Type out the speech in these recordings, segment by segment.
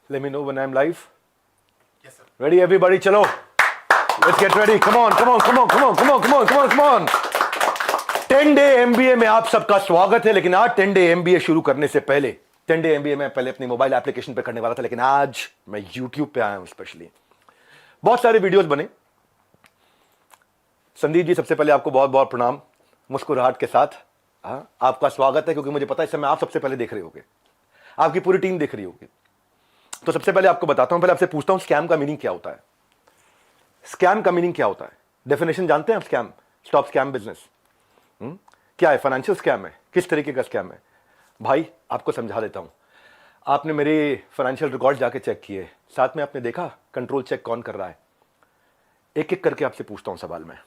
Let me know when I'm live. Yes, sir. Ready, everybody? Chalo. Let's get ready. Come on. 10-day MBA में आप सबका स्वागत है। लेकिन आज 10-day MBA शुरू करने से पहले 10-day MBA में पहले अपनी मोबाइल एप्लीकेशन पे करने वाला था, लेकिन आज मैं YouTube पे आया हूं। स्पेशली बहुत सारे वीडियोस बने। संदीप जी, सबसे पहले आपको बहुत बहुत प्रणाम, मुस्कुराहट के साथ। आपका स्वागत है, क्योंकि मुझे पता है इस समय आप सबसे पहले देख रहे होगे, आपकी पूरी टीम देख रही होगी। तो सबसे पहले आपको बताता हूं, पहले आपसे पूछता हूं, स्कैम का मीनिंग क्या होता है? स्कैम का मीनिंग क्या होता है? डेफिनेशन जानते हैं आप? स्कैम, स्टॉप स्कैम बिजनेस क्या है? फाइनेंशियल स्कैम है? किस तरीके का स्कैम है? भाई आपको समझा देता हूं। आपने मेरे फाइनेंशियल रिकॉर्ड जाके चेक किए, साथ में आपने देखा कंट्रोल चेक कौन कर रहा है? एक एक करके आपसे पूछता हूं सवाल में,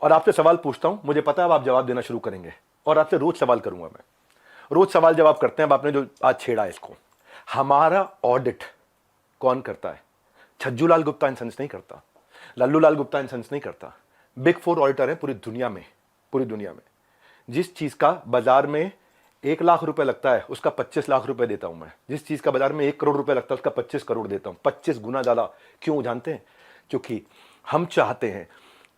और आपसे सवाल पूछता हूं। मुझे पता है अब आप जवाब देना शुरू करेंगे, और आपसे रोज सवाल करूंगा मैं। रोज सवाल जवाब करते हैं। अब आपने जो आज छेड़ा है इसको, हमारा ऑडिट कौन करता है? छज्जू लाल गुप्ता एंड सन्स नहीं करता, लल्लू लाल गुप्ता एंड सन्स नहीं करता। बिग 4 ऑडिटर है पूरी दुनिया में। पूरी दुनिया में जिस चीज का बाजार में 1 लाख रुपए लगता है, उसका 25 लाख रुपए देता हूं मैं। जिस चीज का बाजार में 1 करोड़ रुपए लगता है, उसका 25 करोड़ देता हूं। 25 गुना ज्यादा। क्यों जानते हैं? क्योंकि हम चाहते हैं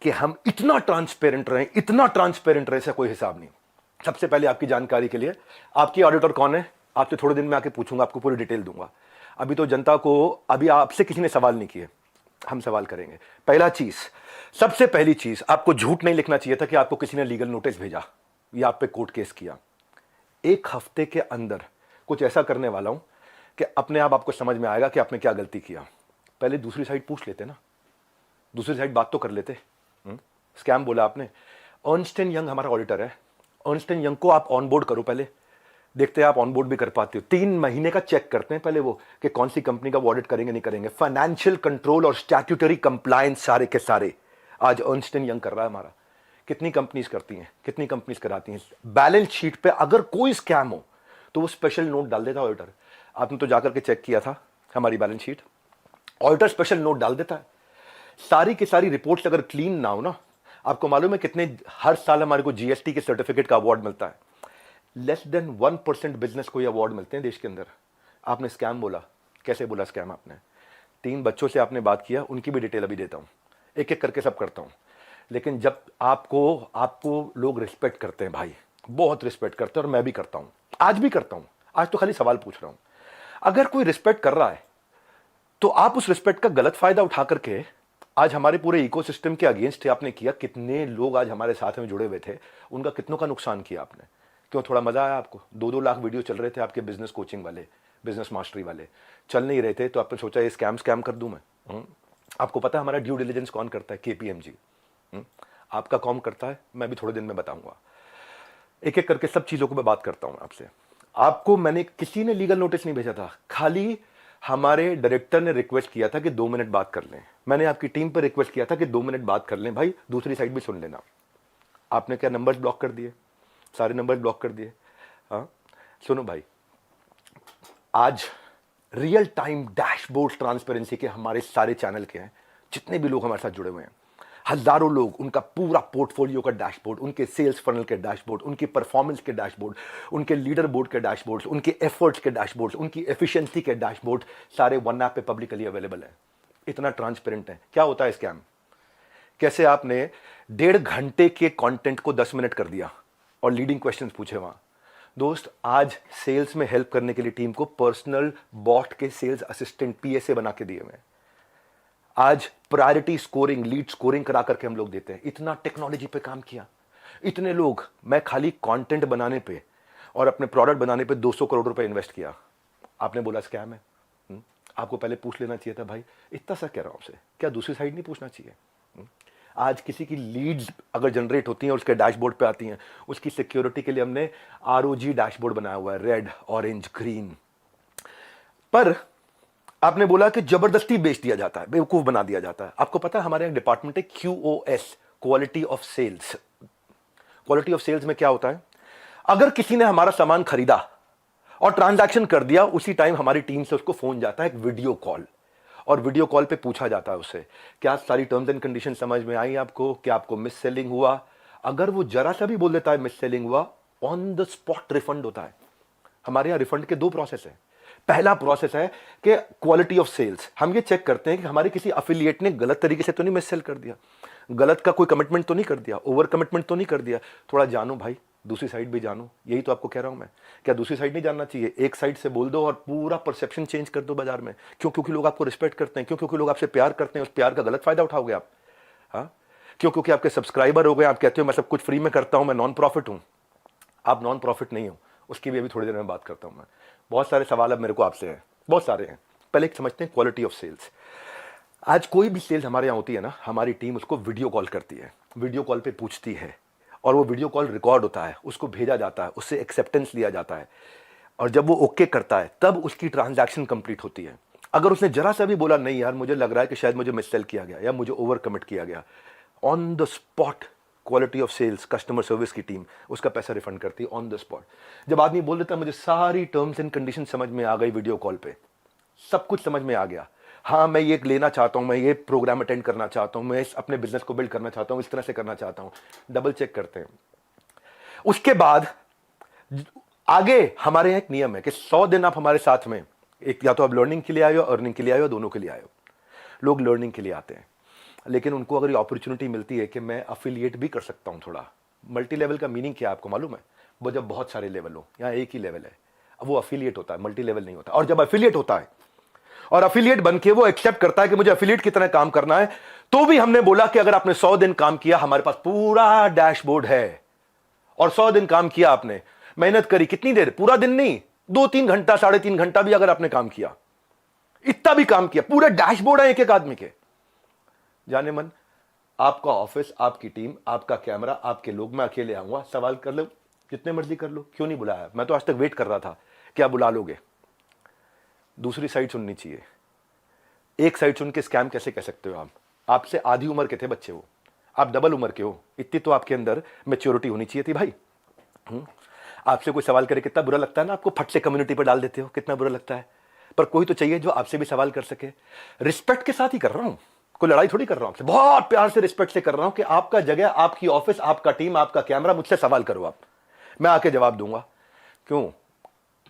कि हम इतना ट्रांसपेरेंट रहें, इतना ट्रांसपेरेंट रहे, इसका कोई हिसाब नहीं। सबसे पहले आपकी जानकारी के लिए, आपकी ऑडिटर कौन है? आपसे थोड़े दिन में आके पूछूंगा, आपको पूरी डिटेल दूंगा। अभी तो जनता को, अभी आपसे किसी ने सवाल नहीं किए, हम सवाल करेंगे। पहला चीज, सबसे पहली चीज, आपको झूठ नहीं लिखना चाहिए था कि आपको किसी ने लीगल नोटिस भेजा या आप पे कोर्ट केस किया। 1 हफ्ते के अंदर कुछ ऐसा करने वाला हूं कि अपने आप आपको समझ में आएगा कि आपने क्या गलती किया। पहले दूसरी साइड पूछ लेते ना, दूसरी साइड बात तो कर लेते। स्कैम बोला आपने। अर्नस्ट एंड यंग हमारा ऑडिटर है। अर्नस्ट एंड यंग को आप ऑनबोर्ड करो, पहले देखते हैं आप ऑनबोर्ड भी कर पाते हो। 3 महीने का चेक करते हैं पहले वो, कि कौन सी कंपनी का वो ऑडिट करेंगे नहीं करेंगे। फाइनेंशियल कंट्रोल और स्टैट्यूटरी कंप्लायंस सारे के सारे आज अर्नस्ट एंड यंग कर रहा है हमारा। कितनी कंपनीज करती हैं, कितनी कंपनीज कराती हैं? बैलेंस शीट पे अगर कोई स्कैम हो तो वो स्पेशल नोट डाल देता ऑडिटर। आपने तो जाकर के चेक किया था हमारी balance sheet, auditor special note डाल देता है। सारी की सारी रिपोर्ट्स अगर क्लीन ना हो ना, आपको मालूम है कितने हर साल हमारे को जीएसटी के सर्टिफिकेट का अवार्ड मिलता है? लेस देन 1% बिजनेस को ये अवार्ड मिलते हैं देश के अंदर। आपने स्कैम बोला, कैसे बोला स्कैम आपने? 3 बच्चों से आपने बात किया, उनकी भी डिटेल अभी देता हूं, एक एक करके सब करता हूं। लेकिन जब आपको लोग रिस्पेक्ट करते हैं भाई, बहुत रिस्पेक्ट करते हैं, और मैं भी करता हूं, आज भी करता हूं। आज तो खाली सवाल पूछ रहा हूं। अगर कोई रिस्पेक्ट कर रहा है तो आप उस रिस्पेक्ट का गलत फायदा उठा करके आज हमारे पूरे इकोसिस्टम के अगेंस्ट आपने किया। कितने लोग आज हमारे साथ में जुड़े हुए थे, उनका कितनों का नुकसान किया आपने। क्यों? थोड़ा मजा आया आपको? 2-2 लाख वीडियो चल रहे थे आपके बिजनेस कोचिंग वाले, बिजनेस मास्टरी वाले, चल नहीं रहे थे, तो आपने सोचा ये स्कैम कर दूं मैं। आपको पता है हमारा ड्यू डिलिजेंस कौन करता है? KPMG। आपका कौन करता है? मैं भी थोड़े दिन में बताऊंगा। एक एक करके सब चीजों को मैं बात करता हूं आपसे। आपको मैंने, किसी ने लीगल नोटिस नहीं भेजा था, खाली हमारे डायरेक्टर ने रिक्वेस्ट किया था कि 2 मिनट बात कर लें। मैंने आपकी टीम पर रिक्वेस्ट किया था कि 2 मिनट बात कर लें भाई, दूसरी साइड भी सुन लेना। आपने क्या नंबर्स ब्लॉक कर दिए? सारे नंबर्स ब्लॉक कर दिए। हाँ, सुनो भाई, आज रियल टाइम डैशबोर्ड ट्रांसपेरेंसी के हमारे सारे चैनल के हैं, जितने भी लोग हमारे साथ जुड़े हुए हैं, हजारों लोग, उनका पूरा पोर्टफोलियो का डैशबोर्ड, उनके सेल्स फनल के डैशबोर्ड, उनकी परफॉर्मेंस के डैशबोर्ड, उनके लीडर बोर्ड के डैशबोर्ड, उनके एफर्ट्स के डैशबोर्ड, उनकी एफिशिएंसी के डैशबोर्ड, सारे वन ऐप पे पब्लिकली अवेलेबल है। इतना ट्रांसपेरेंट है। क्या होता है स्कैम? कैसे आपने 1.5 घंटे के कंटेंट को 10 मिनट कर दिया और लीडिंग क्वेश्चंस पूछे वहां। दोस्त, आज सेल्स में हेल्प करने के लिए टीम को पर्सनल बॉट के सेल्स असिस्टेंट PSA बना के दिए हुए। आज प्रायोरिटी स्कोरिंग, लीड स्कोरिंग करा करके हम लोग देते हैं। इतना टेक्नोलॉजी पे काम किया, इतने लोग। मैं खाली कंटेंट बनाने पे और अपने प्रोडक्ट बनाने पे 200 करोड़ रुपए इन्वेस्ट किया। आपने बोला स्कैम है। आपको पहले पूछ लेना चाहिए था भाई। इतना सा कह रहा हूं आपसे, क्या दूसरी साइड नहीं पूछना चाहिए? आज किसी की लीड्स अगर जनरेट होती हैं और उसके डैशबोर्ड पे आती हैं, उसकी सिक्योरिटी के लिए हमने ROG डैशबोर्ड बनाया हुआ है, रेड, ऑरेंज, ग्रीन। पर आपने बोला कि जबरदस्ती बेच दिया जाता है, बेवकूफ बना दिया जाता है। आपको पता है हमारे एक डिपार्टमेंट है QoS, quality of sales. Quality of sales में क्या होता है? अगर किसी ने हमारा सामान खरीदा और ट्रांजैक्शन कर दिया, उसी टाइम हमारी टीम से उसको फोन जाता है, एक वीडियो कॉल, और वीडियो कॉल पे पूछा जाता है उससे, क्या सारी टर्म्स एंड कंडीशन समझ में आई आपको? क्या आपको मिस सेलिंग हुआ? अगर वो जरा सा भी बोल देता है मिस सेलिंग हुआ, ऑन द स्पॉट रिफंड होता है। हमारे यहां रिफंड के 2 प्रोसेस है। पहला प्रोसेस है कि क्वालिटी ऑफ सेल्स। हम ये चेक करते हैं कि हमारे किसी अफिलिएट ने गलत तरीके से तो नहीं मिस सेल कर दिया, गलत का कोई कमिटमेंट तो नहीं कर दिया, ओवर कमिटमेंट तो नहीं कर दिया। थोड़ा जानो भाई, दूसरी साइड भी जानो, यही तो आपको कह रहा हूं मैं। क्या दूसरी साइड नहीं जानना चाहिए? एक साइड से बोल दो और पूरा परसेप्शन चेंज कर दो बाजार में। क्यों? क्योंकि लोग आपको रिस्पेक्ट करते हैं। क्यों? क्योंकि लोग आपसे प्यार करते हैं। उस प्यार का गलत फायदा उठाओगे आप? हाँ, क्यों? क्योंकि आपके सब्सक्राइबर हो गए, आप कहते हो मैं सब कुछ फ्री में करता हूं, मैं नॉन प्रॉफिट हूं। आप नॉन प्रॉफिट नहीं हो, उसकी भी अभी थोड़ी देर में बात करता हूं मैं। बहुत सारे सवाल अब मेरे को आपसे हैं, बहुत सारे हैं। पहले एक समझते हैं क्वालिटी ऑफ सेल्स। आज कोई भी सेल्स हमारे यहाँ होती है ना, हमारी टीम उसको वीडियो कॉल करती है, वीडियो कॉल पे पूछती है, और वो वीडियो कॉल रिकॉर्ड होता है, उसको भेजा जाता है, उससे एक्सेप्टेंस लिया जाता है, और जब वो ओके करता है तब उसकी ट्रांजैक्शन कंप्लीट होती है। अगर उसने जरा सा भी बोला नहीं यार मुझे लग रहा है कि शायद मुझे मिस सेल किया गया या मुझे ओवर कमिट किया गया, on the spot quality of sales customer service की टीम उसका पैसा रिफंड करती है ऑन द स्पॉट। जब आदमी बोल देता है मुझे सारी टर्म्स एंड कंडीशन समझ में आ गई वीडियो कॉल पे, सब कुछ समझ में आ गया, हाँ मैं ये लेना चाहता हूं, मैं ये प्रोग्राम अटेंड करना चाहता हूं, मैं अपने बिजनेस को बिल्ड करना चाहता हूं, इस तरह से करना चाहता हूं, डबल चेक करते हैं। उसके बाद आगे हमारे यहाँ एक नियम है कि 100 दिन आप हमारे साथ में, एक या तो आप लर्निंग के लिए आए हो, अर्निंग के लिए आए हो, दोनों के लिए आए हो। लोग लर्निंग के लिए आते हैं, लेकिन उनको अगर ये अपॉर्चुनिटी मिलती है कि मैं अफिलिएट भी कर सकता हूं थोड़ा। मल्टी लेवल का मीनिंग क्या है आपको मालूम है? वो जब बहुत सारे लेवल हो, यहाँ एक ही लेवल है, अब वो अफिलिएट होता है, मल्टी लेवल नहीं होता। और जब अफिलिएट होता है और अफिलिएट बनके वो एक्सेप्ट करता है कि मुझे अफिलिएट की तरह काम करना है, तो भी हमने बोला कि अगर आपने 100 दिन काम किया, हमारे पास पूरा डैशबोर्ड है। और 100 दिन काम किया आपने, मेहनत करी, कितनी देर? पूरा दिन नहीं, 2-3 घंटा, 3.5 घंटा भी अगर आपने काम किया, इतना भी काम किया, पूरे डैशबोर्ड है एक एक आदमी के। जाने मन, आपका ऑफिस, आपकी टीम, आपका कैमरा, आपके लोग, मैं अकेले आऊंगा, सवाल कर लो जितने मर्जी कर लो, क्यों नहीं बुलाया? मैं तो आज तक वेट कर रहा था, क्या बुला लोगे? दूसरी साइड सुननी चाहिए। एक साइड सुन के स्कैम कैसे कह सकते हो आप? आपसे आधी उम्र के थे बच्चे वो, आप डबल उम्र के हो, इतनी तो आपके अंदर मैच्योरिटी होनी चाहिए थी भाई। आपसे कोई सवाल करे कितना बुरा लगता है ना, आपको फट से कम्युनिटी पर डाल देते हो, कितना बुरा लगता है। पर कोई तो चाहिए जो आपसे भी सवाल कर सके। रिस्पेक्ट के साथ ही कर रहा हूं, कोई लड़ाई थोड़ी कर रहा हूं आपसे, बहुत प्यार से रिस्पेक्ट से कर रहा हूं कि आपका जगह, आपकी ऑफिस, आपका टीम, आपका कैमरा, मुझसे सवाल करो आप, मैं आके जवाब दूंगा। क्यों?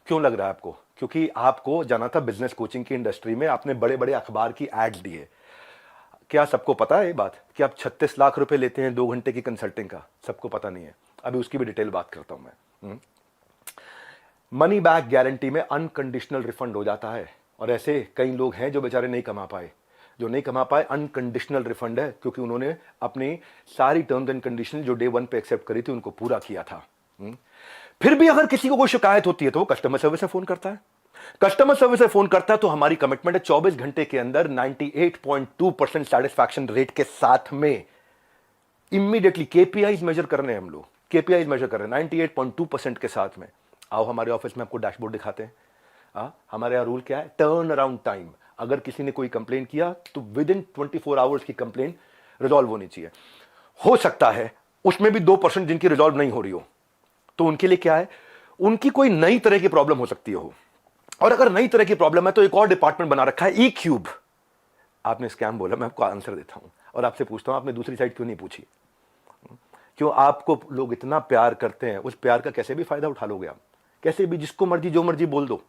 क्यों लग रहा है आपको? क्योंकि आपको जाना था बिजनेस कोचिंग की इंडस्ट्री में, आपने बड़े बड़े अखबार की एड्स दिए। क्या सबको पता है ये बात कि आप 36 लाख रुपए लेते हैं 2 घंटे की कंसल्टिंग का? सबको पता नहीं है, अभी उसकी भी डिटेल बात करता हूं मैं। मनी बैक गारंटी में अनकंडीशनल रिफंड हो जाता है, और ऐसे कई लोग हैं जो बेचारे नहीं कमा पाए, जो नहीं कमा पाए, अनकंडीशनल रिफंड है, क्योंकि उन्होंने अपनी सारी टर्म्स एंड कंडीशन जो डे 1 पे एक्सेप्ट करी थी उनको पूरा किया था। फिर भी अगर किसी को कोई शिकायत होती है तो वो कस्टमर सर्विस से फोन करता है। कस्टमर सर्विस से फोन करता है तो हमारी कमिटमेंट है 24 घंटे के अंदर 98.2% सेटिस्फैक्शन रेट के साथ में इमीडिएटली केपीआईज मेजर कर रहे हैं हम लोग, केपीआईज मेजर कर रहे हैं 98.2% के साथ में। आओ हमारे ऑफिस में आपको डैशबोर्ड दिखाते हैं। हमारे यहाँ रूल क्या है? Turn around time. अगर किसी ने कोई कंप्लेन किया तो विद इन 24 आवर्स की कंप्लेन रिजॉल्व होनी चाहिए। हो सकता है उसमें भी 2% जिनकी रिजॉल्व नहीं हो रही हो, तो उनके लिए क्या है, उनकी कोई नई तरह की प्रॉब्लम हो सकती हो, और अगर नई तरह की प्रॉब्लम है तो एक और डिपार्टमेंट बना रखा है, ई क्यूब। आपने स्कैम बोला, मैं आपको आंसर देता हूं और आपसे पूछता हूं आपने दूसरी साइड क्यों नहीं पूछी? क्यों? आपको लोग इतना प्यार करते हैं, उस प्यार का कैसे भी फायदा उठा लोगे आप, कैसे भी, जिसको मर्जी जो मर्जी बोल दो।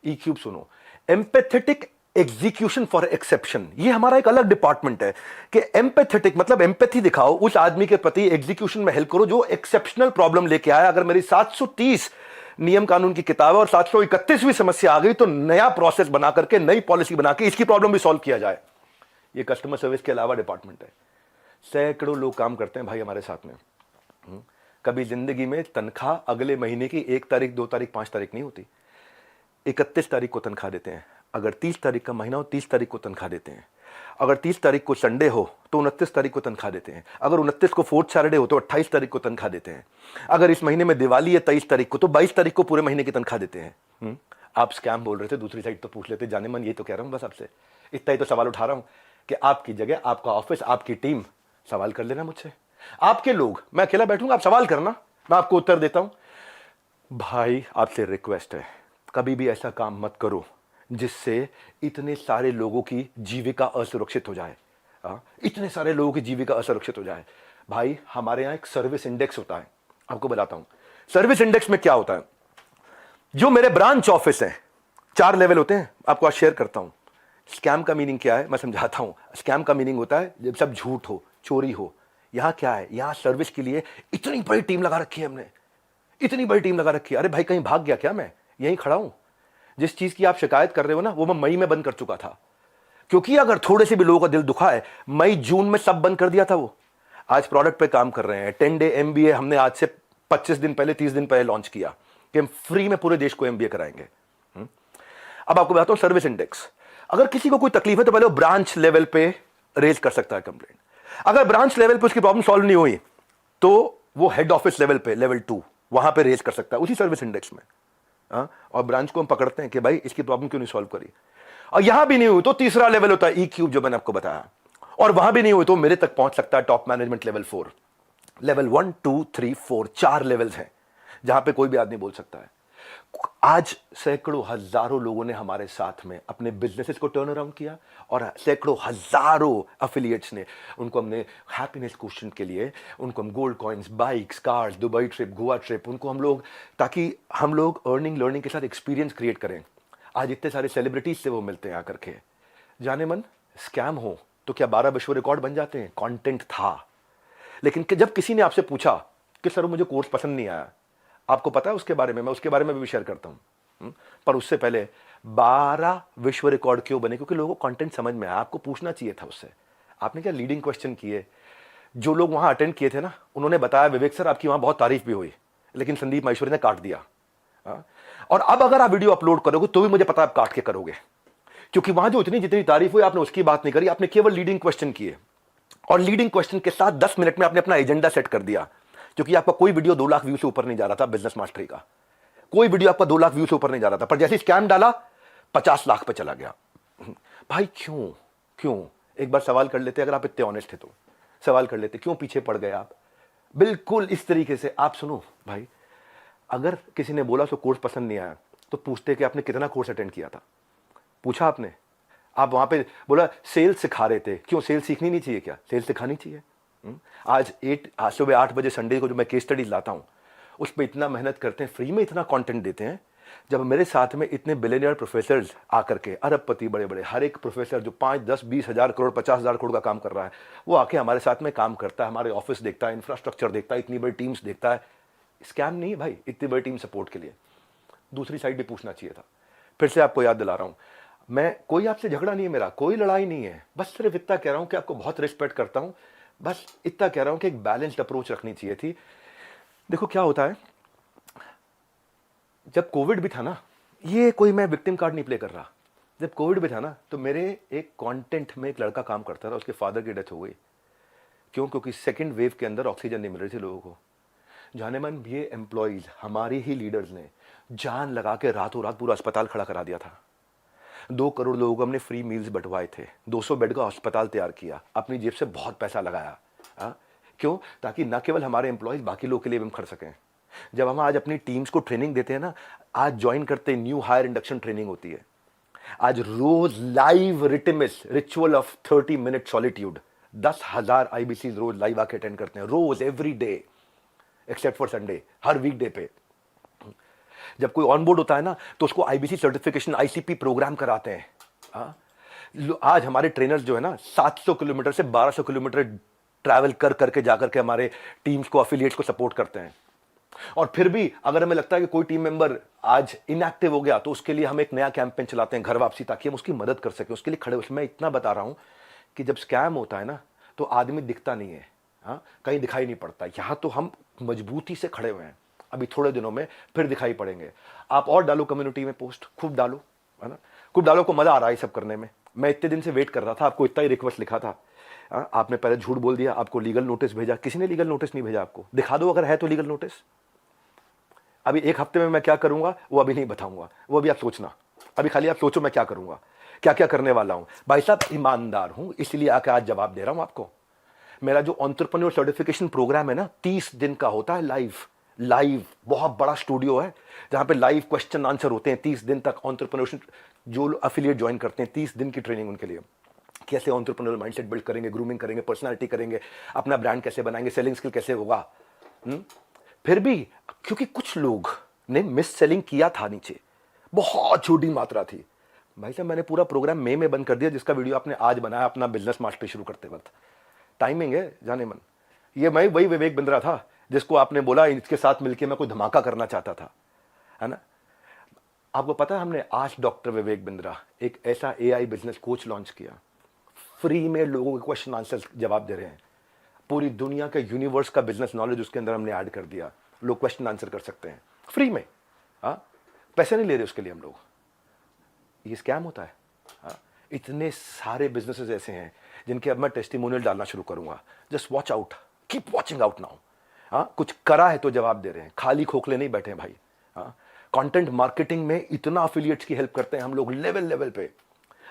ई क्यूब सुनो, एम्पैथेटिक एग्जीक्यूशन फॉर एक्सेप्शन, ये हमारा एक अलग डिपार्टमेंट है कि एम्पैथेटिक मतलब एम्पैथी दिखाओ उस आदमी के प्रति, एग्जीक्यूशन में हेल्प करो जो एक्सेप्शनल प्रॉब्लम लेके आया। अगर मेरी 730 नियम कानून की किताब है और 731वीं समस्या आ गई तो नया प्रोसेस बना करके, नई पॉलिसी बना के इसकी प्रॉब्लम भी सॉल्व किया जाए। ये कस्टमर सर्विस के अलावा डिपार्टमेंट है। सैकड़ों लोग काम करते हैं भाई हमारे साथ में। कभी जिंदगी में तनख्वाह अगले महीने की 1 तारीख, 2 तारीख, 5 तारीख नहीं होती, 31 तारीख को तनख्वाह देते हैं। अगर 30 तारीख का महीना हो 30 तारीख को तनख्वाह देते हैं। अगर 30 तारीख को संडे हो तो 29 तारीख को तनख्वाह देते हैं। अगर 29 को 4th सैटरडे हो तो 28 तारीख को तनख्वाह देते हैं। अगर इस महीने में दिवाली है 23 तारीख को तो 22 तारीख को पूरे महीने की तनख्वाह देते हैं। आप स्कैम बोल रहे थे, दूसरी साइड तो पूछ लेते। जाने मन ये तो कह रहा हूं बस आपसे, इतना ही तो सवाल उठा रहा हूं कि आपकी जगह, आपका ऑफिस, आपकी टीम, सवाल कर लेना मुझसे। आपके लोग, मैं अकेला बैठूंगा, आप सवाल करना, मैं आपको उत्तर देता हूं। भाई आपसे रिक्वेस्ट है, कभी भी ऐसा काम मत करो जिससे इतने सारे लोगों की जीविका असुरक्षित हो जाए। इतने सारे लोगों की जीविका असुरक्षित हो जाए। भाई हमारे यहां एक सर्विस इंडेक्स होता है, आपको बताता हूं। सर्विस इंडेक्स में क्या होता है, जो मेरे ब्रांच ऑफिस है 4 लेवल होते हैं, आपको आज शेयर करता हूं। स्कैम का मीनिंग क्या है मैं समझाता हूं। स्कैम का मीनिंग होता है जब सब झूठ हो, चोरी हो। यहां क्या है, यहां सर्विस के लिए इतनी बड़ी टीम लगा रखी है हमने, इतनी बड़ी टीम लगा रखी है। अरे भाई कहीं भाग गया क्या, मैं यहीं खड़ा हूं। जिस चीज की आप शिकायत कर रहे हो ना, वो मैं मई में बंद कर चुका था, क्योंकि अगर थोड़े से भी लोगों का दिल दुखा है, मई जून में सब बंद कर दिया था। वो आज प्रोडक्ट पे काम कर रहे हैं। 10 डे एमबीए हमने आज से 25 दिन पहले, 30 दिन पहले लॉन्च किया कि हम फ्री में पूरे देश को एमबीए कराएंगे। अब आपको बताता हूं सर्विस इंडेक्स। अगर किसी को कोई तकलीफ है तो पहले वो ब्रांच लेवल पे रेज कर सकता है कंप्लेंट। अगर ब्रांच लेवल पे उसकी प्रॉब्लम सॉल्व नहीं हुई तो वो हेड ऑफिस लेवल पे, लेवल 2, वहां पे रेज कर सकता है उसी सर्विस इंडेक्स में। और ब्रांच को हम पकड़ते हैं कि भाई इसकी प्रॉब्लम क्यों नहीं सॉल्व करी। और यहां भी नहीं हुई तो तीसरा लेवल होता है ई क्यूब, जो मैंने आपको बताया। और वहां भी नहीं हुई तो मेरे तक पहुंच सकता है top management level 4। Level 1 2 3 4 4 levels हैं जहां पे कोई भी आदमी बोल सकता है। आज सैकड़ों हजारों लोगों ने हमारे साथ में अपने बिजनेसेस को टर्न अराउंड किया, और सैकड़ों हजारों एफिलिएट्स ने, उनको हमने हैप्पीनेस क्वेश्चन के लिए, उनको हम gold coins, bikes, cars, Dubai trip, Goa trip, उनको हम लोग, ताकि हम लोग अर्निंग लर्निंग के साथ एक्सपीरियंस क्रिएट करें। आज इतने सारे सेलिब्रिटीज से वो मिलते हैं आकर के। जाने मन स्कैम हो तो क्या 12 विश्व रिकॉर्ड बन जाते हैं? कंटेंट था। लेकिन जब किसी ने आपसे पूछा कि सर मुझे कोर्स पसंद नहीं आया, आपको पता है उसके बारे में, मैं उसके बारे में भी शेयर करता हूं। पर उससे पहले 12 विश्व रिकॉर्ड क्यों बने? क्योंकि लोगों को कंटेंट समझ में आया। आपको पूछना चाहिए था उससे। आपने क्या लीडिंग क्वेश्चन किए? जो लोग वहां अटेंड किए थे ना, उन्होंने बताया विवेक सर आपकी वहां बहुत तारीफ भी हुई, लेकिन संदीप माहेश्वरी ने काट दिया। और अब अगर आप वीडियो अपलोड करोगे तो भी मुझे पता है आप काट के करोगे, क्योंकि वहां जो इतनी जितनी तारीफ हुई आपने उसकी बात नहीं करी, आपने केवल लीडिंग क्वेश्चन किए। और लीडिंग क्वेश्चन के साथ 10 मिनट में आपने अपना एजेंडा सेट कर दिया, क्योंकि आपका कोई वीडियो 2 लाख व्यू से ऊपर नहीं जा रहा था। बिजनेस मास्टरी का कोई वीडियो आपका 2 लाख व्यू से ऊपर नहीं जा रहा था, पर जैसे स्कैम डाला 50 लाख पे चला गया। भाई क्यों? क्यों? एक बार सवाल कर लेते, अगर आप इतने ऑनेस्ट थे तो सवाल कर लेते, क्यों पीछे पड़ गए आप? बिल्कुल इस तरीके से आप सुनो भाई, अगर किसी ने बोला सो कोर्स पसंद नहीं आया तो पूछते कि आपने कितना कोर्स अटेंड किया था। पूछा आपने? आप वहां पे बोला सेल्स सिखा रहे थे, क्यों सेल्स सीखनी नहीं चाहिए? क्या सेल्स सिखानी चाहिए? आज सुबह 8 बजे संडे को जो मैं केस स्टडीज लाता हूं, उस पर इतना मेहनत करते हैं, फ्री में इतना कंटेंट देते हैं। जब मेरे साथ में इतने बिलियनियर प्रोफेसर्स आकर के, अरबपति बड़े बड़े, हर एक प्रोफेसर जो 5 10 20 हजार करोड़ 50 हजार करोड़ का काम कर रहा है, वो आके हमारे साथ में काम करता है, हमारे ऑफिस देखता है, इंफ्रास्ट्रक्चर देखता है, इतनी बड़ी टीम्स देखता है। स्कैम नहीं है भाई, इतनी बड़ी टीम सपोर्ट के लिए। दूसरी साइड भी पूछना चाहिए था। फिर से आपको याद दिला रहा हूं, मैं कोई आपसे झगड़ा नहीं है, मेरा कोई लड़ाई नहीं है, बस सिर्फ इतना कह रहा हूं कि आपको बहुत रिस्पेक्ट करता हूं, बस इतना कह रहा हूं कि एक बैलेंस्ड अप्रोच रखनी चाहिए थी। देखो क्या होता है, जब कोविड भी था ना, ये कोई मैं विक्टिम कार्ड नहीं प्ले कर रहा, जब कोविड भी था ना तो मेरे एक कंटेंट में एक लड़का काम करता था, उसके फादर की डेथ हो गई। क्यों? क्योंकि सेकेंड वेव के अंदर ऑक्सीजन नहीं मिल रही थी लोगों को। जाने मन ये एम्प्लॉइज, हमारे ही लीडर्स ने जान लगा के रातों रात पूरा अस्पताल खड़ा करा दिया था। 2 करोड़ लोगों को हमने फ्री मील्स बंटवाए थे, 200 बेड का अस्पताल तैयार किया, अपनी जेब से बहुत पैसा लगाया। क्यों? ताकि न केवल हमारे एम्प्लॉइज, बाकी लोगों के लिए भी हम खर्च सकें। जब हम आज अपनी टीम्स को ट्रेनिंग देते हैं ना, आज ज्वाइन करते न्यू हायर इंडक्शन ट्रेनिंग होती है, आज रोज लाइव रिटिमिस ritual of 30 minute solitude, 10,000 IBC रोज लाइव आके अटेंड करते हैं, रोज every day except for Sunday, हर वीकडे पे। जब कोई ऑनबोर्ड होता है ना तो उसको आईबीसी सर्टिफिकेशन, आईसीपी प्रोग्राम कराते हैं। आज हमारे ट्रेनर्स जो है ना 700 किलोमीटर से 1200 किलोमीटर ट्रैवल कर करके जाकर के हमारे टीम्स को, एफिलिएट्स को सपोर्ट करते हैं। और फिर भी अगर हमें लगता है कि कोई टीम मेंबर आज इनएक्टिव हो गया तो उसके लिए हम एक नया कैंपेन चलाते हैं, घर वापसी, ताकि हम उसकी मदद कर सकें, उसके लिए खड़े। उसमें इतना बता रहा हूं कि जब स्कैम होता है ना तो आदमी दिखता नहीं है, कहीं दिखाई नहीं पड़ता। यहां तो हम मजबूती से खड़े हुए हैं, अभी थोड़े दिनों में फिर दिखाई पड़ेंगे। आप और डालो कम्युनिटी में पोस्ट, खूब डालो, है ना, खूब डालो, को मजा आ रहा है सब करने में। मैं इतने दिन से वेट कर रहा था, आपको इतना ही रिक्वेस्ट लिखा था, आपने पहले झूठ बोल दिया, आपको लीगल नोटिस भेजा। किसी ने लीगल नोटिस नहीं भेजा आपको, दिखा दो अगर है तो लीगल नोटिस। अभी 1 हफ्ते में मैं क्या करूंगा वो अभी नहीं बताऊंगा, वो अभी आप सोचना, अभी खाली आप सोचो मैं क्या करूंगा, क्या क्या करने वाला हूं। भाई साहब ईमानदार हूं, इसलिए आके आज जवाब दे रहा हूं आपको। मेरा जो एंटरप्रेन्योर सर्टिफिकेशन प्रोग्राम है ना, 30 दिन का होता है, लाइव बहुत बड़ा स्टूडियो है जहां पे लाइव क्वेश्चन आंसर होते हैं 30 दिन तक। एंटरप्रेन्योरशिप जो एफिलिएट ज्वाइन करते हैं, 30 दिन की ट्रेनिंग उनके लिए, कैसे एंटरप्रेन्योर माइंडसेट बिल्ड करेंगे, ग्रूमिंग करेंगे, पर्सनालिटी करेंगे, अपना ब्रांड कैसे बनाएंगे, सेलिंग स्किल कैसे होगा। फिर भी क्योंकि कुछ लोग ने मिस सेलिंग किया था नीचे, बहुत छोटी मात्रा थी। भाई साहब मैंने पूरा प्रोग्राम मई में बंद कर दिया, जिसका वीडियो आपने आज बनाया अपना बिजनेस मास्टरी शुरू करते वक्त। टाइमिंग है जाने मन। ये मैं वही विवेक बिंद्रा था जिसको आपने बोला इसके साथ मिलकर मैं कोई धमाका करना चाहता था, है ना। आपको पता है हमने आज डॉक्टर विवेक बिंद्रा एक ऐसा एआई बिजनेस कोच लॉन्च किया, फ्री में लोगों के क्वेश्चन आंसर जवाब दे रहे हैं। पूरी दुनिया के यूनिवर्स का बिजनेस नॉलेज उसके अंदर हमने ऐड कर दिया, लोग क्वेश्चन आंसर कर सकते हैं फ्री में। हाँ, पैसे नहीं ले रहे उसके लिए हम लोग। ये स्कैम होता है। हाँ, इतने सारे बिजनेसेस ऐसे हैं जिनके अब मैं टेस्टिमोनियल डालना शुरू करूंगा। Just watch out, keep watching out now. हाँ, कुछ करा है तो जवाब दे रहे हैं, खाली खोखले नहीं बैठे हैं भाई। हाँ, कंटेंट मार्केटिंग में इतना अफिलिएट्स की हेल्प करते हैं हम लोग लेवल लेवल पे।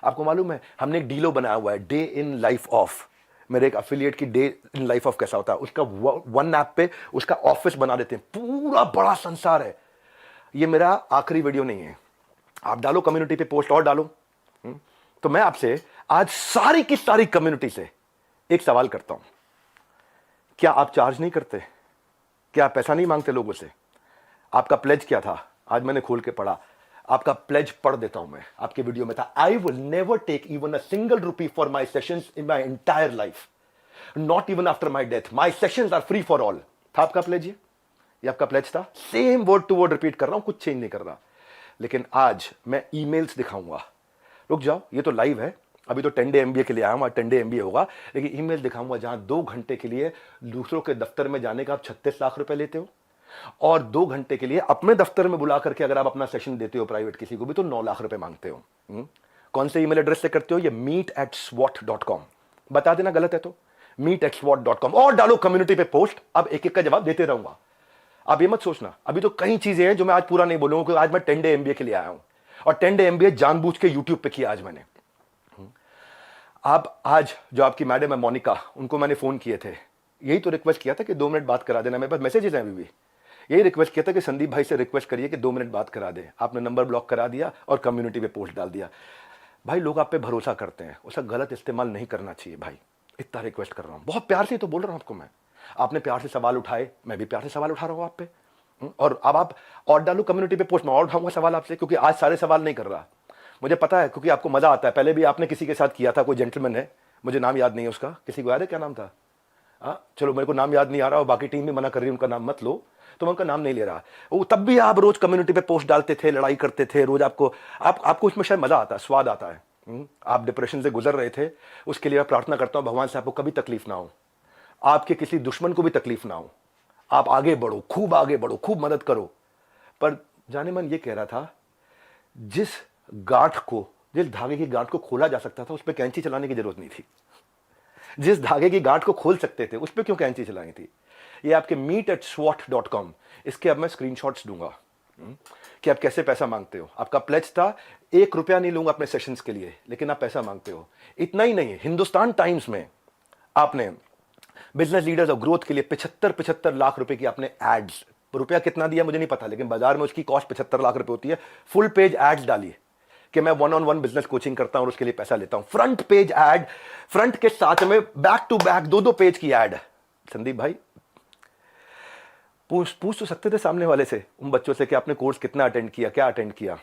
आपको मालूम है हमने एक डीलो बनाया हुआ है, डे इन लाइफ ऑफ। मेरे एक अफिलिएट की डे इन लाइफ ऑफ कैसा होता है, उसका वन ऐप पे उसका ऑफिस बना देते हैं, पूरा बड़ा संसार है। ये मेरा आखिरी वीडियो नहीं है, आप डालो कम्युनिटी पे पोस्ट और डालो। तो मैं आपसे आज सारी की सारी कम्युनिटी से एक सवाल करता हूं, क्या आप चार्ज नहीं करते? क्या आप पैसा नहीं मांगते लोगों से? आपका प्लेज क्या था? आज मैंने खोल के पढ़ा, आपका प्लेज पढ़ देता हूं मैं। आपके वीडियो में था, I will never take even a single rupee for my sessions in my entire life, not even after my death, my sessions are free for all. था आपका प्लेज? ये आपका प्लेज था। Same word to word repeat कर रहा हूं, कुछ change नहीं कर रहा। लेकिन आज मैं ईमेल्स दिखाऊंगा। रुक जाओ, ये तो लाइव है, अभी तो 10 डे एमबीए के लिए आया हूं, 10 डे एमबीए होगा। लेकिन ईमेल दिखाऊंगा जहां 2 घंटे के लिए दूसरों के दफ्तर में जाने का आप 36 लाख रुपए लेते हो, और 2 घंटे के लिए अपने दफ्तर में बुला करके अगर आप अपना सेशन देते हो प्राइवेट किसी को भी तो 9 लाख रुपए मांगते हो। कौन से ईमेल एड्रेस से करते हो? ये meet@swot.com। बता देना गलत है तो meet@swot.com, और डालो कम्युनिटी पे पोस्ट। अब एक एक का जवाब देते रहूंगा। आप ये मत सोचना, अभी तो कई चीजें हैं जो मैं आज पूरा नहीं बोलूंगा, क्योंकि आज मैं 10 डे एमबीए के लिए आया हूं, और 10 डे एमबीए जानबूझ के यूट्यूब पे किया आज मैंने। आप आज जो आपकी मैडम है मोनिका, उनको मैंने फोन किए थे, यही तो रिक्वेस्ट किया था कि 2 मिनट बात करा देना। मेरे पास मैसेजेस हैं अभी भी, यही रिक्वेस्ट किया था कि संदीप भाई से रिक्वेस्ट करिए कि 2 मिनट बात करा दें। आपने नंबर ब्लॉक करा दिया और कम्युनिटी पे पोस्ट डाल दिया। भाई लोग आप पे भरोसा करते हैं, उसका गलत इस्तेमाल नहीं करना चाहिए भाई। इतना रिक्वेस्ट कर रहा हूं, बहुत प्यार से तो बोल रहा हूं आपको मैं। आपने प्यार से सवाल उठाए, मैं भी प्यार से सवाल उठा रहा हूं आप पे। और अब आप और डालो कम्युनिटी पे पोस्ट, मैं और उठाऊंगा सवाल आपसे, क्योंकि आज सारे सवाल नहीं कर रहा। मुझे पता है, क्योंकि आपको मजा आता है। पहले भी आपने किसी के साथ किया था, कोई जेंटलमैन है, मुझे नाम याद नहीं है उसका, किसी को याद है क्या नाम था? चलो मेरे को नाम याद नहीं आ रहा, और बाकी टीम भी मना कर रही है उनका नाम मत लो, तो मैं उनका नाम नहीं ले रहा। वो तब भी आप रोज कम्युनिटी पे पोस्ट डालते थे, लड़ाई करते थे रोज। आपको उसमें शायद मजा आता है, स्वाद आता है। आप डिप्रेशन से गुजर रहे थे, उसके लिए मैं प्रार्थना करता हूं भगवान से आपको कभी तकलीफ ना हो, आपके किसी दुश्मन को भी तकलीफ ना हो। आप आगे बढ़ो, खूब आगे बढ़ो, खूब मदद करो। पर जाने मन ये कह रहा था, जिस धागे की गांठ को खोला जा सकता था उस पर कैंची चलाने की जरूरत नहीं थी। जिस धागे की गांठ को खोल सकते थे उस पर क्यों कैंची चलानी थी? ये आपके meet@swot.com, इसके अब मैं स्क्रीनशॉट्स दूंगा कि आप कैसे पैसा मांगते हो। आपका प्लेज था 1 रुपया नहीं लूंगा अपने सेशंस के लिए, लेकिन आप पैसा मांगते हो। इतना ही नहीं, हिंदुस्तान टाइम्स में आपने बिजनेस लीडर्स और ग्रोथ के लिए 75 लाख रुपए की आपने एड्स, रुपया कितना दिया मुझे नहीं पता, लेकिन बाजार में उसकी कॉस्ट 75 लाख रुपए होती है। फुल पेज एड्स डाली कि मैं 1-on-1 बिजनेस कोचिंग करता हूं और उसके लिए पैसा लेता हूं। फ्रंट पेज एड, फ्रंट के साथ में बैक टू बैक 2-2 पेज की एड। संदीप भाई पूछ तो सकते थे सामने वाले से, उन बच्चों से कि आपने कोर्स कितना अटेंड किया, क्या अटेंड किया।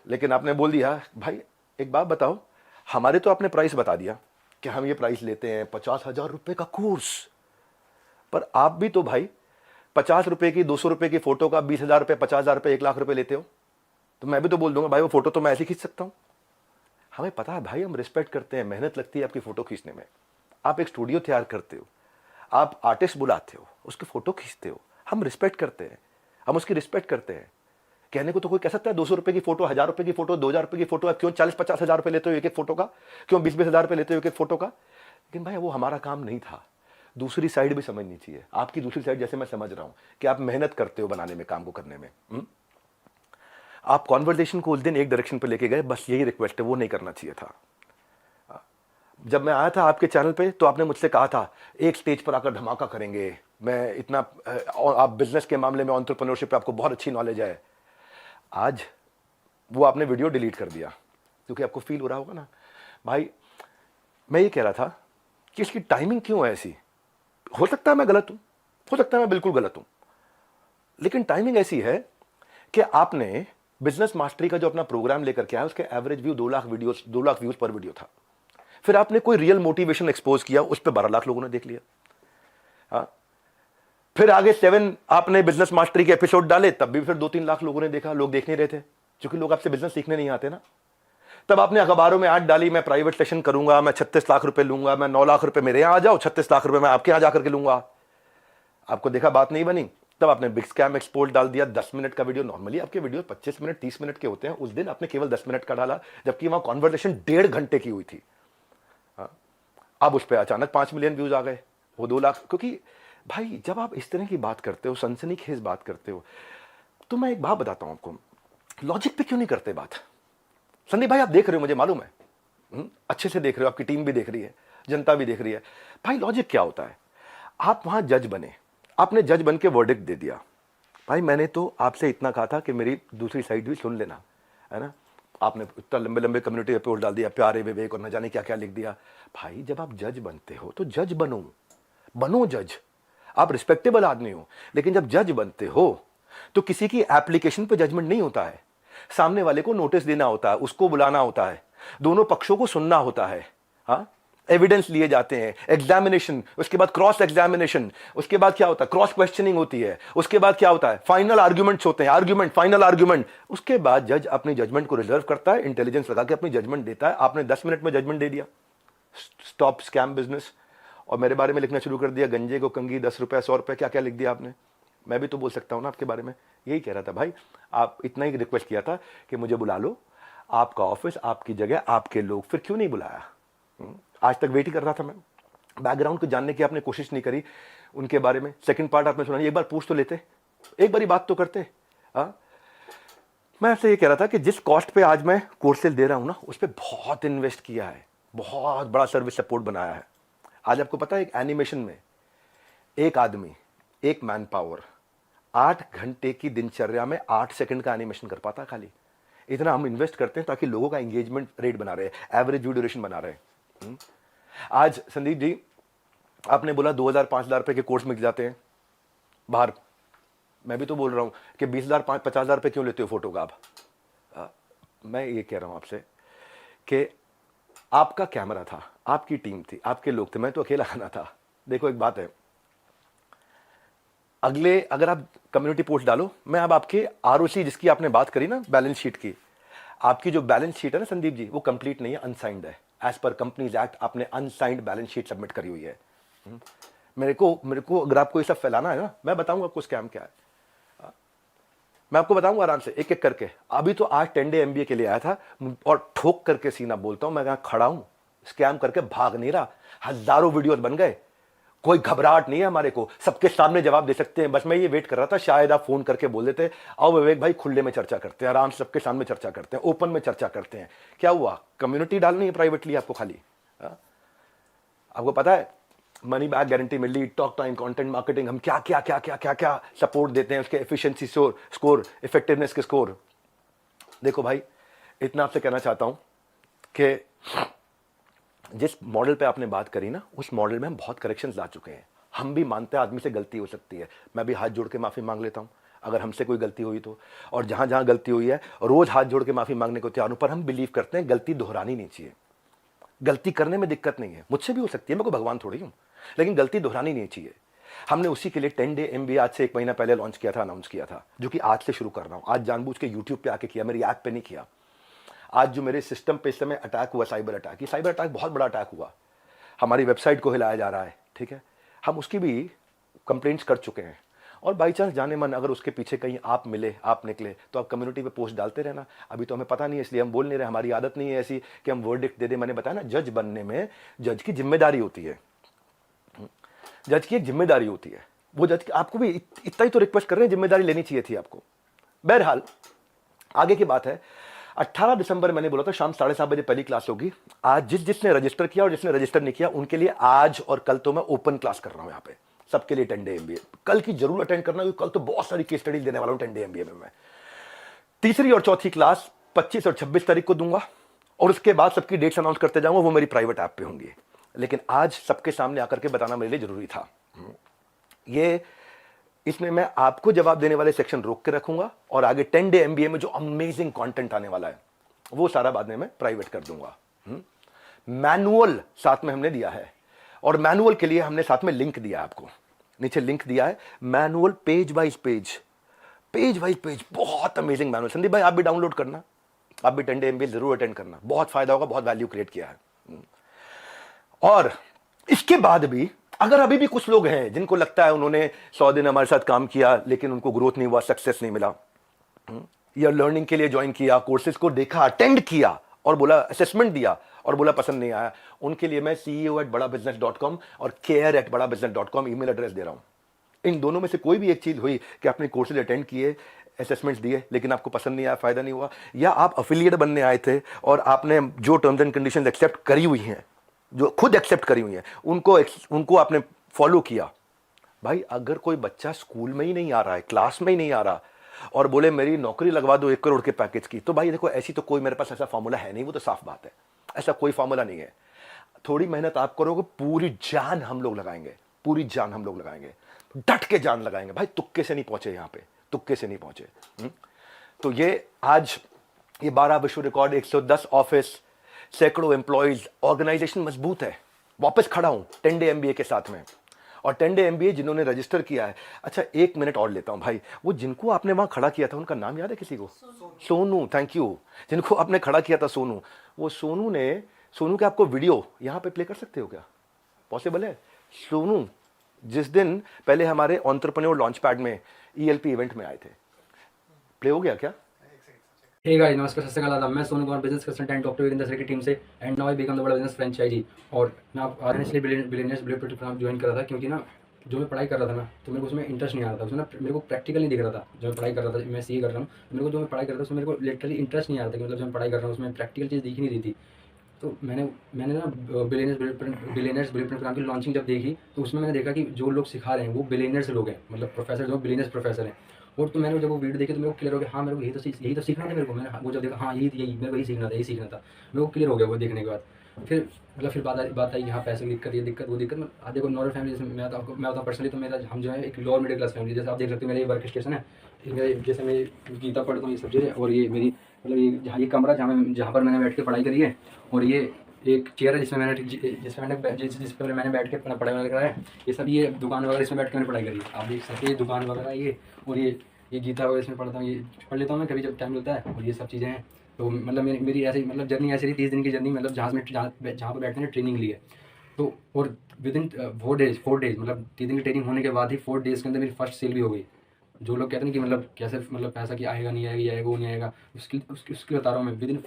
लेकिन आपने बोल दिया, भाई एक बात बताओ, हमारे तो आपने प्राइस बता दिया कि हम ये प्राइस लेते हैं 50,000 रुपए का कोर्स, पर आप भी तो भाई 50 रुपए की, 200 रुपए की फोटो का 20,000 रुपए, 50,000 रुपए, 1 लाख रुपए लेते हो। तो मैं भी तो बोल दूंगा, भाई वो फोटो तो मैं ऐसे खींच सकता हूं। हमें पता है भाई, हम रिस्पेक्ट करते हैं, मेहनत लगती है आपकी फोटो खींचने में। आप एक स्टूडियो तैयार करते हो, आप आर्टिस्ट बुलाते हो, उसकी फोटो खींचते हो, हम रिस्पेक्ट करते हैं, हम उसकी रिस्पेक्ट करते हैं। कहने को तो कोई कह सकता है 200 रुपए की फोटो, 1,000 रुपए की फोटो, 2,000 रुपए की फोटो, आप क्यों 40-50 हजार रुपए लेते हो एक एक फोटो का, क्यों 20-20 हजार रुपए लेते हो एक एक फोटो का? लेकिन भाई वो हमारा काम नहीं था। दूसरी साइड भी समझनी चाहिए, आपकी दूसरी साइड जैसे मैं समझ रहा हूं कि आप मेहनत करते हो बनाने में, काम को करने में। आप कॉन्वर्सेशन को उस दिन एक डायरेक्शन पे लेके गए, बस यही रिक्वेस्ट है, वो नहीं करना चाहिए था। जब मैं आया था आपके चैनल पे तो आपने मुझसे कहा था एक स्टेज पर आकर धमाका करेंगे, मैं इतना, आप बिजनेस के मामले में, एंटरप्रेन्योरशिप पे आपको बहुत अच्छी नॉलेज है। आज वो आपने वीडियो डिलीट कर दिया, क्योंकि आपको फील हो रहा होगा ना भाई। मैं ये कह रहा था कि इसकी टाइमिंग क्यों है ऐसी। हो सकता है मैं गलत हूं, हो सकता है मैं बिल्कुल गलत हूं, लेकिन टाइमिंग ऐसी है कि आपने बिजनेस मास्टरी का जो अपना प्रोग्राम लेकर के आया, उसके एवरेज व्यू 2 लाख व्यूज पर वीडियो था। फिर आपने कोई रियल मोटिवेशन एक्सपोज किया, उस पर 12 लाख लोगों ने देख लिया। हाँ, फिर आगे 7 आपने बिजनेस मास्टरी के एपिसोड डाले, तब भी फिर 2-3 लाख लोगों ने देखा। लोग देख नहीं रहे थे, क्योंकि लोग आपसे बिजनेस सीखने नहीं आते ना। तब आपने अखबारों में ऐड डाली, मैं प्राइवेट सेशन करूंगा, मैं 36 लाख रुपए लूंगा, मैं 9 लाख रुपए मेरे यहां आ जाओ, 36 लाख रुपए मैं आपके यहां जाकर के लूंगा। आपको देखा बात नहीं बनी, तब आपने बिग स्कैम एक्सपोर्ट डाल दिया। 10 मिनट का वीडियो, नॉर्मली आपके वीडियो 25 मिनट 30 मिनट के होते हैं, उस दिन आपने केवल 10 मिनट का डाला, जबकि वहां कॉन्वर्सेशन 1.5 घंटे की हुई थी। अब उस पर अचानक 5 मिलियन व्यूज आ गए, वो 2 लाख। क्योंकि भाई जब आप इस तरह की बात करते हो, सनसनीखेज बात करते हो, तो मैं एक बात बताता हूं आपको, लॉजिक पे क्यों नहीं करते बात। संदीप भाई आप देख रहे हो, मुझे मालूम है, अच्छे से देख रहे हो, आपकी टीम भी देख रही है, जनता भी देख रही है। भाई लॉजिक क्या होता है, आप वहां जज बने, आपने जज बन के वर्डिक्ट दे दिया। भाई मैंने तो आपसे इतना कहा था कि मेरी दूसरी साइड भी सुन लेना, है ना। आपने इतना लंबे लंबे कम्युनिटी रिपोर्ट डाल दिया, प्यारे विवेक और न जाने क्या क्या लिख दिया। भाई जब आप जज बनते हो तो जज बनो जज। आप रिस्पेक्टेबल आदमी हो, लेकिन जब जज बनते हो तो किसी की एप्लीकेशन पे जजमेंट नहीं होता है। सामने वाले को नोटिस देना होता है, उसको बुलाना होता है, दोनों पक्षों को सुनना होता है। हाँ, एविडेंस लिए जाते हैं, एग्जामिनेशन, उसके बाद क्रॉस एग्जामिनेशन, उसके बाद क्या होता है, क्रॉस क्वेश्चनिंग होती है, उसके बाद क्या होता है, फाइनल आर्ग्यूमेंट्स होते हैं, आर्ग्यूमेंट, फाइनल आर्ग्यूमेंट। उसके बाद जज अपनी जजमेंट को रिजर्व करता है, इंटेलिजेंस लगा के अपनी जजमेंट देता है। आपने 10 मिनट में जजमेंट दे दिया, स्टॉप स्कैम बिजनेस, और मेरे बारे में लिखना शुरू कर दिया, गंजे को कंगी 10 रुपए 100 रुपए, क्या क्या लिख दिया आपने। मैं भी तो बोल सकता हूं ना आपके बारे में, यही कह रहा था भाई। आप इतना ही रिक्वेस्ट किया था कि मुझे बुला लो, आपका ऑफिस, आपकी जगह, आपके लोग, फिर क्यों नहीं बुलाया। आज तक वेट ही कर रहा था मैं, बैकग्राउंड को जानने की आपने कोशिश नहीं करी उनके बारे में। सेकंड पार्ट आपने सुना, एक बार पूछ तो लेते, एक बारी बात तो करते। मैं आपसे ये कह रहा था कि जिस कॉस्ट पे आज मैं कोर्सेज दे रहा हूं ना, उस पर बहुत इन्वेस्ट किया है, बहुत बड़ा सर्विस सपोर्ट बनाया है। आज आपको पता है, एक एनिमेशन में एक आदमी, एक मैन पावर 8 घंटे की दिनचर्या में 8 सेकंड का एनिमेशन कर पाता। खाली इतना हम इन्वेस्ट करते हैं ताकि लोगों का एंगेजमेंट रेट बना रहे, एवरेज व्यू ड्यूरेशन बना रहे। आज संदीप जी आपने बोला 2,000-5,000 रुपए के कोर्स मिल जाते हैं बाहर। मैं भी तो बोल रहा हूं कि 20,000-50,000 रुपए क्यों लेते हो फोटो का आप। मैं ये कह रहा हूं आपसे कि आपका कैमरा था, आपकी टीम थी, आपके लोग थे, मैं तो अकेला आना था। देखो एक बात है, अगले अगर आप कम्युनिटी पोस्ट डालो, मैं अब आपके आरओसी जिसकी आपने बात करी ना, बैलेंस शीट की, आपकी जो बैलेंस शीट है ना संदीप जी, वो कंप्लीट नहीं है, अनसाइंड है। एज पर कंपनीज एक्ट आपने अनसाइंड बैलेंस शीट सबमिट करी हुई है। मेरे को अगर आपको ये सब फैलाना है ना, मैं बताऊंगा आपको स्कैम क्या है, मैं आपको बताऊंगा आराम से एक एक करके। अभी तो आज 10 डे MBA के लिए आया था, और ठोक करके सीना बोलता हूं, मैं यहां खड़ा हूं, स्कैम करके भाग नहीं रहा। हजारों वीडियोस बन गए, कोई घबराहट नहीं है हमारे को, सबके सामने जवाब दे सकते हैं। बस मैं ये वेट कर रहा था, शायद आप फोन करके बोल देते, आओ विवेक भाई खुले में चर्चा करते हैं, आराम से सबके सामने चर्चा करते हैं, ओपन में चर्चा करते हैं। क्या हुआ, कम्युनिटी डालनी है प्राइवेटली आपको खाली। आपको पता है मनी बैक गारंटी मिल रही, टॉक टाइम, कंटेंट मार्केटिंग, हम क्या क्या क्या क्या क्या क्या सपोर्ट देते हैं, उसके एफिशिएंसी स्कोर, इफेक्टिवनेस के स्कोर। देखो भाई इतना आपसे कहना चाहता हूं कि जिस मॉडल पे आपने बात करी ना, उस मॉडल में हम बहुत करेक्शंस ला चुके हैं। हम भी मानते हैं आदमी से गलती हो सकती है, मैं भी हाथ जोड़ के माफी मांग लेता हूं अगर हमसे कोई गलती हुई तो। और जहां जहां गलती हुई है रोज हाथ जोड़ के माफी मांगने को तैयार हूं, पर हम बिलीव करते हैं गलती दोहरानी नहीं चाहिए। गलती करने में दिक्कत नहीं है, मुझसे भी हो सकती है, मैं कोई भगवान थोड़ी हूं, लेकिन गलती दोहरानी नहीं चाहिए। हमने उसी के लिए 10 डे MBA आज से 1 महीना पहले लॉन्च किया था, अनाउंस किया था, जो कि आज से शुरू कर रहा हूं। आज जानबूझ के YouTube पे आके किया, मेरी ऐप पे नहीं किया। आज जो मेरे सिस्टम पे इस समय अटैक हुआ, साइबर अटैक, ये साइबर अटैक बहुत बड़ा अटैक हुआ, हमारी वेबसाइट को हिलाया जा रहा है, ठीक है। हम उसकी भी कंप्लेंट्स कर चुके हैं, और बाई चांस जाने मन अगर उसके पीछे कहीं आप मिले, आप निकले, तो आप कम्युनिटी पे पोस्ट डालते रहना। अभी तो हमें पता नहीं है, इसलिए हम बोल नहीं रहे, हमारी आदत नहीं है ऐसी कि हम वर्डिक्ट दे दे। मैंने बताया ना, जज बनने में जज की जिम्मेदारी होती है, जज की एक जिम्मेदारी होती है। वो जज आपको भी इतना ही तो रिक्वेस्ट कर रहे हैं, जिम्मेदारी लेनी चाहिए थी आपको। बहरहाल आगे की बात है, 18 दिसंबर मैंने बोला था शाम 7:30 बजे पहली क्लास होगी। आज जिसने रजिस्टर किया और जिसने रजिस्टर नहीं किया, उनके लिए आज और कल तो मैं ओपन क्लास कर रहा हूं यहाँ पे, सबके लिए 10 डे MBA। कल की जरूर अटेंड करना, क्योंकि कल तो बहुत सारी केस स्टडीज देने वाला हूं 10 डे MBA में। मैं तीसरी और चौथी क्लास 25 और 26 तारीख को दूंगा, और उसके बाद सबकी डेट्स अनाउंस करते जाऊंगा, वो मेरी प्राइवेट ऐप पे होंगी। लेकिन आज सबके सामने आकर के बताना मेरे लिए जरूरी था। ये इसमें मैं आपको जवाब देने वाले सेक्शन रोक के रखूंगा और आगे 10 डे एमबीए में जो अमेजिंग कंटेंट आने वाला है वो सारा बाद में मैं प्राइवेट कर दूंगा। मैनुअल साथ में हमने दिया है और मैनुअल के लिए हमने साथ में लिंक दिया है, आपको नीचे लिंक दिया है। मैनुअल पेज वाइज पेज, बहुत अमेजिंग मैनुअल। संदीप भाई आप भी डाउनलोड करना, आप भी 10 डे एमबीए जरूर अटेंड करना, बहुत फायदा होगा, बहुत वैल्यू क्रिएट किया है। और इसके बाद भी अगर अभी भी कुछ लोग हैं जिनको लगता है उन्होंने 100 दिन हमारे साथ काम किया लेकिन उनको ग्रोथ नहीं हुआ, सक्सेस नहीं मिला, या लर्निंग के लिए ज्वाइन किया, कोर्सेज को देखा, अटेंड किया और बोला, असेसमेंट दिया और बोला पसंद नहीं आया, उनके लिए मैं ceo@badabusiness.com और care@badabusiness.com ईमेल एड्रेस दे रहा हूं। इन दोनों में से कोई भी एक चीज हुई कि आपने कोर्सेज अटेंड किए, असेसमेंट्स दिए लेकिन आपको पसंद नहीं आया, फायदा नहीं हुआ, या आप अफिलिएट बनने आए थे और आपने जो टर्म्स एंड कंडीशंस एक्सेप्ट करी हुई हैं, जो खुद एक्सेप्ट करी हुई हैं, उनको आपने फॉलो किया। भाई अगर कोई बच्चा स्कूल में ही नहीं आ रहा है, क्लास में ही नहीं आ रहा और बोले मेरी नौकरी लगवा दो 1 करोड़ के पैकेज की, तो भाई देखो ऐसी तो कोई मेरे पास ऐसा फॉर्मूला है नहीं, वो तो साफ बात है, ऐसा कोई फॉर्मूला नहीं है। थोड़ी मेहनत आप करोगे, पूरी जान हम लोग लगाएंगे, पूरी जान हम लोग लगाएंगे, डट के जान लगाएंगे भाई, तुक्के से नहीं पहुंचे यहां पे, तुक्के से नहीं पहुंचे। तो ये आज ये 12 विश्व रिकॉर्ड, 110 ऑफिस, सैकड़ों एम्प्लॉइज, ऑर्गेनाइजेशन मजबूत है, वापस खड़ा हूं 10 डे एमबीए के साथ में। और 10 डे एमबीए जिन्होंने रजिस्टर किया है, अच्छा 1 मिनट और लेता हूं भाई, वो जिनको आपने वहां खड़ा किया था उनका नाम याद है किसी को? Sonu, thank you. जिनको आपने खड़ा किया था सोनू, वो सोनू के आपको वीडियो यहां पे प्ले कर सकते हो क्या? पॉसिबल है? सोनू जिस दिन पहले हमारे एंटरप्रेन्योर लॉन्च पैड में ईएलपी इवेंट में आए थे, प्ले हो गया क्या? हे गाइस, नमस्कार, सत श्री अकाल, आदाब। मैं Sonu Kumar, business consultant doctor Virendra sir की टीम से, and now I become the बड़ा बिजनेस फ्रेंचाइजी। और मैं आप आज इसलिए बिलियनियर्स ब्लूप्रिंट प्रोग्राम ज्वाइन कर रहा था क्योंकि ना जो मैं पढ़ाई कर रहा था ना, तो मेरे को उसमें इंटरेस्ट नहीं आ रहा था, उसमें ना मेरे को प्रैक्टिकल नहीं दिख रहा था। जो मैं पढ़ाई कर रहा था, मैं सीए कर रहा हूँ, मेरे को जो मैं पढ़ाई कर रहा था उसमें मेरे को लिटरली इंटरेस्ट नहीं आ रहा था कि मतलब जो मैं पढ़ाई कर रहा हूँ उसमें प्रैक्टिकल चीज़ दिख नहीं रही थी। तो मैंने ना बिलियनर्स ब्लूप्रिंट प्रोग्राम की लॉन्चिंग जब देखी तो उसमें मैंने देखा कि जो लोग सिखा रहे हैं वो बिलियनर्स लोग हैं, मतलब प्रोफेसर जो बिलियनर्स प्रोफेसर हैं। और तो मैंने जब वो वीडियो देखी तो मेरे को क्लियर हो गया, हाँ मेरे को यही तो सीखना था मेरे को। मैंने वो जब देखा, हाँ यही मेरे को यही सीखना था मेरे को क्लियर हो गया वो देखने के बाद। फिर बात आई यहाँ पैसे की दिक्कत, ये दिक्कत वो दिक्कत। आप देखो नॉर्मल फैमिली, जैसे मैं बताऊँ पर्सनली, तो मेरा हम जो है एक लोअर मिडिल क्लास फैमिली, जैसे आप देख सकते हो मेरा ये वर्क स्टेशन है, जैसे मैं गीता पढ़ता हूँ ये सब चीज़ें, और ये मेरी मतलब ये कमरा जहाँ पर मैंने बैठ के पढ़ाई करी है, और ये एक चेयर है जिस पर मैंने बैठ के अपना पढ़ाई वगैरह करा है। ये सब ये दुकान वगैरह इसमें बैठ के मैंने पढ़ाई करी है, आप देख सकते हैं, दुकान वगैरह ये, और ये गीता वगैरह इसमें पढ़ता हूँ, ये पढ़ लेता हूँ मैं कभी जब टाइम मिलता है, और ये सब चीज़ें हैं। तो मतलब मेरी ऐसी मतलब जर्नी ऐसी रही 30 दिन की जर्नी, मतलब जहाँ पर बैठने ट्रेनिंग ली है। तो और विद इन 4 डेज मतलब 3 दिन की ट्रेनिंग होने के बाद ही 4 डेज़ के अंदर मेरी फर्स्ट सेल भी हो गई। जो लोग कहते हैं कि मतलब कैसे मतलब पैसा कि आएगा नहीं आएगा, ये आएगा वो नहीं आएगा, उसकी बता रहा हूँ मैं। Within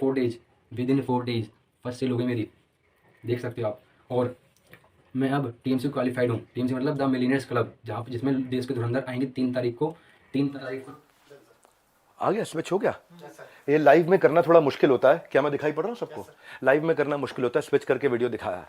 4 days first sale हो गई मेरी, देख सकते हो आप। और मैं अब टीम से क्वालिफाइड हूँ, टीम से मतलब द मिलियनेयर्स क्लब, जहाँ जिसमें देश के धुरंधर आएंगे 3 तारीख को। आ गया, स्विच हो गया। ये लाइव में करना थोड़ा मुश्किल होता है, क्या मैं दिखाई पड़ रहा हूँ सबको? लाइव में करना मुश्किल होता है, स्विच करके वीडियो दिखाया।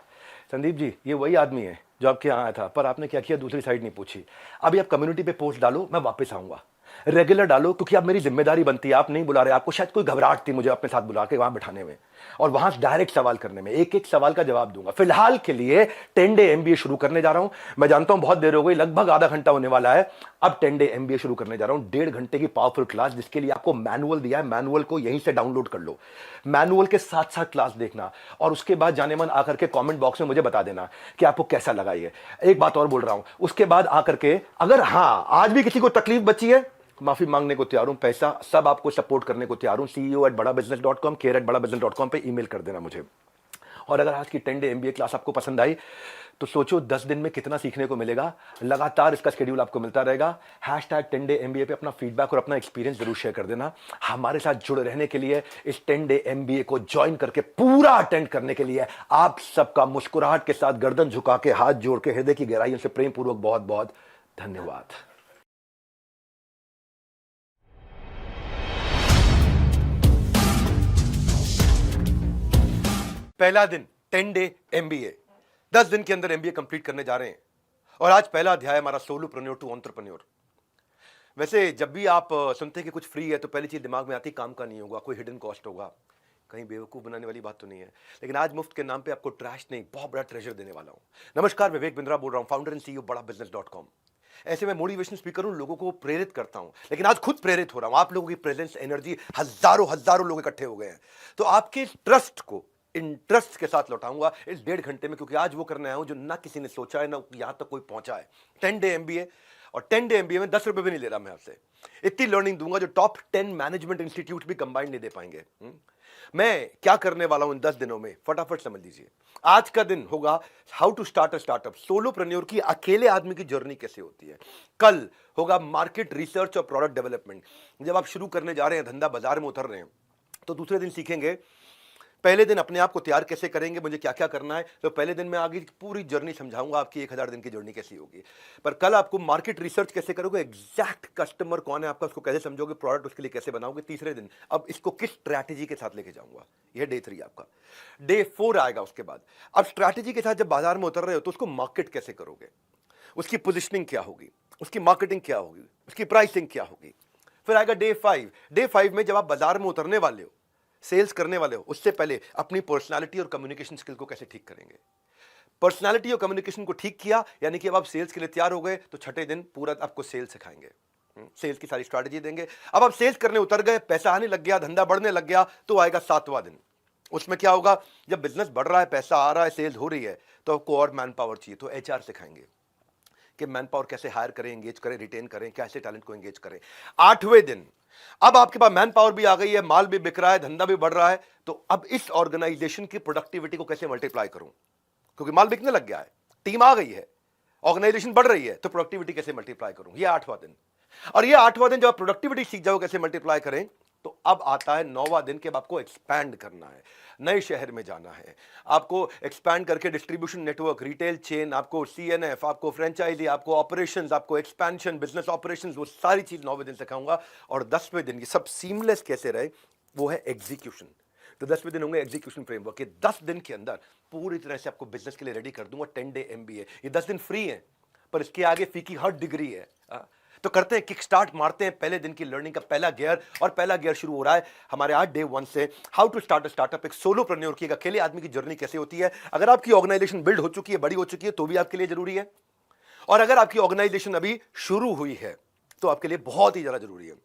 संदीप जी ये वही आदमी है जो आपके यहाँ आया था, पर आपने क्या किया, दूसरी साइड नहीं पूछी। अभी आप कम्युनिटी पे पोस्ट डालो, मैं वापस आऊंगा, रेगुलर डालो, क्योंकि अब मेरी जिम्मेदारी बनती है। आप नहीं बुला रहे, आपको शायद कोई घबराहट थी मुझे अपने साथ बुला के वहां बैठाने में और वहां डायरेक्ट सवाल करने में। एक एक सवाल का जवाब दूंगा। फिलहाल के लिए 10 डे एमबीए शुरू करने जा रहा हूं। मैं जानता हूं बहुत देर हो गई, लगभग आधा घंटा होने वाला है। अब 10 डे एमबीए शुरू करने जा रहा हूं, 1.5 घंटे की पावरफुल क्लास, जिसके लिए आपको मैनुअल दिया है। मैनुअल को यहीं से डाउनलोड कर लो, मैनुअल के साथ साथ क्लास देखना, और उसके बाद जाने मन आकर के कमेंट बॉक्स में मुझे बता देना कि आपको कैसा लगा। ये एक बात और बोल रहा हूं, उसके बाद आकर के अगर हाँ आज भी किसी को तकलीफ बची है, माफी मांगने को तैयार हूं, पैसा सब आपको सपोर्ट करने को तैयार हूं। ceo@badabusiness.com, care@badabusiness.com पे ईमेल कर देना मुझे। और अगर आज की 10 डे एमबीए क्लास आपको पसंद आई तो सोचो 10 दिन में कितना सीखने को मिलेगा। लगातार इसका शेड्यूल आपको मिलता रहेगा। #10 डे एमबीए पे अपना फीडबैक और अपना एक्सपीरियंस जरूर शेयर कर देना। हमारे साथ जुड़े रहने के लिए, इस 10 डे एमबीए को ज्वाइन करके पूरा अटेंड करने के लिए आप सबका मुस्कुराहट के साथ, गर्दन झुका के, हाथ जोड़ के, हृदय की गहराइयों से प्रेम पूर्वक बहुत बहुत धन्यवाद। पहला दिन 10 डे एमबीए, 10 दिन के अंदर एमबीए कंप्लीट करने जा रहे हैं। और आज पहला अध्याय हमारा सोलोप्रेन्योर टू एंटरप्रेन्योर। वैसे जब भी आप सुनते हैं कि कुछ फ्री है तो पहली चीज दिमाग में आती है काम का नहीं होगा, कोई हिडन कॉस्ट होगा, कहीं बेवकूफ बनाने वाली बात तो नहीं है। लेकिन आज मुफ्त के नाम पे आपको ट्रैश नहीं, बहुत बड़ा ट्रेजर देने वाला हूं। नमस्कार, विवेक बिंद्रा बोल रहा हूं, फाउंडर एंड सीईओ बड़ा बिजनेस.com। ऐसे में मोटिवेशनल स्पीकर हूं, लोगों को प्रेरित करता हूं, लेकिन आज खुद प्रेरित हो रहा हूं। आप लोगों की प्रेजेंस, एनर्जी, हजारों हजारों लोग इकट्ठे हो गए हैं, तो आपके ट्रस्ट को इंटरेस्ट के साथ लौटाऊंगा इस 1.5 घंटे में, क्योंकि आज वो करने आया हूं जो ना किसी ने सोचा है, ना यहां तक कोई पहुंचा है। 10 डे एमबीए, और 10 डे एमबीए में 10 रुपए भी नहीं ले रहा मैं आपसे। इतनी लर्निंग दूंगा जो टॉप 10 मैनेजमेंट इंस्टीट्यूट भी कंबाइंड नहीं दे पाएंगे। मैं क्या करने वाला हूं इन 10 दिनों में, फटाफट समझ लीजिए। आज का दिन होगा how to start a startup, solopreneur की अकेले आदमी की जर्नी कैसे होती है। कल होगा मार्केट रिसर्च और प्रोडक्ट डेवलपमेंट। जब आप शुरू करने जा रहे हैं, धंधा बाजार में उतर रहे हैं, तो दूसरे दिन सीखेंगे पहले दिन अपने आप को तैयार कैसे करेंगे, मुझे क्या क्या करना है। तो पहले दिन मैं आगे पूरी जर्नी समझाऊंगा, आपकी 1000 दिन की जर्नी कैसी होगी। पर कल आपको मार्केट रिसर्च कैसे करोगे, एग्जैक्ट कस्टमर कौन है आपका, उसको कैसे समझोगे, प्रोडक्ट उसके लिए कैसे बनाओगे। तीसरे दिन अब इसको किस स्ट्रैटेजी के साथ लेके जाऊंगा, यह डे 3 आपका। डे 4 आएगा उसके बाद। अब स्ट्रैटेजी के साथ जब बाजार में उतर रहे हो तो उसको मार्केट कैसे करोगे, उसकी पोजिशनिंग क्या होगी, उसकी मार्केटिंग क्या होगी, उसकी प्राइसिंग क्या होगी। फिर आएगा डे 5। डे 5 में जब आप बाजार में उतरने वाले हो, सेल्स करने वाले हो, उससे पहले अपनी पर्सनालिटी और कम्युनिकेशन स्किल को कैसे ठीक करेंगे। पर्सनालिटी और कम्युनिकेशन को ठीक किया, यानी कि अब आप सेल्स के लिए तैयार हो गए, तो छठे दिन पूरा आपको सेल्स सिखाएंगे, सेल्स की सारी स्ट्रैटेजी देंगे। अब आप सेल्स करने उतर गए, पैसा आने लग गया, धंधा बढ़ने लग गया, तो आएगा 7वां दिन। उसमें क्या होगा, जब बिजनेस बढ़ रहा है, पैसा आ रहा है, सेल्स हो रही है, तो आपको और मैन पावर चाहिए, तो एचआर सिखाएंगे कि मैन पावर कैसे हायर करें, एंगेज करें, रिटेन करें, कैसे टैलेंट को एंगेज करें। 8वें दिन अब आपके पास मैन पावर भी आ गई है, माल भी बिक रहा है, धंधा भी बढ़ रहा है, तो अब इस ऑर्गेनाइजेशन की प्रोडक्टिविटी को कैसे मल्टीप्लाई करूं, क्योंकि माल बिकने लग गया है, टीम आ गई है, ऑर्गेनाइजेशन बढ़ रही है, तो प्रोडक्टिविटी कैसे मल्टीप्लाई करूं। यह 8वां दिन। और यह 8वां दिन जब आप प्रोडक्टिविटी सीख जाओ कैसे मल्टीप्लाई करें, तो अब आता है 9वां दिन के अब आपको एक्सपैंड करना है, नए शहर में जाना है, आपको एक्सपैंड करके डिस्ट्रीब्यूशन नेटवर्क, रिटेल चेन, आपको सीएनएफ, आपको फ्रेंचाइजी, आपको ऑपरेशंस, आपको एक्सपेंशन, बिजनेस ऑपरेशंस, वो सारी चीज 9वें दिन सिखाऊंगा। और 10वें दिन ये सब सीमलेस कैसे रहे, वो है एग्जीक्यूशन। तो 10वें दिन होंगे एग्जीक्यूशन फ्रेमवर्क के। 10 दिन के अंदर पूरी तरह से आपको बिजनेस के लिए रेडी कर दूंगा। 10 डे एमबीए, ये 10 दिन फ्री है, पर इसके आगे फी की हर डिग्री है। तो करते हैं, किक स्टार्ट मारते हैं पहले दिन की लर्निंग का पहला गियर। और पहला गियर शुरू हो रहा है हमारे आज डे 1 से, how to start a startup. एक सोलोप्रेन्योर की, एक अकेले आदमी की जर्नी कैसे होती है। अगर आपकी ऑर्गेनाइजेशन बिल्ड हो चुकी है, बड़ी हो चुकी है, तो भी आपके लिए जरूरी है, और अगर आपकी ऑर्गेनाइजेशन अभी शुरू हुई है, तो आपके लिए बहुत ही ज्यादा जरूरी है।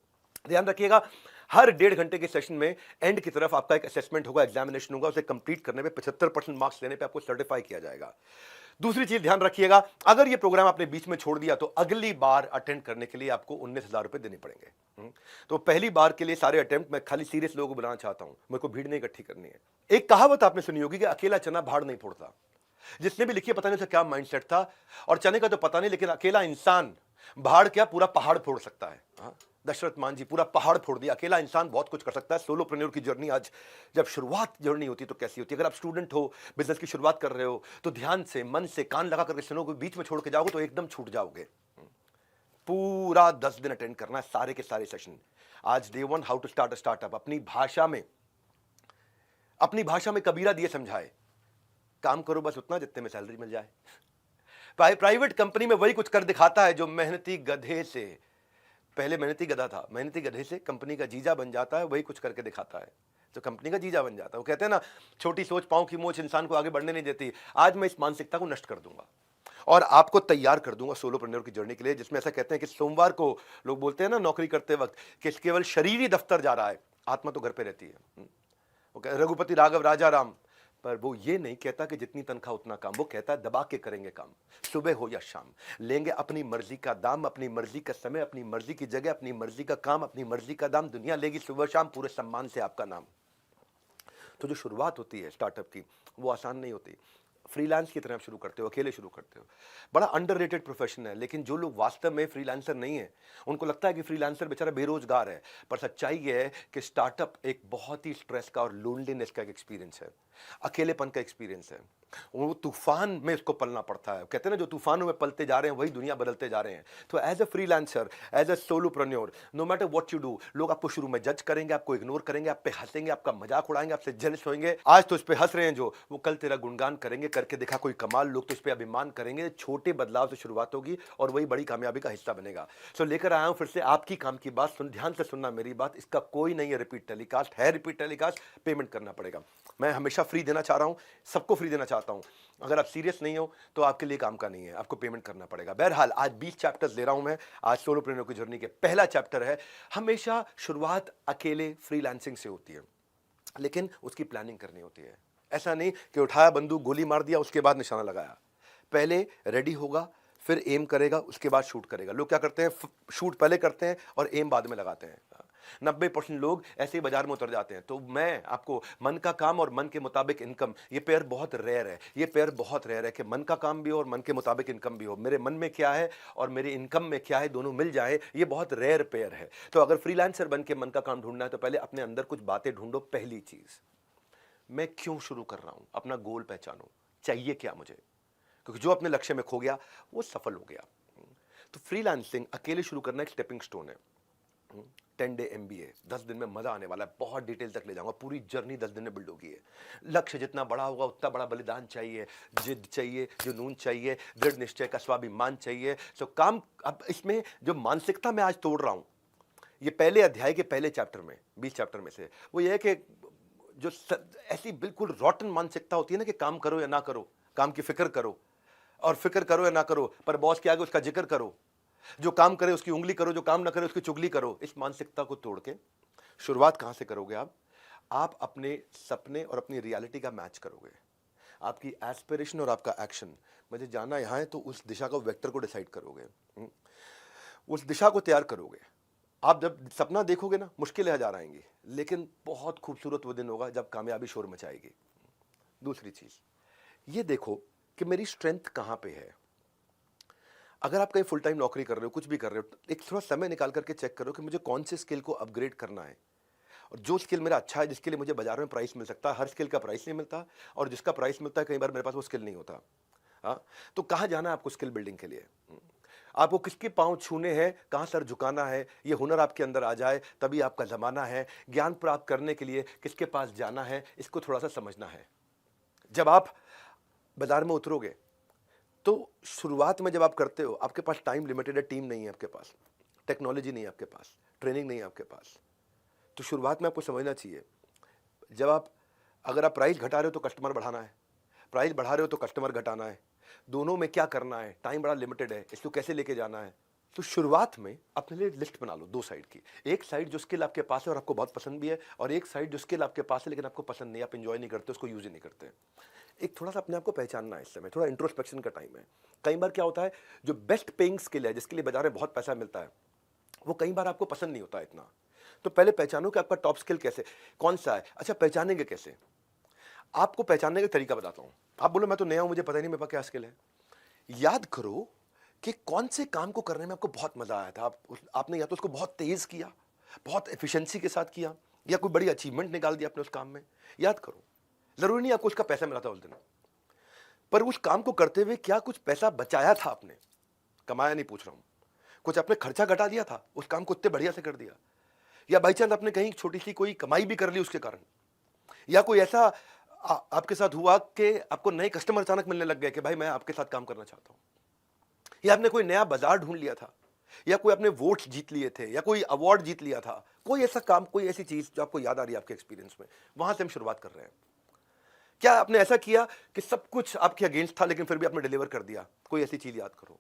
ध्यान रखिएगा, हर 1.5 घंटे के सेशन में एंड की तरफ आपका एक असेसमेंट होगा, एग्जामिनेशन होगा, उसे कंप्लीट करने में 75% मार्क्स लेने पे आपको सर्टिफाई किया जाएगा। दूसरी चीज ध्यान रखिएगा, अगर ये प्रोग्राम आपने बीच में छोड़ दिया, तो अगली बार अटेंड करने के लिए आपको 19,000 रुपए देने पड़ेंगे। तो पहली बार के लिए सारे अटेम्प्ट मैं खाली सीरियस लोगों को बुलाना चाहता हूं, मेरे को भीड़ नहीं इकट्ठी करनी है। एक कहावत आपने सुनी होगी कि अकेला चना भाड़ नहीं फोड़ता। जिसने भी लिखी, पता नहीं उसका क्या माइंडसेट था, और चने का तो पता नहीं, लेकिन अकेला इंसान भाड़ क्या पूरा पहाड़ फोड़ सकता है। दशरथ मान जी पूरा पहाड़ फोड़ दिया। अकेला इंसान बहुत कुछ कर सकता है। सोलोप्रेन्योर की जर्नी आज जब शुरुआत जर्नी होती है तो कैसी होती है। अगर आप स्टूडेंट हो, बिजनेस की शुरुआत कर रहे हो, तो ध्यान से, मन से, कान लगा करके सुनोगे, बीच में छोड़ के जाओगे तो एकदम छूट जाओगे। पूरा 10 दिन अटेंड करना है, सारे के सारे सेशन। आज day 1, how to start a startup. अपनी भाषा में कबीरा दिए समझाए, काम करो बस उतना जितने में सैलरी मिल जाए। प्राइवेट कंपनी में वही कुछ कर दिखाता है जो मेहनती गधे से, पहले मेहनती गधा था, मेहनती गधे से कंपनी का जीजा बन जाता है, वही कुछ करके दिखाता है तो कंपनी का जीजा बन जाता है। वो कहते हैं ना, छोटी सोच पांव की मोच इंसान को आगे बढ़ने नहीं देती। आज मैं इस मानसिकता को नष्ट कर दूंगा और आपको तैयार कर दूंगा सोलोप्रेन्योर की जर्नी के लिए, जिसमें ऐसा कहते हैं कि सोमवार को लोग बोलते हैं ना नौकरी करते वक्त कि केवल शरीर ही दफ्तर जा रहा है, आत्मा तो घर पे रहती है। रघुपति राघव राजा राम, पर वो ये नहीं कहता कि जितनी तनख्वाह उतना काम, वो कहता है दबा के करेंगे काम, सुबह हो या शाम, लेंगे अपनी मर्जी का दाम, अपनी मर्जी का समय, अपनी मर्जी की जगह, अपनी मर्जी का काम, अपनी मर्जी का दाम, दुनिया लेगी सुबह शाम पूरे सम्मान से आपका नाम। तो जो शुरुआत होती है स्टार्टअप की, वो आसान नहीं होती। फ्रीलांस की तरह शुरू करते हो, अकेले शुरू करते हो, बड़ा अंडररेटेड प्रोफेशन है। लेकिन जो लोग वास्तव में फ्रीलांसर नहीं है, उनको लगता है कि फ्रीलांसर बेचारा बेरोजगार है, पर सच्चाई ये है कि स्टार्टअप एक बहुत ही स्ट्रेस का और लोनलीनेस का एक एक्सपीरियंस है, अकेलेपन का एक्सपीरियंस है। वो तूफान में इसको पलना पड़ता है। कहते हैं ना, जो तूफानों में पलते जा रहे हैं वही दुनिया बदलते जा रहे हैं। तो as a freelancer, as a solopreneur, no matter what you do, लोग आपको शुरू में जज करेंगे, आपको इग्नोर करेंगे, आप पे हंसेंगे, आपका मजाक उड़ाएंगे, आपसे जेलस होंगे। आज तो इस पे हंस रहे हैं जो, वो कल तेरा गुणगान करेंगे, करके दिखा कोई कमाल, लोग तो इस पे अभिमान करेंगे। छोटे बदलाव से शुरुआत होगी और वही बड़ी कामयाबी का हिस्सा बनेगा। सो लेकर आया हूं फिर से आपकी काम की बात। ध्यान से सुनना मेरी बात, इसका कोई नहीं है रिपीट टेलीकास्ट, है रिपीट टेलीकास्ट, पेमेंट करना पड़ेगा। मैं हमेशा फ्री देना चाह रहा हूं, सबको फ्री देना चाहता हूं। अगर आप सीरियस नहीं हो तो आपके लिए काम का नहीं है, आपको पेमेंट करना पड़ेगा। बहरहाल आज 20 चैप्टर्स ले रहा हूं मैं। आज सोलोप्रेन्योर की जर्नी के पहला चैप्टर है, हमेशा शुरुआत अकेले फ्रीलांसिंग से होती है, लेकिन उसकी प्लानिंग करनी होती है। ऐसा नहीं कि उठाया बंदूक गोली मार दिया उसके बाद निशाना लगाया। पहले रेडी होगा, फिर एम करेगा, उसके बाद शूट करेगा। लोग क्या करते हैं, शूट पहले करते हैं और एम बाद में लगाते हैं। 90% लोग ऐसे ही बाजार में उतर जाते हैं। तो मैं आपको मन का काम और मन के मुताबिक इनकम, ये पेयर बहुत रेयर है। ये पेयर बहुत रेयर है कि मन का काम भी हो और मन के मुताबिक इनकम भी हो। मेरे मन में क्या है और मेरी इनकम में क्या है, दोनों मिल जाए, ये बहुत रेयर पेयर है। तो अगर फ्रीलांसर बन के मन का काम ढूंढना है तो पहले अपने अंदर कुछ बातें ढूंढो। पहली चीज, मैं क्यों शुरू कर रहा हूं, अपना गोल पहचानो, चाहिए क्या मुझे, क्योंकि जो अपने लक्ष्य में खो गया वो सफल हो गया। तो फ्रीलांसिंग अकेले शुरू करना एक स्टेपिंग स्टोन है। 10 डे MBA, 10 दिन में मजा आने वाला है। बहुत डिटेल तक ले जाऊंगा, पूरी जर्नी 10 दिन में बिल्ड होगी। लक्ष्य जितना बड़ा होगा उतना बड़ा बलिदान चाहिए, जिद चाहिए, जुनून चाहिए, दृढ़ निश्चय का स्वाभिमान चाहिए। सो काम, अब इसमें जो मानसिकता मैं आज तोड़ रहा हूं, ये पहले अध्याय के पहले चैप्टर में, 20 चैप्टर में से, वो ये है कि जो ऐसी बिल्कुल रॉटन मानसिकता होती है ना कि काम करो या ना करो, काम की फिक्र करो, और फिक्र करो या ना करो पर बॉस के आगे उसका जिक्र करो, जो काम करे उसकी उंगली करो, जो काम ना करे उसकी चुगली करो। इस मानसिकता को तोड़ के शुरुआत कहां से करोगे आप अपने सपने और अपनी रियलिटी का मैच करोगे। आपकी एस्पिरेशन और आपका एक्शन, मुझे जाना यहां है तो उस दिशा का वेक्टर को डिसाइड करोगे, उस दिशा को तैयार करोगे। आप जब सपना देखोगे ना, मुश्किलें हजार आएंगी, लेकिन बहुत खूबसूरत वो दिन होगा जब कामयाबी शोर मचाएगी। दूसरी चीज ये देखो कि मेरी स्ट्रेंथ कहां पे है। अगर आप कहीं फुल टाइम नौकरी कर रहे हो, कुछ भी कर रहे हो, एक थोड़ा समय निकाल करके चेक करो कि मुझे कौन से स्किल को अपग्रेड करना है, और जो स्किल मेरा अच्छा है, जिसके लिए मुझे बाजार में प्राइस मिल सकता है। हर स्किल का प्राइस नहीं मिलता, और जिसका प्राइस मिलता है कई बार मेरे पास वो स्किल नहीं होता। हाँ, तो कहाँ जाना है आपको स्किल बिल्डिंग के लिए, आपको किसके पांव छूने हैं, कहां सर झुकाना है, ये हुनर आपके अंदर आ जाए तभी आपका जमाना है। ज्ञान प्राप्त करने के लिए किसके पास जाना है, इसको थोड़ा सा समझना है। जब आप बाजार में उतरोगे तो शुरुआत में जब आप करते हो, आपके पास टाइम लिमिटेड है, टीम नहीं है आपके पास, टेक्नोलॉजी नहीं है आपके पास, ट्रेनिंग नहीं है आपके पास। तो शुरुआत में आपको समझना चाहिए, जब अगर आप प्राइस घटा रहे हो तो कस्टमर बढ़ाना है, प्राइस बढ़ा रहे हो तो कस्टमर घटाना है। दोनों में क्या करना है, टाइम बड़ा लिमिटेड है, इसको कैसे लेके जाना है। तो शुरुआत में अपने लिए लिस्ट बना लो 2 साइड की। एक साइड जो स्किल आपके पास है और आपको बहुत पसंद भी है, और एक साइड जो स्किल आपके पास है लेकिन आपको पसंद नहीं, आप एंजॉय नहीं करते, उसको यूज ही नहीं करते। एक थोड़ा सा अपने आप को पहचानना है, इस समय थोड़ा इंट्रोस्पेक्शन का टाइम है। कई बार क्या होता है, जो बेस्ट पेइंग स्किल है, जिसके लिए बाजार में बहुत पैसा मिलता है, वो कई बार आपको पसंद नहीं होता इतना। तो पहले पहचानो कि आपका टॉप स्किल कैसे, कौन सा है। अच्छा, पहचानेंगे कैसे, आपको पहचानने का तरीका बताता हूं। आप बोलो मैं तो नया हूं, मुझे पता ही नहीं मेरे पास क्या स्किल है। याद करो कि कौन से काम को करने में आपको बहुत मजा आया था। आपने या तो उसको बहुत तेज किया, बहुत एफिशिएंसी के साथ किया, या कोई बड़ी अचीवमेंट निकाल दिया अपने उस काम में। याद करो, जरूरी नहीं आपको उसका पैसा मिला था उस दिन, पर उस काम को करते हुए क्या कुछ पैसा बचाया था आपने, कमाया नहीं पूछ रहा हूं, कुछ अपने खर्चा घटा दिया था, उस काम को इतने बढ़िया से कर दिया। या बाई चांस आपने कहीं छोटी सी कोई कमाई भी कर ली उसके कारण, या कोई ऐसा आपके साथ हुआ कि आपको नए कस्टमर अचानक मिलने लग गए कि भाई मैं आपके साथ काम करना चाहता हूं, या आपने कोई नया बाजार ढूंढ लिया था, या कोई आपने वोट्स जीत लिए थे, या कोई अवार्ड जीत लिया था। कोई ऐसा काम, कोई ऐसी चीज जो आपको याद आ रही है आपके एक्सपीरियंस में, वहां से हम शुरुआत कर रहे हैं। क्या आपने ऐसा किया कि सब कुछ आपके अगेंस्ट था लेकिन फिर भी आपने डिलीवर कर दिया, कोई ऐसी चीज याद करो।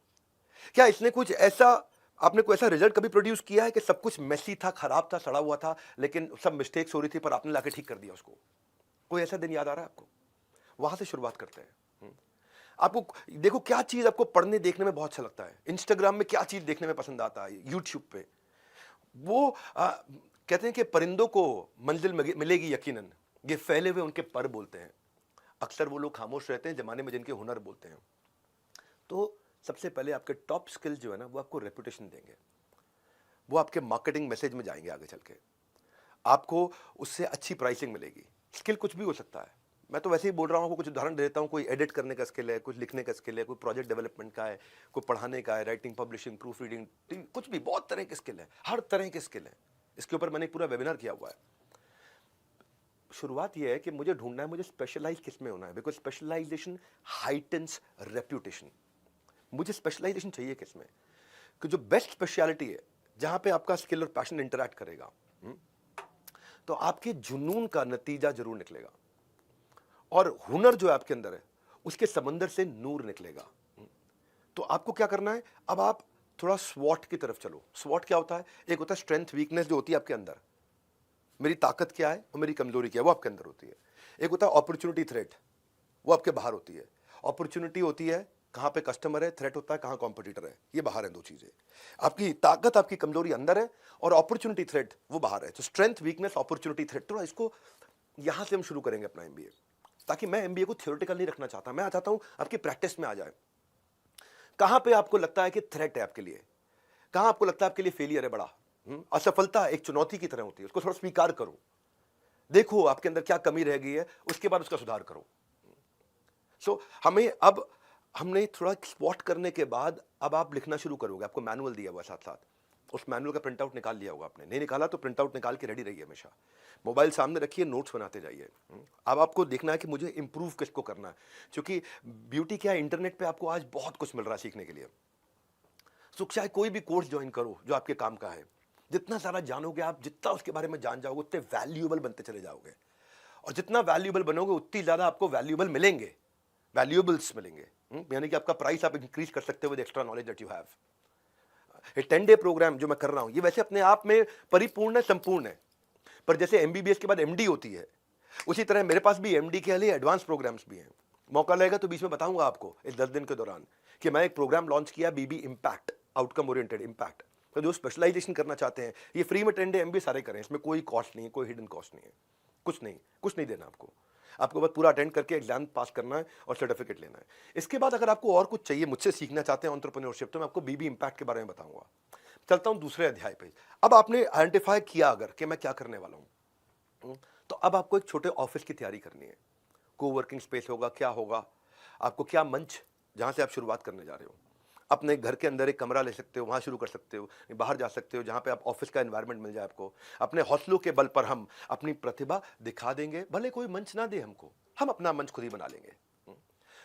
क्या इसने कुछ ऐसा, आपने कोई ऐसा रिजल्ट कभी प्रोड्यूस किया है कि सब कुछ मेसी था, खराब था, सड़ा हुआ था, लेकिन सब मिस्टेक्स हो रही थी पर आपने लाके ठीक कर दिया उसको। कोई ऐसा दिन याद आ रहा है आपको? वहां से शुरुआत करते हैं। आपको देखो क्या चीज आपको पढ़ने देखने में बहुत अच्छा लगता है, इंस्टाग्राम में क्या चीज देखने में पसंद आता है, यूट्यूब पे वो कहते हैं कि परिंदों को मंजिल मिलेगी यकीनन, ये फैले हुए उनके पर बोलते हैं। अक्सर वो लोग खामोश रहते हैं जमाने में जिनके हुनर बोलते हैं। तो सबसे पहले आपके टॉप स्किल जो है ना, वो आपको रेपुटेशन देंगे, वो आपके मार्केटिंग मैसेज में जाएंगे आगे चल के, आपको उससे अच्छी प्राइसिंग मिलेगी। स्किल कुछ भी हो सकता है, मैं तो वैसे ही बोल रहा हूँ, कुछ उदाहरण देता हूँ। कोई एडिट करने का स्किल है, कुछ लिखने का स्किल है, कोई प्रोजेक्ट डेवलपमेंट का है, कोई पढ़ाने का है, राइटिंग, पब्लिशिंग, प्रूफ रीडिंग, कुछ भी, बहुत तरह के स्किल है, हर तरह के स्किल है। इसके ऊपर मैंने पूरा वेबिनार किया हुआ है। शुरुआत ये है कि मुझे ढूंढना है मुझे स्पेशलाइज किस में होना है, बिकॉज स्पेशलाइजेशन हाइटन्स रेप्यूटेशन। मुझे स्पेशलाइजेशन चाहिए किस में, कि जो बेस्ट स्पेशलिटी है जहां पे आपका स्किल और पैशन इंटरैक्ट करेगा, तो आपके जुनून का नतीजा जरूर निकलेगा, और हुनर जो है आपके अंदर है उसके समंदर से नूर निकलेगा। तो आपको क्या करना है, अब आप थोड़ा स्वॉट की तरफ चलो। स्वॉट क्या होता है? एक होता है स्ट्रेंथ वीकनेस जो होती है आपके अंदर, मेरी ताकत क्या है और मेरी कमजोरी क्या है, वो आपके अंदर होती है। एक होता है अपॉर्चुनिटी थ्रेट, वो आपके बाहर होती है। अपॉर्चुनिटी होती है कहां पे कस्टमर है, थ्रेट होता है कहां कॉम्पिटिटर है, ये बाहर है दो चीजें। आपकी ताकत आपकी कमजोरी अंदर है, और अपॉर्चुनिटी थ्रेट वो बाहर है। तो स्ट्रेंथ वीकनेस अपॉर्चुनिटी थ्रेट, थोड़ा इसको यहां से हम शुरू करेंगे अपना एमबीए, ताकि मैं एमबीए को थ्योरेटिकल नहीं रखना चाहता, मैं चाहता हूं आपकी प्रैक्टिस में आ जाए। कहां पे आपको लगता है कि थ्रेट है आपके लिए, कहां आपको लगता है आपके लिए फेलियर है बड़ा, असफलता एक चुनौती की तरह होती है, उसको थोड़ा स्वीकार करो, देखो आपके अंदर क्या कमी रह गई है, उसके बाद उसका सुधार करो। सो हमें अब हमने थोड़ा स्पॉट करने के बाद अब आप लिखना शुरू करोगे। आपको मैनुअल दिया हुआ साथ साथ, उस मैनुअल का प्रिंट आउट निकाल लिया होगा आपने, नहीं निकाला तो प्रिंट आउट निकाल के रेडी रहिए, हमेशा मोबाइल सामने रखिए, नोट्स बनाते जाइए। अब आपको देखना है कि मुझे इंप्रूव किसको करना है, क्योंकि ब्यूटी क्या है, इंटरनेट पे आपको आज बहुत कुछ मिल रहा है सीखने के लिए। सो चाहे कोई भी कोर्स ज्वाइन करो जो आपके काम का है, जितना सारा जानोगे आप, जितना उसके बारे में जान जाओगे, उतने वैल्यूएबल बनते चले जाओगे, और जितना वैल्यूएबल बनोगे उतनी ज्यादा आपको वैल्यूएबल मिलेंगे, वैल्यूएबल्स मिलेंगे। यानी कि आपका प्राइस आप इंक्रीज कर सकते हो with extra knowledge that you have. ये 10 डे प्रोग्राम जो मैं कर रहा हूं, ये वैसे अपने आप में परिपूर्ण है, संपूर्ण है, पर जैसे एमबीबीएस के बाद एमडी होती है, उसी तरह मेरे पास भी एमडी के लिए एडवांस प्रोग्राम्स भी हैं। मौका लगेगा तो बीच में बताऊंगा आपको इस 10 दिन के दौरान कि मैं एक प्रोग्राम लॉन्च किया, बीबी इम्पैक्ट, आउटकम ओरिएंटेड इम्पैक्ट। तो जो स्पेशलाइजेशन करना चाहते हैं, ये फ्री में 10 डे एमबी सारे करें, इसमें कोई कॉस्ट नहीं है, कोई हिडन कॉस्ट नहीं है, कुछ नहीं देना आपको। आपको बस पूरा अटेंड करके एग्जाम पास करना है और सर्टिफिकेट लेना है। इसके बाद अगर आपको और कुछ चाहिए, मुझसे सीखना चाहते हैं एंटरप्रेन्योरशिप, तो मैं आपको बीबी इम्पैक्ट के बारे में बताऊंगा। चलता हूं दूसरे अध्याय पे। अब आपने आइडेंटिफाई किया अगर कि मैं क्या करने वाला हूं, तो अब आपको एक छोटे ऑफिस की तैयारी करनी है। कोवर्किंग स्पेस होगा, क्या होगा, आपको क्या मंच जहां से आप शुरुआत करने जा रहे हो। अपने घर के अंदर एक कमरा ले सकते हो, वहां शुरू कर सकते हो, बाहर जा सकते हो जहां पे आप ऑफिस का एनवायरनमेंट मिल जाए आपको। अपने हौसलों के बल पर हम अपनी प्रतिभा दिखा देंगे, भले कोई मंच ना दे हमको, हम अपना मंच खुद ही बना लेंगे।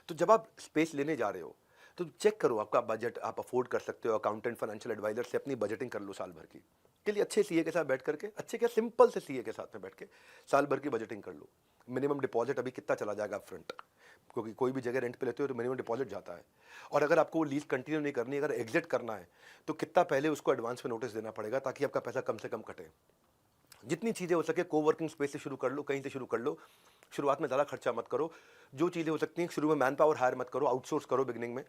तो जब आप स्पेस लेने जा रहे हो तो चेक करो आपका बजट आप अफोर्ड कर सकते हो। अकाउंटेंट, फाइनेंशियल एडवाइजर से अपनी बजटिंग कर लो साल भर की, के लिए अच्छे सीए के साथ बैठ करके, अच्छे क्या सिंपल से सीए के साथ में बैठ के साल भर की बजटिंग कर लो। मिनिमम डिपॉजिट अभी कितना चला जाएगा फ्रंट, क्योंकि कोई भी जगह रेंट पे लेते हो तो मिनिमम डिपॉजिट जाता है। और अगर आपको वो लीज कंटिन्यू नहीं करनी, अगर एग्जिट करना है तो कितना पहले उसको एडवांस में नोटिस देना पड़ेगा, ताकि आपका पैसा कम से कम कटे। जितनी चीज़ें हो सके कोवर्किंग स्पेस से शुरू कर लो, कहीं से शुरू कर लो। शुरुआत में ज़्यादा खर्चा मत करो, जो चीज़ें हो सकती हैं शुरू में मैन पावर हायर मत करो, आउटसोर्स करो बिगनिंग में।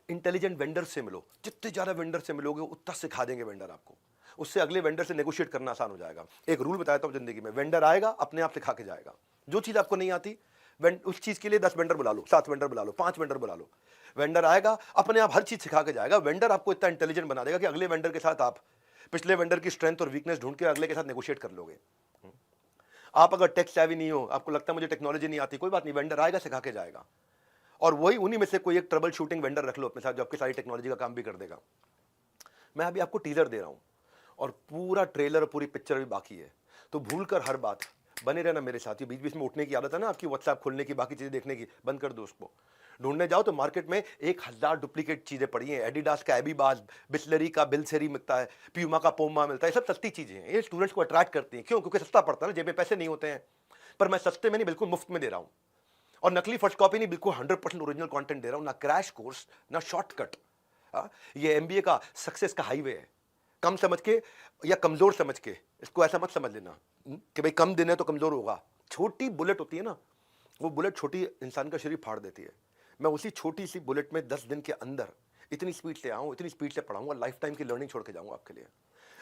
इंटेलिजेंट वेंडर से मिलो, जितने ज़्यादा वेंडर से मिलोगे उतना सिखा देंगे वेंडर आपको, उससे अगले वेंडर से नेगोशिएट करना आसान हो जाएगा। एक रूल बताता हूँ जिंदगी में, वेंडर आएगा अपने आप सिखा के जाएगा। जो चीज़ आपको नहीं आती, उस चीज़ के लिए 10 वेंडर बुला लो, 7 वेंडर बुला लो, 5 वेंडर बुला लो, वेंडर आएगा अपने आप हर चीज़ सिखा के जाएगा। वेंडर आपको इतना इंटेलिजेंट बना देगा कि अगले वेंडर के साथ आप पिछले वेंडर की स्ट्रेंथ और वीकनेस ढूंढ के अगले के साथ नेगोशिएट कर लोगे। आप अगर टेक सेवी नहीं हो, आपको लगता है मुझे टेक्नोलॉजी नहीं आती, कोई बात नहीं, वेंडर आएगा सिखा के जाएगा। और वही उन्हीं में से कोई एक ट्रबल शूटिंग वेंडर रख लो अपने साथ, जो आपकी सारी टेक्नोलॉजी का काम भी कर देगा। मैं अभी आपको टीजर दे रहा हूं और पूरा ट्रेलर और पूरी पिक्चर भी बाकी है, तो भूल कर हर बात बने रहना मेरे साथ। ये बीच बीच में उठने की आदत है ना आपकी, व्हाट्सएप खोलने की, बाकी चीजें देखने की, बंद कर दो उसको। ढूंढने जाओ तो मार्केट में 1000 डुप्लीकेट चीजें पड़ी हैं। एडिडास का एबीबाज, बिस्लरी का बिलसेरी मिलता है, प्यूमा का पोमा मिलता है, सब सस्ती चीजें हैं। ये स्टूडेंट्स को अट्रैक्ट करती हैं, क्यों? क्योंकि सस्ता पड़ता है ना, जेब में पैसे नहीं होते हैं। पर मैं सस्ते में नहीं, बिल्कुल मुफ्त में दे रहा हूं, और नकली फर्स्ट कॉपी नहीं, बिल्कुल 100% ओरिजिनल कंटेंट दे रहा हूं। ना क्रैश कोर्स, ना शॉर्टकट। ये एमबीए का सक्सेस का हाईवे है। कम समझ के या कमजोर समझ के इसको ऐसा मत समझ लेना कि भाई कम दिन है तो कमजोर होगा। छोटी बुलेट होती है ना, वो बुलेट छोटी इंसान का शरीर फाड़ देती है। मैं उसी छोटी सी बुलेट में 10 दिन के अंदर इतनी स्पीड से आऊँ, इतनी स्पीड से पढ़ाऊंगा, लाइफ टाइम की लर्निंग छोड़ के जाऊंगा आपके लिए।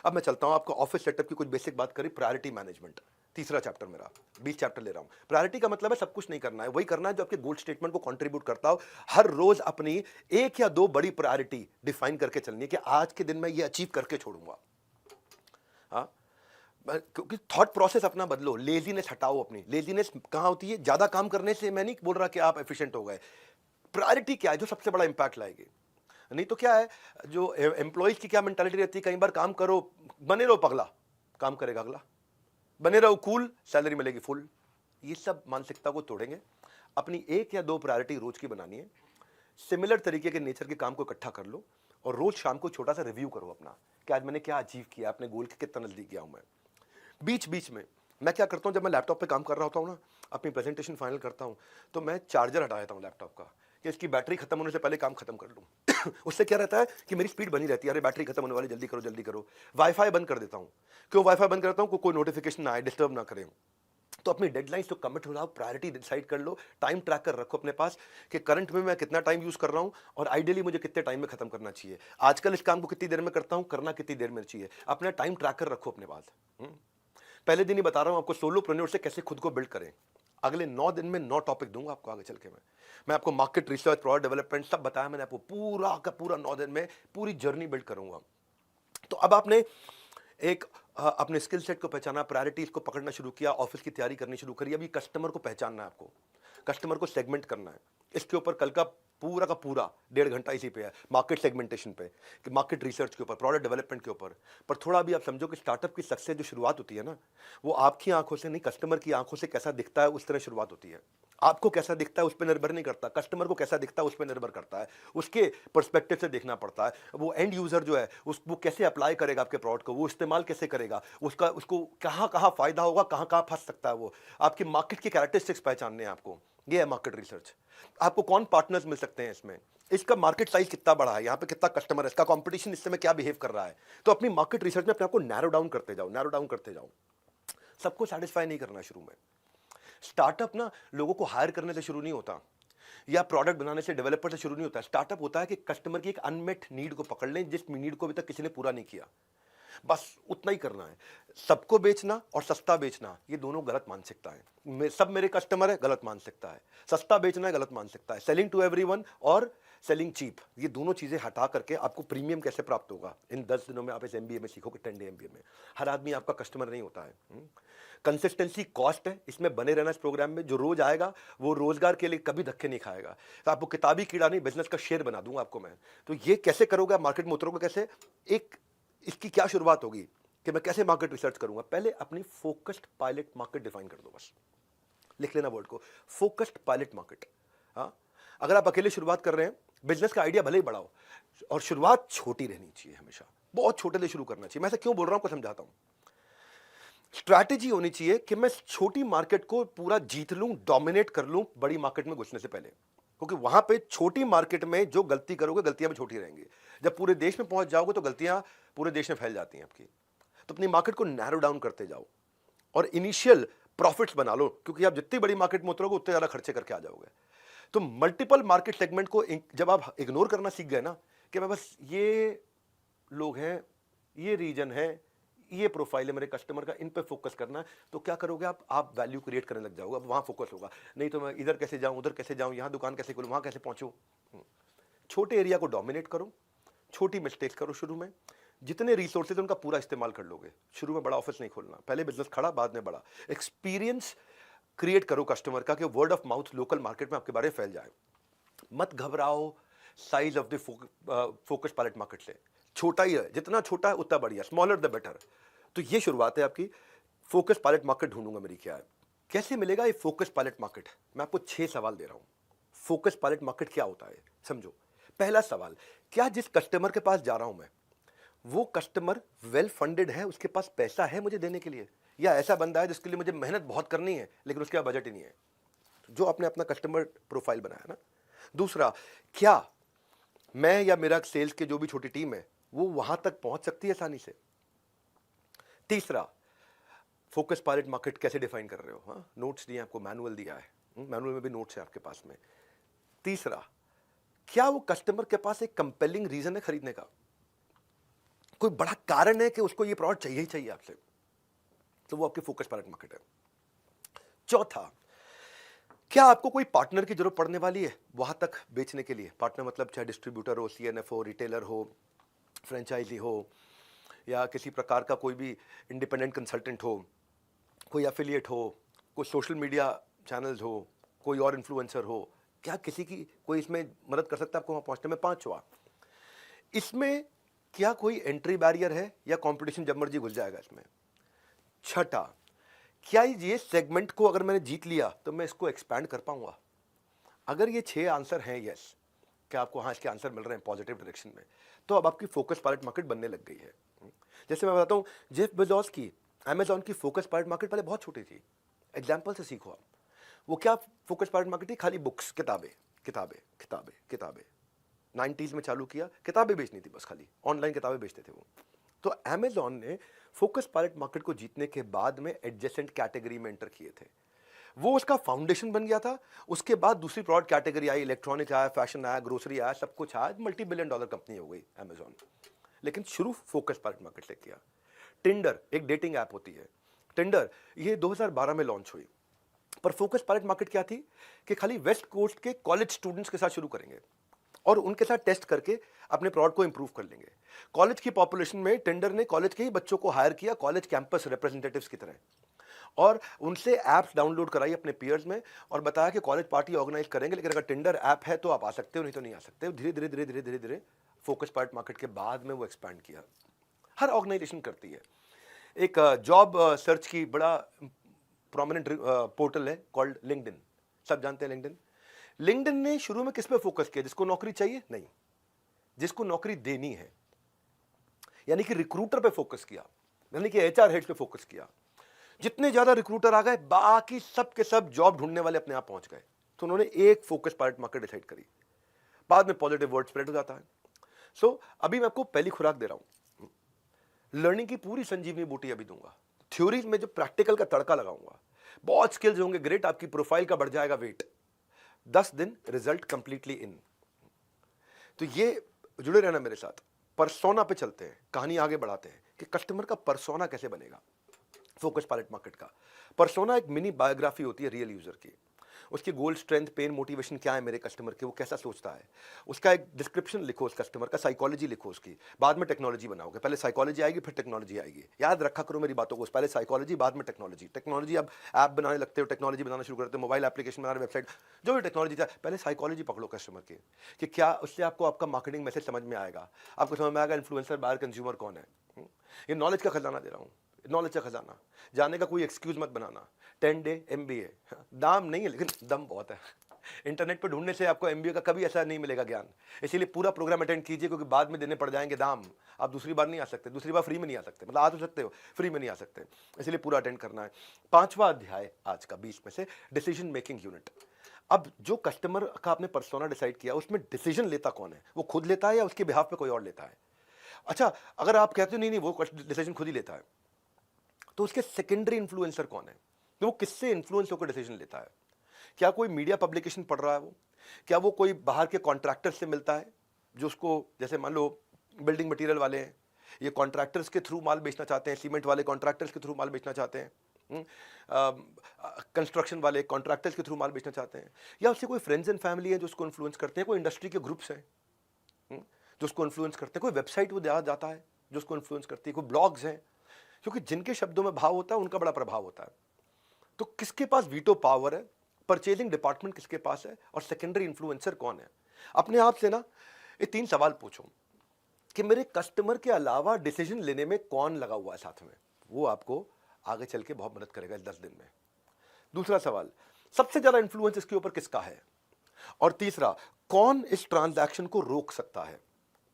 अब मैं चलता हूं, आपको ऑफिस सेटअप की कुछ बेसिक बात करी। प्रायोरिटी मैनेजमेंट, तीसरा चैप्टर मेरा, 20 चैप्टर ले रहा हूं। प्रायोरिटी का मतलब है सब कुछ नहीं करना है, वही करना है जो आपके गोल स्टेटमेंट को कंट्रीब्यूट करता हो। हर रोज अपनी 1 या 2 बड़ी प्रायोरिटी डिफाइन करके चलनी है कि आज के दिन मैं ये अचीव करके छोड़ूंगा। हाँ, क्योंकि थॉट प्रोसेस अपना बदलो, लेजीनेस हटाओ अपनी। लेजीनेस कहां होती है? ज्यादा काम करने से मैं नहीं बोल रहा कि आप एफिशिएंट हो गए। प्रायोरिटी क्या है जो सबसे बड़ा इंपैक्ट लाएगी? नहीं तो क्या है, जो एम्प्लॉइज की क्या मेंटालिटी रहती है, कई बार काम करो, बने रहो पगला, काम करेगा अगला। बने रहो कूल, सैलरी मिलेगी फुल। ये सब मानसिकता को तोड़ेंगे। अपनी 1 या 2 प्रायोरिटी रोज की बनानी है। सिमिलर तरीके के नेचर के काम को इकट्ठा कर लो और रोज शाम को छोटा सा रिव्यू करो अपना कि आज मैंने क्या अचीव किया, अपने गोल के कितना नजदीक गया हूं मैं। बीच बीच में मैं क्या करता हूं, जब मैं लैपटॉप पे काम कर रहा होता हूं ना, अपनी प्रेजेंटेशन फाइनल करता हूं, तो मैं चार्जर हटा देता हूं लैपटॉप का कि इसकी बैटरी खत्म होने से पहले काम खत्म कर लूं। उससे क्या रहता है कि मेरी स्पीड बनी रहती है, अरे बैटरी खत्म होने वाली, जल्दी करो जल्दी करो। वाईफाई बंद कर देता हूं। क्यों वाईफाई बंद करता हूं? कोई नोटिफिकेशन ना आए, डिस्टर्ब ना करें। तो अपनी डेडलाइंस तो कमिट हो जाओ, प्रायोरिटी डिसाइड कर लो, टाइम ट्रैकर रखो अपने पास कि करंट में मैं कितना टाइम यूज कर रहा हूं और आइडियली मुझे कितने टाइम में खत्म करना चाहिए। आजकल इस काम को कितनी देर में करता हूं, करना कितनी देर में चाहिए, अपना टाइम ट्रैकर रखो अपने पास। पहले दिन ही बता रहा हूं आपको सोलोप्रेन्योर से कैसे खुद को बिल्ड करें। अगले 9 दिन में 9 टॉपिक दूंगा आपको आगे चल के। मैं आपको मार्केट रिसर्च, प्रोडक्ट डेवलपमेंट सब बताया मैंने आपको, पूरा का पूरा 9 दिन में पूरी जर्नी बिल्ड करूंगा। तो अब आपने एक अपने स्किल सेट को पहचाना, प्रायोरिटीज को पकड़ना शुरू किया, ऑफिस की तैयारी करनी शुरू करी। अभी कस्टमर को पहचानना है आपको, कस्टमर को सेगमेंट करना है। इसके ऊपर कल का पूरा 1.5 घंटा इसी पे है, मार्केट सेगमेंटेशन पे, कि मार्केट रिसर्च के ऊपर, प्रोडक्ट डेवलपमेंट के ऊपर। पर थोड़ा भी आप समझो कि स्टार्टअप की सक्सेस जो शुरुआत होती है ना, वो आपकी आंखों से नहीं, कस्टमर की आंखों से कैसा दिखता है उस तरह शुरुआत होती है। आपको कैसा दिखता है उस पर निर्भर नहीं करता, कस्टमर को कैसा दिखता है उस पर निर्भर करता है। उसके पर्सपेक्टिव से देखना पड़ता है। वो एंड यूजर जो है वो कैसे अप्लाई करेगा आपके प्रोडक्ट को, वो इस्तेमाल कैसे करेगा, उसको कहाँ कहाँ फायदा होगा, कहाँ कहाँ फंस सकता है। वो आपकी मार्केट की कैरेक्टरिस्टिक्स पहचानने हैं आपको। ये है मार्केट रिसर्च। आपको कौन पार्टनर्स मिल सकते हैं इसमें, इसका मार्केट साइज कितना बड़ा है, यहाँ पे कितना कस्टमर है, इसका कंपटीशन इस समय क्या बिहेव कर रहा है। तो अपनी मार्केट रिसर्च में अपने आपको नैरो डाउन करते जाओ, नैरो डाउन करते जाओ। सबको सेटिस्फाई नहीं करना शुरू में। स्टार्टअप ना लोगों को हायर करने से शुरू नहीं होता या प्रोडक्ट बनाने से, डेवलपर से शुरू नहीं होता। स्टार्टअप होता है कि कस्टमर की एक अनमेट नीड को पकड़ लें, जिस नीड को अभी तक किसी ने पूरा नहीं किया, बस उतना ही करना है। सबको बेचना और सस्ता बेचना, ये दोनों गलत मानसिकता है। सब मेरे कस्टमर है, गलत मानसिकता है। सस्ता बेचना है, गलत मानसिकता है। सेलिंग टू एवरीवन और सेलिंग चीप, ये दोनों चीजें हटा करके आपको प्रीमियम कैसे प्राप्त होगा, इन 10 दिनों में आप इस एमबीए में सीखोगे, 10 डे एमबीए में। हर आदमी आपका कस्टमर नहीं होता है। कंसिस्टेंसी कॉस्ट है, इसमें बने रहना। इस प्रोग्राम में जो रोज आएगा वो रोजगार के लिए कभी धक्के नहीं खाएगा। तो आपको किताबी कीड़ा नहीं, बिजनेस का शेर बना दूंगा आपको मैं। तो ये कैसे करोगे, मार्केट में उतरोगे कैसे, एक इसकी क्या शुरुआत होगी कि मैं कैसे मार्केट रिसर्च करूंगा। पहले अपनी फोकस्ड पायलट मार्केट डिफाइन कर दो, बस लिख लेना वर्ड को, फोकस्ड पायलट मार्केट। हाँ, अगर आप अकेले शुरुआत कर रहे हैं, बिजनेस का आइडिया भले ही बढ़ाओ और शुरुआत छोटी रहनी चाहिए, हमेशा बहुत छोटे से शुरू करना चाहिए। मैं ऐसा क्यों बोल रहा हूं आपको समझाता हूं। स्ट्रैटेजी होनी चाहिए कि मैं छोटी मार्केट को पूरा जीत लूं, डोमिनेट कर लूं बड़ी मार्केट में घुसने से पहले, क्योंकि वहां पे छोटी मार्केट में जो गलती करोगे, गलतियां भी छोटी रहेंगी। जब पूरे देश में पहुंच जाओगे तो गलतियां पूरे देश में फैल जाती हैं आपकी। तो अपनी मार्केट को नैरो डाउन करते जाओ और इनिशियल प्रॉफिट्स बना लो, क्योंकि आप जितनी बड़ी मार्केट में उतरोगे उतने ज्यादा खर्चे करके आ जाओगे। तो मल्टीपल मार्केट सेगमेंट को जब आप इग्नोर करना सीख गए ना, कि मैं बस ये लोग हैं, ये रीजन है, ये प्रोफाइल है मेरे कस्टमर का, इन पे फोकस करना है, तो क्या करोगे आप वैल्यू क्रिएट करने लग जाओगे। अब वहां फोकस होगा, नहीं तो मैं इधर कैसे जाऊं, उधर कैसे जाऊं, यहां दुकान कैसे खोलूं, वहां कैसे पहुंचूं। छोटे एरिया को डोमिनेट करो, छोटी मिस्टेक्स करो शुरू में। जितने रिसोर्सेज उनका पूरा इस्तेमाल कर लोगे। शुरू में बड़ा ऑफिस नहीं खोलना, पहले बिजनेस खड़ा बाद में बड़ा। एक्सपीरियंस क्रिएट करो कस्टमर का, कि word of mouth local market में आपके बारे में फैल जाए। मत घबराओ size of the focus pilot market से, छोटा ही है, जितना छोटा है उतना बढ़िया, स्मॉलर द बेटर। तो ये शुरुआत है आपकी। फोकस पायलट मार्केट ढूंढूंगा मेरी क्या है, कैसे मिलेगा ये फोकस पायलट मार्केट। मैं आपको 6 सवाल दे रहा हूं। फोकस पायलट मार्केट क्या होता है समझो। पहला सवाल, क्या जिस कस्टमर के पास जा रहा हूं मैं, वो कस्टमर वेल फंडेड है, उसके पास पैसा है मुझे देने के लिए, या ऐसा बंदा है जिसके लिए मुझे मेहनत बहुत करनी है लेकिन उसके पास बजट ही नहीं है। जो आपने अपना कस्टमर प्रोफाइल बनाया ना। दूसरा, क्या मैं या मेरा सेल्स के जो भी छोटी टीम है वो वहां तक पहुंच सकती है आसानी से। तीसरा, फोकस पायलट मार्केट कैसे डिफाइन कर रहे हो। हाँ, नोट्स दिए आपको, मैनुअल दिया है, मैनुअल में भी नोट्स है आपके पास में। तीसरा, क्या वो कस्टमर के पास एक कंपेलिंग रीजन है खरीदने का, कोई बड़ा कारण है कि उसको ये प्रोडक्ट चाहिए ही चाहिए आपसे, तो वो आपकी फोकस पायलट मार्केट है। चौथा, क्या आपको कोई पार्टनर की जरूरत पड़ने वाली है वहां तक बेचने के लिए। पार्टनर मतलब चाहे डिस्ट्रीब्यूटर हो, सीएनएफ हो, रिटेलर हो, फ्रेंचाइजी हो, या किसी प्रकार का कोई भी इंडिपेंडेंट कंसल्टेंट हो, कोई एफिलिएट हो, कोई सोशल मीडिया चैनल्स हो, कोई और इन्फ्लुएंसर हो। क्या किसी की कोई इसमें मदद कर सकता है आपको वहां पहुंचने में। पांचवा, इसमें क्या कोई एंट्री बैरियर है या कंपटीशन जब मर्जी घुस जाएगा इसमें। छठा, क्या ये सेगमेंट को अगर मैंने जीत लिया तो मैं इसको एक्सपैंड कर पाऊंगा? अगर ये 6 आंसर हैं यस, कि आपको हाँ इसके आंसर मिल रहे हैं पॉजिटिव डायरेक्शन में, तो अब आपकी फोकस पायलट मार्केट बनने लग गई है। जैसे मैं बताता हूँ, जेफ बेजोस की अमेजॉन की फोकस पायलट मार्केट पहले बहुत छोटी थी। एग्जाम्पल से सीखो आप। वो क्या फोकस पायलट मार्केट थी? खाली बुक्स, किताबें किताबें किताबें किताबें। 90s में चालू किया, किताबें बेचनी थी बस, खाली ऑनलाइन किताबें बेचते थे वो। तो अमेजॉन ने फोकस पायलट मार्केट को जीतने के बाद में एडजेसेंट कैटेगरी में एंटर किए थे। वो उसका फाउंडेशन बन गया था। उसके बाद दूसरी प्रोडक्ट कैटेगरी आई, इलेक्ट्रॉनिक आया, फैशन आया, ग्रोसरी आया, सब कुछ आया, मल्टी बिलियन डॉलर कंपनी हो गई अमेजॉन। लेकिन शुरू फोकस पायलट मार्केट से किया। टिंडर एक डेटिंग ऐप होती है, टिंडर ये 2012 में लॉन्च हुई। पर फोकस पायलट मार्केट क्या थी कि खाली वेस्ट कोस्ट के कॉलेज स्टूडेंट्स के साथ शुरू करेंगे और उनके साथ टेस्ट करके अपने प्रोडक्ट को इंप्रूव कर लेंगे। कॉलेज की पॉपुलेशन में टेंडर ने कॉलेज के ही बच्चों को हायर किया, कॉलेज कैंपस रिप्रेजेंटेटिव्स की तरह, और उनसे ऐप्स डाउनलोड कराई अपने पीयर्स में और बताया कि कॉलेज पार्टी ऑर्गेनाइज करेंगे, लेकिन अगर टिंडर ऐप है तो आप आ सकते हो, नहीं तो नहीं आ सकते। धीरे धीरे धीरे धीरे धीरे धीरे फोकस पायलट मार्केट के बाद में वो एक्सपैंड किया। हर ऑर्गेनाइजेशन करती है। एक जॉब सर्च की बड़ा प्रोमिनेंट पोर्टल है कॉल्ड लिंक्डइन, सब जानते हैं लिंक्डइन। लिंक्डइन ने शुरू में किस पे फोकस किया? जिसको नौकरी चाहिए? नहीं, जिसको नौकरी देनी है, यानी कि रिक्रूटर पे फोकस किया, यानी कि एचआर हेड पे फोकस किया। जितने ज्यादा रिक्रूटर आ गए, बाकी सब के सब जॉब ढूंढने वाले अपने आप पहुंच गए। तो उन्होंने एक फोकस पायलट मार्केट डिसाइड करी। बाद में पॉजिटिव वर्ड स्प्रेड हो जाता है। सो अभी मैं आपको पहली खुराक दे रहा हूं, लर्निंग की पूरी संजीवनी बूटी अभी दूंगा। थ्योरी में जो प्रैक्टिकल का तड़का लगाऊंगा, बहुत स्किल्स होंगे, ग्रेट, आपकी प्रोफाइल का बढ़ जाएगा वेट। 10 दिन रिजल्ट कंप्लीटली इन। तो ये जुड़े रहना मेरे साथ। परसोना पे चलते हैं, कहानी आगे बढ़ाते हैं कि कस्टमर का परसोना कैसे बनेगा। फोकस पायलट मार्केट का परसोना एक मिनी बायोग्राफी होती है रियल यूजर की। उसकी गोल, स्ट्रेंथ, पेन, मोटिवेशन क्या है मेरे कस्टमर के, वो कैसा सोचता है, उसका एक डिस्क्रिप्शन लिखो उस कस्टमर का, साइकोलॉजी लिखो उसकी, बाद में टेक्नोलॉजी बनाओगे। पहले साइकोलॉजी आएगी फिर टेक्नोलॉजी आएगी। याद रखा करो मेरी बातों को, पहले साइकोलॉजी बाद में टेक्नोलॉजी। टेक्नोलॉजी अब ऐप बनाने लगते हो, टेक्नोलॉजी बनाना शुरू करते हो, मोबाइल एप्लीकेशन बनाने, वेबसाइट, जो भी टेक्नोलॉजी था, पहले साइकोलॉजी पकड़ो कस्टमर की कि क्या उससे आपको आपका मार्केटिंग मैसेज समझ में आएगा, आपको समझ में आएगा इन्फ्लुएंसर बायर कंज्यूमर कौन है। ये नॉलेज का खजाना दे रहा हूँ, नॉलेज का खजाना। जाने का कोई एक्सक्यूज मत बनाना। 10 डे MBA, दाम नहीं है लेकिन दम बहुत है। इंटरनेट पर ढूंढने से आपको MBA का कभी ऐसा नहीं मिलेगा ज्ञान। इसीलिए पूरा प्रोग्राम अटेंड कीजिए, क्योंकि बाद में देने पड़ जाएंगे दाम। आप दूसरी बार नहीं आ सकते, दूसरी बार फ्री में नहीं आ सकते, मतलब आ तो सकते हो, फ्री में नहीं आ सकते, इसलिए पूरा अटेंड करना है। 5वां अध्याय आज का 20 में से, डिसीजन मेकिंग यूनिट। अब जो कस्टमर का आपने पर्सोना डिसाइड किया, उसमें डिसीजन लेता कौन है? वो खुद लेता है या उसके बिहाफ पे कोई और लेता है? अच्छा, अगर आप कहते हो नहीं नहीं वो डिसीजन खुद ही लेता है, तो उसके सेकेंडरी इन्फ्लुएंसर कौन है? तो वो किससे इन्फ्लुएंस होकर डिसीजन लेता है? क्या कोई मीडिया पब्लिकेशन पढ़ रहा है वो? क्या वो कोई बाहर के कॉन्ट्रैक्टर से मिलता है जो उसको, जैसे मान लो बिल्डिंग मटेरियल वाले हैं, ये कॉन्ट्रैक्टर्स के थ्रू माल बेचना चाहते हैं, सीमेंट वाले कॉन्ट्रैक्टर्स के थ्रू माल बेचना चाहते हैं, कंस्ट्रक्शन वाले कॉन्ट्रैक्टर्स के थ्रू माल बेचना चाहते हैं, या उससे कोई फ्रेंड्स एंड फैमिली है जो उसको इन्फ्लुएंस करते हैं, कोई इंडस्ट्री के ग्रुप्स हैं जो उसको इन्फ्लुएंस करते हैं, कोई वेबसाइट वो जाता है जो उसको इन्फ्लुएंस करती है, कोई ब्लॉग्स हैं, क्योंकि जिनके शब्दों में भाव होता है उनका बड़ा प्रभाव होता है। तो किसके पास वीटो पावर है, परचेजिंग डिपार्टमेंट किसके पास है, और सेकेंडरी इन्फ्लुएंसर कौन है? अपने आप से ना ये 3 सवाल पूछो कि मेरे कस्टमर के अलावा डिसीजन लेने में कौन लगा हुआ है साथ में। वो आपको आगे चल के बहुत मदद करेगा इस 10 दिन में। दूसरा सवाल, सबसे ज्यादा इन्फ्लुएंस इसके ऊपर किसका है? और तीसरा, कौन इस ट्रांजैक्शन को रोक सकता है?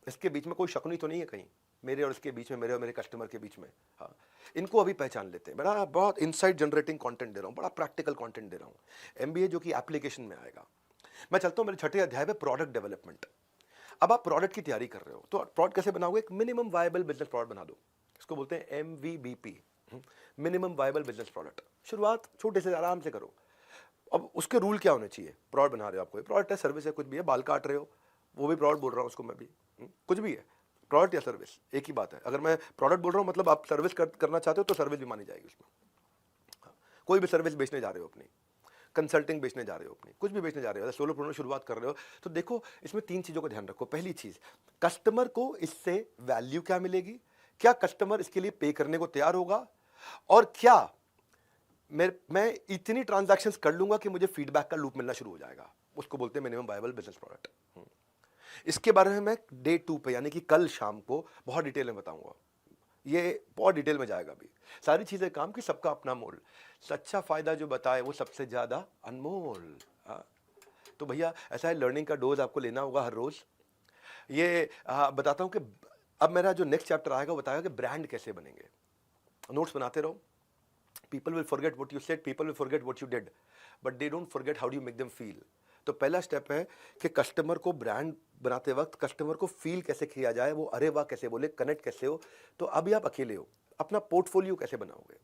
इसके बीच में कोई शकुनी तो नहीं है कहीं, मेरे और इसके बीच में, मेरे और मेरे कस्टमर के बीच में। हाँ, इनको अभी पहचान लेते हैं। बड़ा बहुत इनसाइट जनरेटिंग कंटेंट दे रहा हूँ, बड़ा प्रैक्टिकल कंटेंट दे रहा हूँ। MBA जो कि एप्लीकेशन में आएगा। मैं चलता हूँ मेरे 6ठे अध्याय पे, प्रोडक्ट डेवलपमेंट। अब आप प्रोडक्ट की तैयारी कर रहे हो, तो प्रोडक्ट कैसे बनाओगे? एक मिनिमम वायबल बिजनेस प्रोडक्ट बना दो। इसको बोलते हैं MVBP, minimum viable business product. शुरुआत छोटे से आराम से करो। अब उसके रूल क्या होने चाहिए? प्रोडक्ट बना रहे हो, आपको प्रोडक्ट है, सर्विस है, कुछ भी है, बाल काट रहे हो, वो भी प्रोडक्ट बोल रहा हूँ उसको मैं भी, कुछ भी है, प्रोडक्ट या सर्विस एक ही बात है। अगर मैं प्रोडक्ट बोल रहा हूँ मतलब आप सर्विस करना चाहते हो तो सर्विस भी मानी जाएगी उसमें। हाँ, कोई भी सर्विस बेचने जा रहे हो अपनी, कंसल्टिंग बेचने जा रहे हो अपनी, कुछ भी बेचने जा रहे हो, सोलोप्रेन्योर शुरुआत कर रहे हो, तो देखो इसमें 3 चीज़ों का ध्यान रखो। पहली चीज़, कस्टमर को इससे वैल्यू क्या मिलेगी, क्या कस्टमर इसके लिए पे करने को तैयार होगा, और क्या मैं इतनी ट्रांजैक्शंस कर लूंगा कि मुझे फीडबैक का लूप मिलना शुरू हो जाएगा। उसको बोलते हैं मिनिमम वायबल बिजनेस प्रोडक्ट। इसके बारे में मैं डे 2 पे, यानी कि कल शाम को बहुत डिटेल में बताऊंगा। ये बहुत डिटेल में जाएगा अभी। सारी चीज़ें काम की, सबका अपना मोल। सच्चा फ़ायदा जो बताए वो सबसे ज़्यादा अनमोल। हाँ, तो भैया ऐसा है, लर्निंग का डोज आपको लेना होगा हर रोज़। ये बताता हूँ कि अब मेरा जो नेक्स्ट चैप्टर आएगा वो बताएगा कि ब्रांड कैसे बनेंगे। नोट्स बनाते रहो। People will forget what you said, people will forget what you did, but they don't forget how do you make them feel. तो पहला स्टेप है कि कस्टमर को ब्रांड बनाते वक्त कस्टमर को फील कैसे किया जाए, वो अरे वाह कैसे बोले, कनेक्ट कैसे हो। तो अभी आप अकेले हो, अपना पोर्टफोलियो कैसे बनाओगे।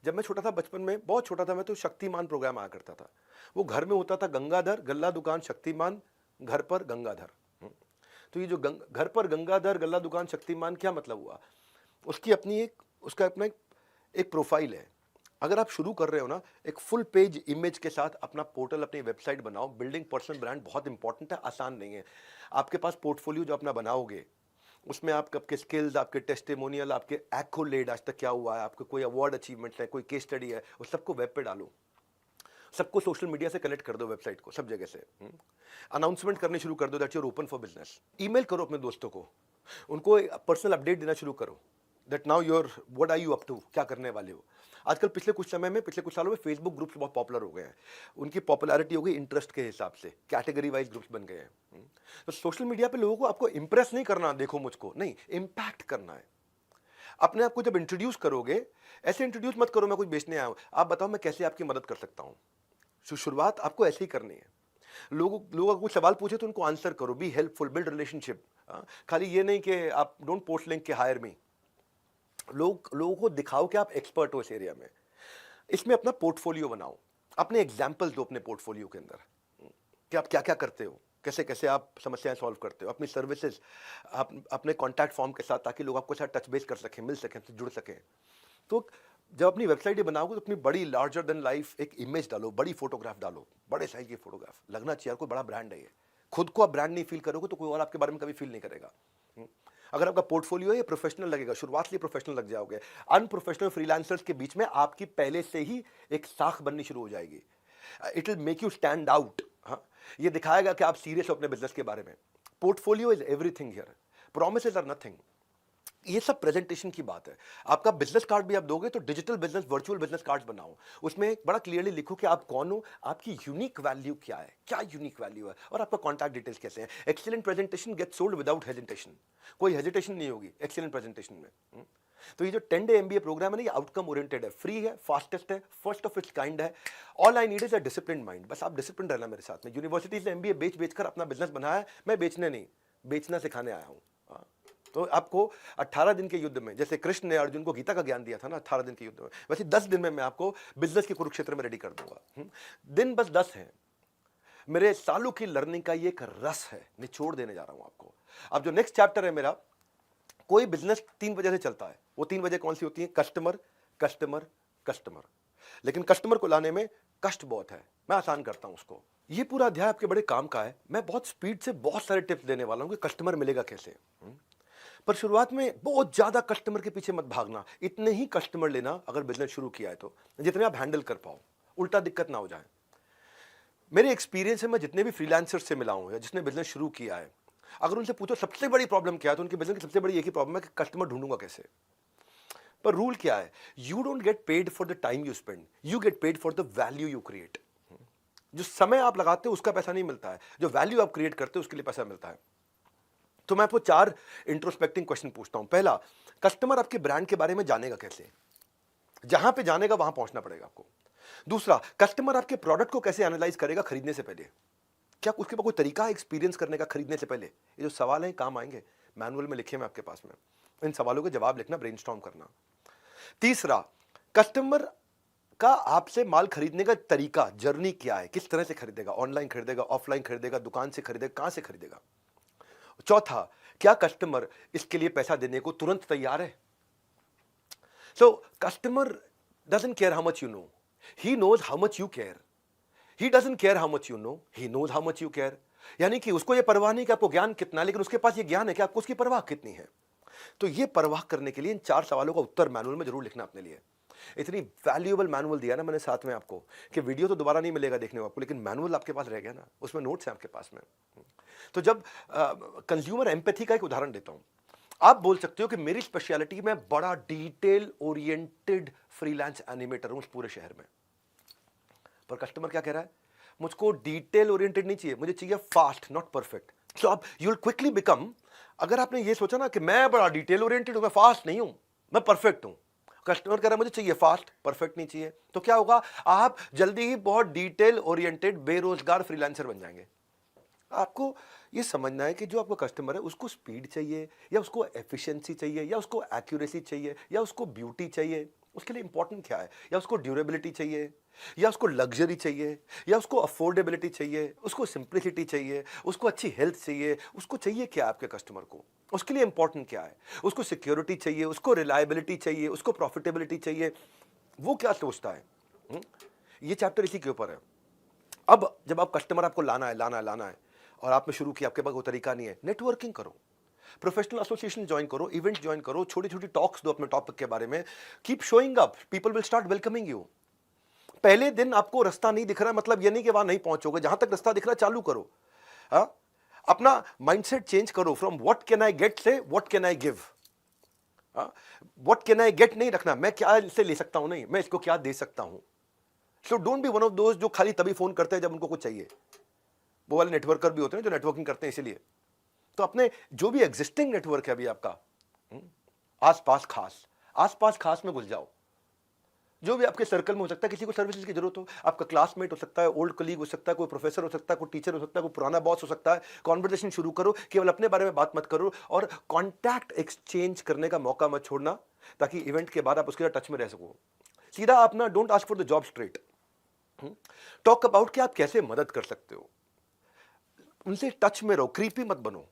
जब मैं छोटा था, बचपन में बहुत छोटा था मैं, तो शक्तिमान प्रोग्राम आया करता था। वो घर में होता था, गंगाधर गल्ला दुकान शक्तिमान, घर पर गंगाधर। तो ये जो घर पर गंगाधर गल्ला दुकान शक्तिमान, क्या मतलब हुआ, उसकी अपनी एक, उसका अपना एक प्रोफाइल है। अगर आप शुरू कर रहे हो ना, एक फुल पेज इमेज के साथ अपना पोर्टल, अपनी वेबसाइट बनाओ। बिल्डिंग पर्सनल ब्रांड बहुत इंपॉर्टेंट है, आसान नहीं है। आपके पास पोर्टफोलियो जो अपना बनाओगे, उसमें आप आपके स्किल्स, आपके टेस्टिमोनियल, आपके एक्कोलेड, आज तक क्या हुआ है, आपके कोई अवार्ड अचीवमेंट है, कोई केस स्टडी है, उस सबको वेब पे डालो। सबको सोशल मीडिया से कनेक्ट कर दो, वेबसाइट को सब जगह से अनाउंसमेंट करने शुरू कर दो that you are open for business. Email करो अपने दोस्तों को, उनको पर्सनल अपडेट देना शुरू करो that now your what are you up to, क्या करने वाले हो। आजकल पिछले कुछ समय में, पिछले कुछ सालों में फेसबुक ग्रुप्स बहुत पॉपुलर हो गए हैं। उनकी पॉपुलैरिटी हो गई इंटरेस्ट के हिसाब से, कैटेगरी वाइज ग्रुप्स बन गए हैं। तो सोशल मीडिया पे लोगों को आपको इंप्रेस नहीं करना, देखो मुझको नहीं, इम्पैक्ट करना है। अपने आप को जब इंट्रोड्यूस करोगे, ऐसे इंट्रोड्यूस मत करो मैं कुछ बेचने आया हूं, आप बताओ मैं कैसे आपकी मदद कर सकता हूं। शुरुआत आपको ऐसे ही करनी है। लोग अगर कुछ सवाल पूछे तो उनको आंसर करो, बी हेल्पफुल, बिल्ड रिलेशनशिप। खाली ये नहीं कि आप डोंट पोस्ट लिंक के हायर मी। लोगों को दिखाओ कि आप एक्सपर्ट हो इस एरिया में। इसमें अपना पोर्टफोलियो बनाओ, अपने एग्जाम्पल दो अपने पोर्टफोलियो के अंदर कि आप क्या क्या करते हो, कैसे कैसे आप समस्याएं सॉल्व करते हो, अपनी सर्विसेज अपने कॉन्टैक्ट फॉर्म के साथ, ताकि लोग आपको साथ टच बेस कर सकें, मिल सकें, जुड़ सकें। तो जब अपनी वेबसाइट बनाओगे तो अपनी बड़ी लार्जर देन लाइफ एक इमेज डालो, बड़ी फोटोग्राफ डालो, बड़े साइज की फोटोग्राफ, लगना चाहिए कोई बड़ा ब्रांड है ये। खुद को आप ब्रांड नहीं फील करोगे तो कोई और आपके बारे में कभी फील नहीं करेगा। अगर आपका पोर्टफोलियो है ये प्रोफेशनल लगेगा, शुरुआत से प्रोफेशनल लग जाओगे। अनप्रोफेशनल फ्रीलांसर्स के बीच में आपकी पहले से ही एक साख बननी शुरू हो जाएगी। It will make you stand out. हाँ, ये दिखाएगा कि आप सीरियस हो अपने बिजनेस के बारे में। Portfolio is everything here, promises are nothing. ये सब प्रेजेंटेशन की बात है। आपका बिजनेस कार्ड भी आप दोगे तो digital business, virtual business card बनाओ, उसमें बड़ा क्लियरली लिखो कि आप कौन हो, आपकी यूनिक वैल्यू क्या है, क्या यूनिक वैल्यू है, और आपका कॉन्टैक्ट डिटेल्स कैसे हैं। Excellent presentation get sold without hesitation, कोई हेजिटेशन नहीं होगी एक्सीलेंट प्रेजेंटेशन में। तो ये जो 10 डे MBA प्रोग्राम है ना, ये आउटकम ओरिएंटेड है, फ्री है, फास्टेस्ट है, फर्स्ट ऑफ इट्स काइंड है। All I need is a discipline mind. बस आप डिसिप्लिन रहना मेरे साथ में। यूनिवर्सिटी से MBA बेच कर अपना बिजनेस बनाया है, मैं बेचने नहीं, बेचना सिखाने आया हूँ। तो आपको 18 दिन के युद्ध में, जैसे कृष्ण ने अर्जुन को गीता का ज्ञान दिया था ना 18 दिन के युद्ध में, वैसे 10 दिन में मैं आपको बिजनेस के कुरुक्षेत्र में रेडी कर दूंगा। दिन बस 10 हैं। मेरे सालों की लर्निंग का ये एक रस है, निचोड़ देने जा रहा हूं आपको। अब जो नेक्स्ट चैप्टर है मेरा, कोई बिजनेस 3 वजह से चलता है। वो 3 वजह कौन सी होती है? Customer, customer, customer. लेकिन कस्टमर को लाने में कष्ट बहुत है, मैं आसान करता हूं उसको। ये पूरा अध्याय आपके बड़े काम का है। मैं बहुत स्पीड से बहुत सारे टिप्स देने वाला हूं कि कस्टमर मिलेगा कैसे। पर शुरुआत में बहुत ज्यादा कस्टमर के पीछे मत भागना। इतने ही कस्टमर लेना अगर बिजनेस शुरू किया है तो, जितने आप हैंडल कर पाओ, उल्टा दिक्कत ना हो जाए। मेरे एक्सपीरियंस है, मैं जितने भी फ्रीलांसर से मिला हूं या जिसने बिजनेस शुरू किया है, अगर उनसे पूछो सबसे बड़ी प्रॉब्लम क्या है, तो उनके बिजनेस की सबसे बड़ी एक ही प्रॉब्लम है कि कस्टमर ढूंढूंगा कैसे। पर रूल क्या है? You don't get paid for the time you spend, you get paid for the value you create. जो समय आप लगाते हो उसका पैसा नहीं मिलता है, जो वैल्यू आप क्रिएट करते हो उसके लिए पैसा मिलता है। तो मैं आपको 4 इंट्रोस्पेक्टिंग क्वेश्चन पूछता हूं। पहला, कस्टमर आपके ब्रांड के बारे में जानेगा कैसे? जहां पे जानेगा वहां पहुंचना पड़ेगा आपको। दूसरा, कस्टमर आपके प्रोडक्ट को कैसे एनालाइज करेगा खरीदने से पहले? क्या उसके पास कोई तरीका है एक्सपीरियंस करने का खरीदने से पहले? ये जो सवाल है काम आएंगे, मैनुअल में लिखे मैं आपके पास में। इन सवालों के जवाब लिखना, ब्रेनस्टॉर्म करना। तीसरा, कस्टमर का आपसे माल खरीदने का तरीका, जर्नी क्या है, किस तरह से खरीदेगा, ऑनलाइन खरीदेगा, ऑफलाइन खरीदेगा, दुकान से खरीदेगा, कहां से खरीदेगा। चौथा, क्या कस्टमर इसके लिए पैसा देने को तुरंत तैयार है? So customer doesn't care how much you know, he knows how much you care. He doesn't care how much you know, he knows how much you care. यानी कि उसको यह परवाह नहीं कि आपको ज्ञान कितना है, लेकिन उसके पास यह ज्ञान है कि आपको उसकी परवाह कितनी है। तो यह परवाह करने के लिए इन 4 सवालों का उत्तर मैनुअल में जरूर लिखना अपने लिए। इतनी वैल्यूएबल मैनुअल दिया ना मैंने साथ में आपको कि वीडियो तो दोबारा नहीं मिलेगा देखने को आपको, लेकिन मैनुअल आपके पास रह गया ना, उसमें नोट्स हैं आपके पास में। तो जब कंज्यूमर एम्पैथी का एक उदाहरण देता हूं, आप बोल सकते हो कि मेरी स्पेशलिटी में बड़ा डिटेल ओरिएंटेड फ्रीलांस एनिमेटर हूं उस पूरे शहर में, पर कस्टमर क्या कह रहा है, मुझको डिटेल ओरिएंटेड नहीं चाहिए, मुझे चाहिए फास्ट नॉट परफेक्ट। सो अब यू विल क्विकली बिकम, अगर आपने ये सोचा ना कि मैं बड़ा डिटेल ओरिएंटेड हूं, मैं फास्ट नहीं हूं, मैं परफेक्ट हूं, कस्टमर कह रहा है मुझे चाहिए फास्ट, परफेक्ट नहीं चाहिए, तो क्या होगा, आप जल्दी ही बहुत डिटेल ओरिएंटेड बेरोजगार फ्रीलांसर बन जाएंगे। आपको ये समझना है कि जो आपका कस्टमर है उसको स्पीड चाहिए या उसको एफिशिएंसी चाहिए या उसको एक्यूरेसी चाहिए या उसको ब्यूटी चाहिए, उसके लिए इंपॉर्टेंट क्या है, या उसको ड्यूरेबिलिटी चाहिए या उसको लग्जरी चाहिए या उसको अफोर्डेबिलिटी चाहिए, उसको सिंप्लिसिटी चाहिए, उसको अच्छी हेल्थ चाहिए, उसको चाहिए क्या आपके कस्टमर को, उसके लिए इंपॉर्टेंट क्या है, उसको सिक्योरिटी चाहिए, उसको रिलायबिलिटी चाहिए, उसको प्रॉफिटेबिलिटी चाहिए, वो क्या सोचता है। ये चैप्टर इसी के ऊपर है। अब जब आप कस्टमर आपको लाना है और आपने शुरू किया, आपके पास वो तरीका नहीं है, नेटवर्किंग करो, प्रोफेशनल एसोसिएशन ज्वाइन करो, इवेंट ज्वाइन करो, छोटी छोटी टॉक्स दो अपने टॉपिक के बारे में, keep showing up, people will start welcoming you. पहले दिन आपको रास्ता नहीं दिख रहा है मतलब ये नहीं कि वहां नहीं पहुंचोगे, जहां तक रास्ता दिख रहा है चालू करो। हाँ, अपना माइंडसेट चेंज करो, from what can I get से what can I give. What can I get नहीं रखना, मैं क्या इससे ले सकता हूं, नहीं मैं इसको क्या दे सकता हूं। So don't be one of दोस्त जो खाली तभी फोन करते हैं जब उनको कुछ चाहिए, वो वाले नेटवर्कर भी होते हैं जो नेटवर्किंग करते हैं इसीलिए। तो अपने जो भी एग्जिस्टिंग नेटवर्क है अभी आपका, आसपास खास में घुस जाओ, जो भी आपके सर्कल में हो सकता है, किसी को सर्विसेज की जरूरत हो, आपका क्लासमेट हो सकता है, ओल्ड कलीग हो सकता है, कोई प्रोफेसर हो सकता है, कोई टीचर हो सकता है, कोई पुराना बॉस हो सकता है, कॉन्वर्सेशन शुरू करो, केवल अपने बारे में बात मत करो और कॉन्टैक्ट एक्सचेंज करने का मौका मत छोड़ना, ताकि इवेंट के बाद आप उसके साथ टच में रह सको। सीधा अपना don't ask for the job straight, talk about कि आप कैसे मदद कर सकते हो, उनसे टच में रहो, क्रीपी मत बनो।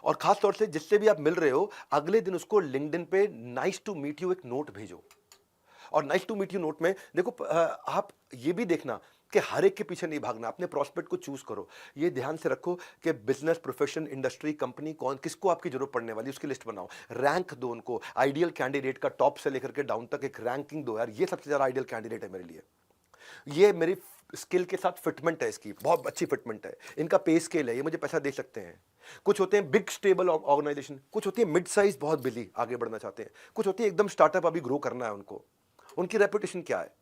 और खास तौर से जिससे भी आप मिल रहे हो, अगले दिन उसको लिंक्डइन पे नाइस टू मीट यू एक नोट भेजो। और nice to meet you note में देखो, आप ये भी देखना कि हर एक के पीछे नहीं भागना, अपने प्रोस्पेक्ट को चूज करो। ये ध्यान से रखो कि बिजनेस, प्रोफेशन, इंडस्ट्री, कंपनी, कौन किसको आपकी जरूरत पड़ने वाली, उसकी लिस्ट बनाओ, रैंक दो उनको, आइडियल कैंडिडेट का टॉप से लेकर के डाउन तक एक रैंकिंग दो, यार ये सबसे ज्यादा आइडियल कैंडिडेट है मेरे लिए, ये मेरी स्किल के साथ फिटमेंट है, इसकी बहुत अच्छी फिटमेंट है, इनका पे स्केल है, ये मुझे पैसा दे सकते हैं। कुछ होते हैं बिग स्टेबल ऑर्गेनाइजेशन, कुछ होती है मिड साइज बहुत बिजी आगे बढ़ना चाहते हैं, कुछ होती है एकदम स्टार्टअप अभी ग्रो करना है उनको, उनकी रेपुटेशन क्या है,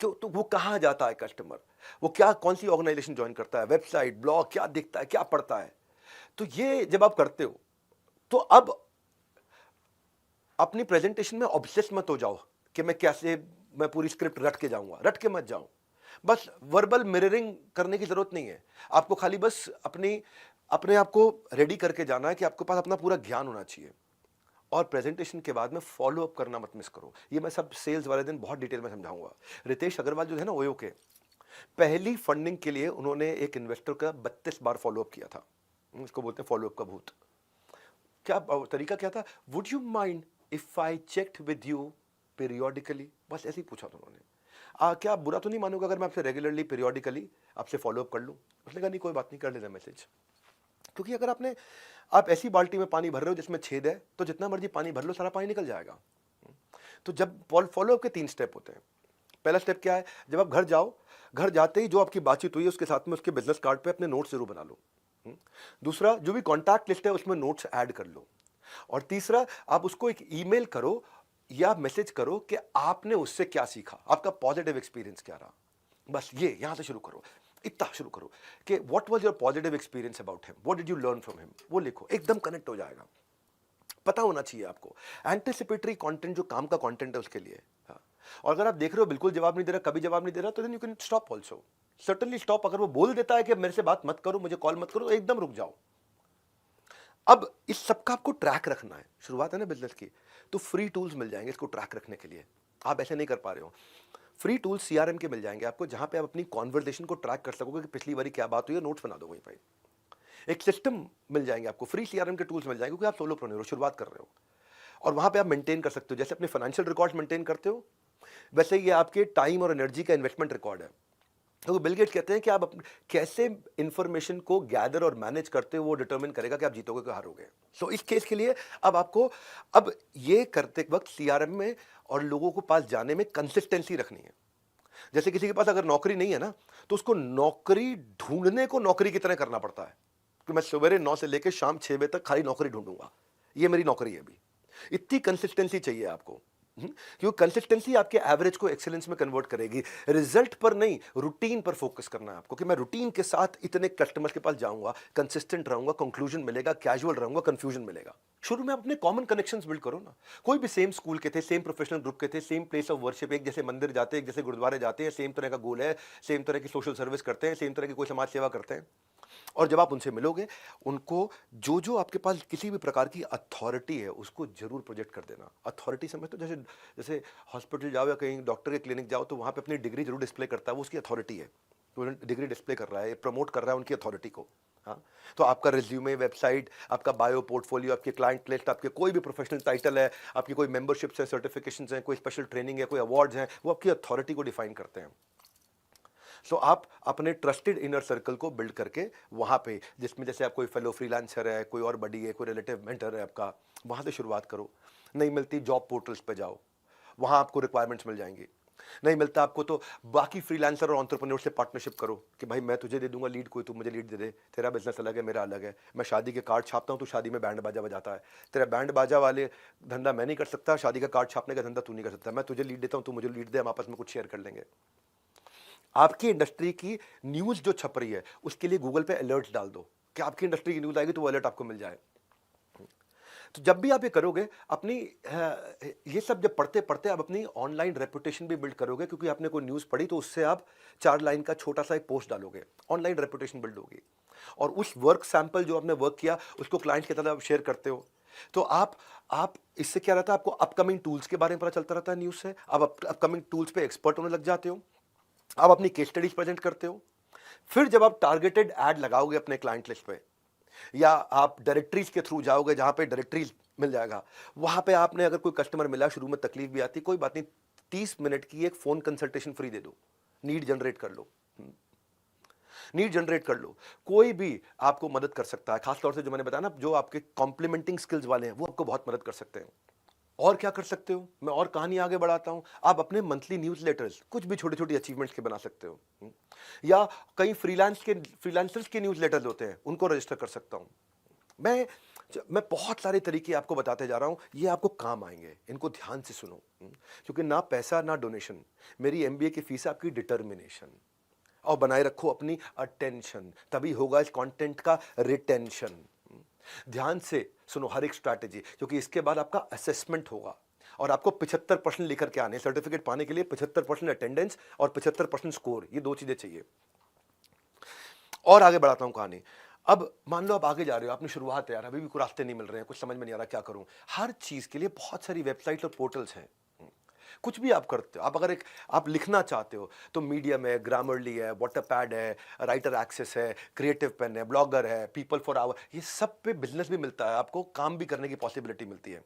तो वो कहां जाता है कस्टमर, वो क्या कौन सी ऑर्गेनाइजेशन ज्वाइन करता है, वेबसाइट, ब्लॉग क्या देखता है, क्या पढ़ता है। तो ये जब आप करते हो तो अब अपनी प्रेजेंटेशन में ऑब्सेस मत हो जाओ कि मैं पूरी स्क्रिप्ट रट के जाऊंगा, रट के मत जाओ। बस वर्बल मिररिंग करने की जरूरत नहीं है, आपको खाली बस अपने आप को रेडी करके जाना है कि आपके पास अपना पूरा ज्ञान होना चाहिए। और प्रेजेंटेशन के बाद में फॉलो अप करना मत मिस करो, ये मैं सब सेल्स वाले दिन बहुत डिटेल में समझाऊंगा। रितेश अग्रवाल जो है ना ओयो के, पहली फंडिंग के लिए उन्होंने एक इन्वेस्टर का 32 बार फॉलो अप किया था, इसको बोलते हैं फॉलो अप का भूत। क्या तरीका क्या था, would you mind if I checked with you periodically, बस ऐसे ही पूछा था उन्होंने, क्या बुरा तो नहीं मानोगे अगर मैं आपसे रेगुलरली पीरियोडिकली आपसे फॉलो अप कर लूं। उसने कहा नहीं कोई बात नहीं, कर लेना मैसेज। क्योंकि अगर आप ऐसी बाल्टी में पानी भर रहे हो जिसमें छेद है, तो जितना मर्जी पानी भर लो सारा पानी निकल जाएगा। तो जब फॉलो अप के 3 स्टेप होते हैं। पहला स्टेप क्या है, जब आप घर जाओ, घर जाते ही जो आपकी बातचीत हुई है उसके साथ में उसके बिजनेस कार्ड पे अपने नोट्स जरूर बना लो। दूसरा, जो भी कॉन्टैक्ट लिस्ट है उसमें नोट्स ऐड कर लो। और तीसरा, आप उसको एक ईमेल करो या मैसेज करो कि आपने उससे क्या सीखा, आपका पॉजिटिव एक्सपीरियंस क्या रहा। बस ये यहां से शुरू करो, इतना शुरू करो कि what was your positive experience about him, what did you learn from him, वो लिखो, एकदम कनेक्ट हो जाएगा। पता होना चाहिए आपको एंटिसिपेटरी कंटेंट, जो काम का कंटेंट है उसके लिए। हाँ। और अगर आप देख रहे हो बिल्कुल जवाब नहीं दे रहा, कभी जवाब नहीं दे रहा, तो then you can stop also, certainly stop. अगर वो बोल देता है कि मेरे से बात मत करो, मुझे कॉल मत करो, तो एकदम रुक जाओ। अब इस सबका आपको ट्रैक रखना है, शुरुआत है ना बिजनेस की, तो फ्री टूल्स मिल जाएंगे इसको ट्रैक रखने के लिए। आप ऐसे नहीं कर पा रहे हो, फ्री टूल्स सीआरएम के मिल जाएंगे आपको, जहां पे आप अपनी कॉन्वर्सेशन को ट्रैक कर सकोगे कि पिछली बारी क्या बात हुई है, नोट्स बना दो वहीं पे। एक सिस्टम मिल जाएंगे आपको, फ्री सीआरएम के टूल्स मिल जाएंगे, क्योंकि आप सोलोप्रेन्योर हो, शुरुआत कर रहे हो, और वहां पे आप मेंटेन कर सकते हो। जैसे अपने फाइनेंशियल रिकॉर्ड मेंटेन करते हो, वैसे ये आपके टाइम और एनर्जी का इन्वेस्टमेंट रिकॉर्ड है। तो बिल गेट्स कहते हैं कि आप कैसे इंफॉर्मेशन को गैदर और मैनेज करते हो, वो डिटरमिन करेगा कि आप जीतोगे कि हारोगे। सो इस केस के लिए अब आपको ये करते वक्त सीआरएम में और लोगों को पास जाने में कंसिस्टेंसी रखनी है। जैसे किसी के पास अगर नौकरी नहीं है ना, तो उसको नौकरी ढूंढने को नौकरी की तरह करना पड़ता है, कि मैं सवेरे 9 से लेकर शाम 6 बजे तक खाली नौकरी ढूंढूंगा, ये मेरी नौकरी है अभी। इतनी कंसिस्टेंसी चाहिए आपको, क्योंकि कंसिस्टेंसी आपके एवरेज को एक्सेलेंस में कन्वर्ट करेगी। रिजल्ट पर नहीं, रूटीन पर फोकस करना है आपको, कि मैं रूटीन के साथ इतने कस्टमर के पास जाऊंगा, कंसिस्टेंट रहूंगा, कंक्लूजन मिलेगा, कैजुअल रहूंगा, कंफ्यूजन मिलेगा। शुरू में अपने कॉमन कनेक्शंस बिल्ड करो ना। कोई भी सेम स्कूल के थे, सेम प्रोफेशनल ग्रुप के थे, सेम प्लेस ऑफ वर्शिप, एक जैसे मंदिर जाते हैं, एक जैसे गुरुद्वारे जाते हैं, सेम तरह का गोल है, सेम तरह की सोशल सर्विस करते हैं, सेम तरह की कोई समाज सेवा करते हैं। और जब आप उनसे मिलोगे, उनको जो जो आपके पास किसी भी प्रकार की अथॉरिटी है उसको जरूर प्रोजेक्ट कर देना। अथॉरिटी समझ तो जैसे जैसे हॉस्पिटल जाओ या कहीं डॉक्टर के क्लिनिक जाओ तो वहाँ पे अपनी डिग्री जरूर डिस्प्ले करता है, वो उसकी अथॉरिटी है, तो डिग्री डिस्प्ले कर रहा है, प्रमोट कर रहा है उनकी अथॉरिटी को। हाँ, तो आपका रिज्यूमे, वेबसाइट, आपका बायो, पोर्टफोलियो, आपके क्लाइंट लिस्ट, आपके कोई भी प्रोफेशनल टाइटल है, आपकी कोई मेंबरशिप्स है, सर्टिफिकेशंस हैं, कोई स्पेशल ट्रेनिंग है, कोई अवार्ड्स हैं, वो आपकी अथॉरिटी को डिफाइन करते हैं। सो आप अपने ट्रस्टेड इनर सर्कल को बिल्ड करके वहाँ पे, जिसमें जैसे आप कोई फेलो फ्रीलांसर है, कोई और बडी है, कोई रिलेटिव मेंटर है आपका, वहाँ से शुरुआत करो। नहीं मिलती जॉब पोर्टल्स पे जाओ, वहाँ आपको रिक्वायरमेंट्स मिल जाएंगी। नहीं मिलता आपको तो बाकी फ्रीलांसर और एंटरप्रेन्योर से पार्टनरशिप करो कि भाई मैं तुझे दे दूंगा लीड, कोई तू मुझे लीड दे दे, तेरा बिजनेस अलग है, मेरा अलग है। मैं शादी के कार्ड छापता हूँ, तू शादी में बैंड बाजा बजाता है, तेरा बैंड बाजा वाले धंधा मैं नहीं कर सकता, शादी का कार्ड छापने का धंधा तू नहीं कर सकता। मैं तुझे लीड देता हूँ, तू मुझे लीड दे, हम आपस में कुछ शेयर कर लेंगे। आपकी इंडस्ट्री की न्यूज़ जो छप रही है उसके लिए गूगल पे अलर्ट्स डाल दो कि आपकी इंडस्ट्री की न्यूज़ आएगी तो वो अलर्ट आपको मिल जाए। तो जब भी आप ये करोगे, अपनी ये सब जब पढ़ते पढ़ते आप अपनी ऑनलाइन रेपुटेशन भी बिल्ड करोगे, क्योंकि आपने कोई न्यूज़ पढ़ी तो उससे आप 4 लाइन का छोटा सा एक पोस्ट डालोगे, ऑनलाइन रेपुटेशन बिल्ड होगी। और उस वर्क सैंपल जो आपने वर्क किया उसको क्लाइंट के तरह शेयर करते हो, तो आप इससे क्या रहता है, आपको अपकमिंग टूल्स के बारे में पता चलता रहता है न्यूज़ से, आप अपकमिंग टूल्स पे एक्सपर्ट होने लग जाते हो, आप अपनी केस स्टडीज प्रेजेंट करते हो। फिर जब आप टारगेटेड ऐड लगाओगे अपने क्लाइंट लिस्ट पे, या आप डायरेक्टरीज के थ्रू जाओगे जहां पे डायरेक्टरीज मिल जाएगा, वहां पे आपने अगर कोई कस्टमर मिला, शुरू में तकलीफ भी आती, कोई बात नहीं, 30 मिनट की एक फोन कंसल्टेशन फ्री दे दो, नीड जनरेट कर लो, नीड जनरेट कर लो। कोई भी आपको मदद कर सकता है, खासतौर से जो मैंने बताया ना, जो आपके कॉम्प्लीमेंटिंग स्किल्स वाले हैं वो आपको बहुत मदद कर सकते हैं। और क्या कर सकते हो, मैं और कहानी आगे बढ़ाता हूं, आप अपने मंथली न्यूज़लेटर्स कुछ भी छोटी छोटी अचीवमेंट्स के बना सकते हो, या कई फ्रीलांसर्स के न्यूज़लेटर्स होते हैं, उनको रजिस्टर कर सकता हूं। मैं बहुत सारे तरीके आपको बताते जा रहा हूं, ये आपको काम आएंगे, इनको ध्यान से सुनो। क्योंकि ना पैसा ना डोनेशन, मेरी एमबीए की फीस है आपकी डिटर्मिनेशन। और बनाए रखो अपनी अटेंशन, तभी होगा इस कंटेंट का रिटेंशन। ध्यान से सुनो हर एक स्ट्रैटेजी, क्योंकि इसके बाद आपका असेसमेंट होगा और आपको 75% लेकर के आने, सर्टिफिकेट पाने के लिए 75% अटेंडेंस और 75% स्कोर, ये 2 चीजें चाहिए। और आगे बढ़ाता हूं कहानी। अब मान लो आप आगे जा रहे हो, आपने शुरुआत है यार, अभी भी कोई रास्ते नहीं मिल रहे हैं, कुछ समझ में नहीं आ रहा क्या करूं। हर चीज के लिए बहुत सारी वेबसाइट और पोर्टल्स हैं। कुछ भी आप करते हो, आप अगर आप लिखना चाहते हो तो मीडियम है, ग्रामरली है, वाटरपैड है, राइटर एक्सेस है, क्रिएटिव पेन है, ब्लॉगर है, पीपल फॉर आवर, ये सब पे बिजनेस भी मिलता है, आपको काम भी करने की पॉसिबिलिटी मिलती है।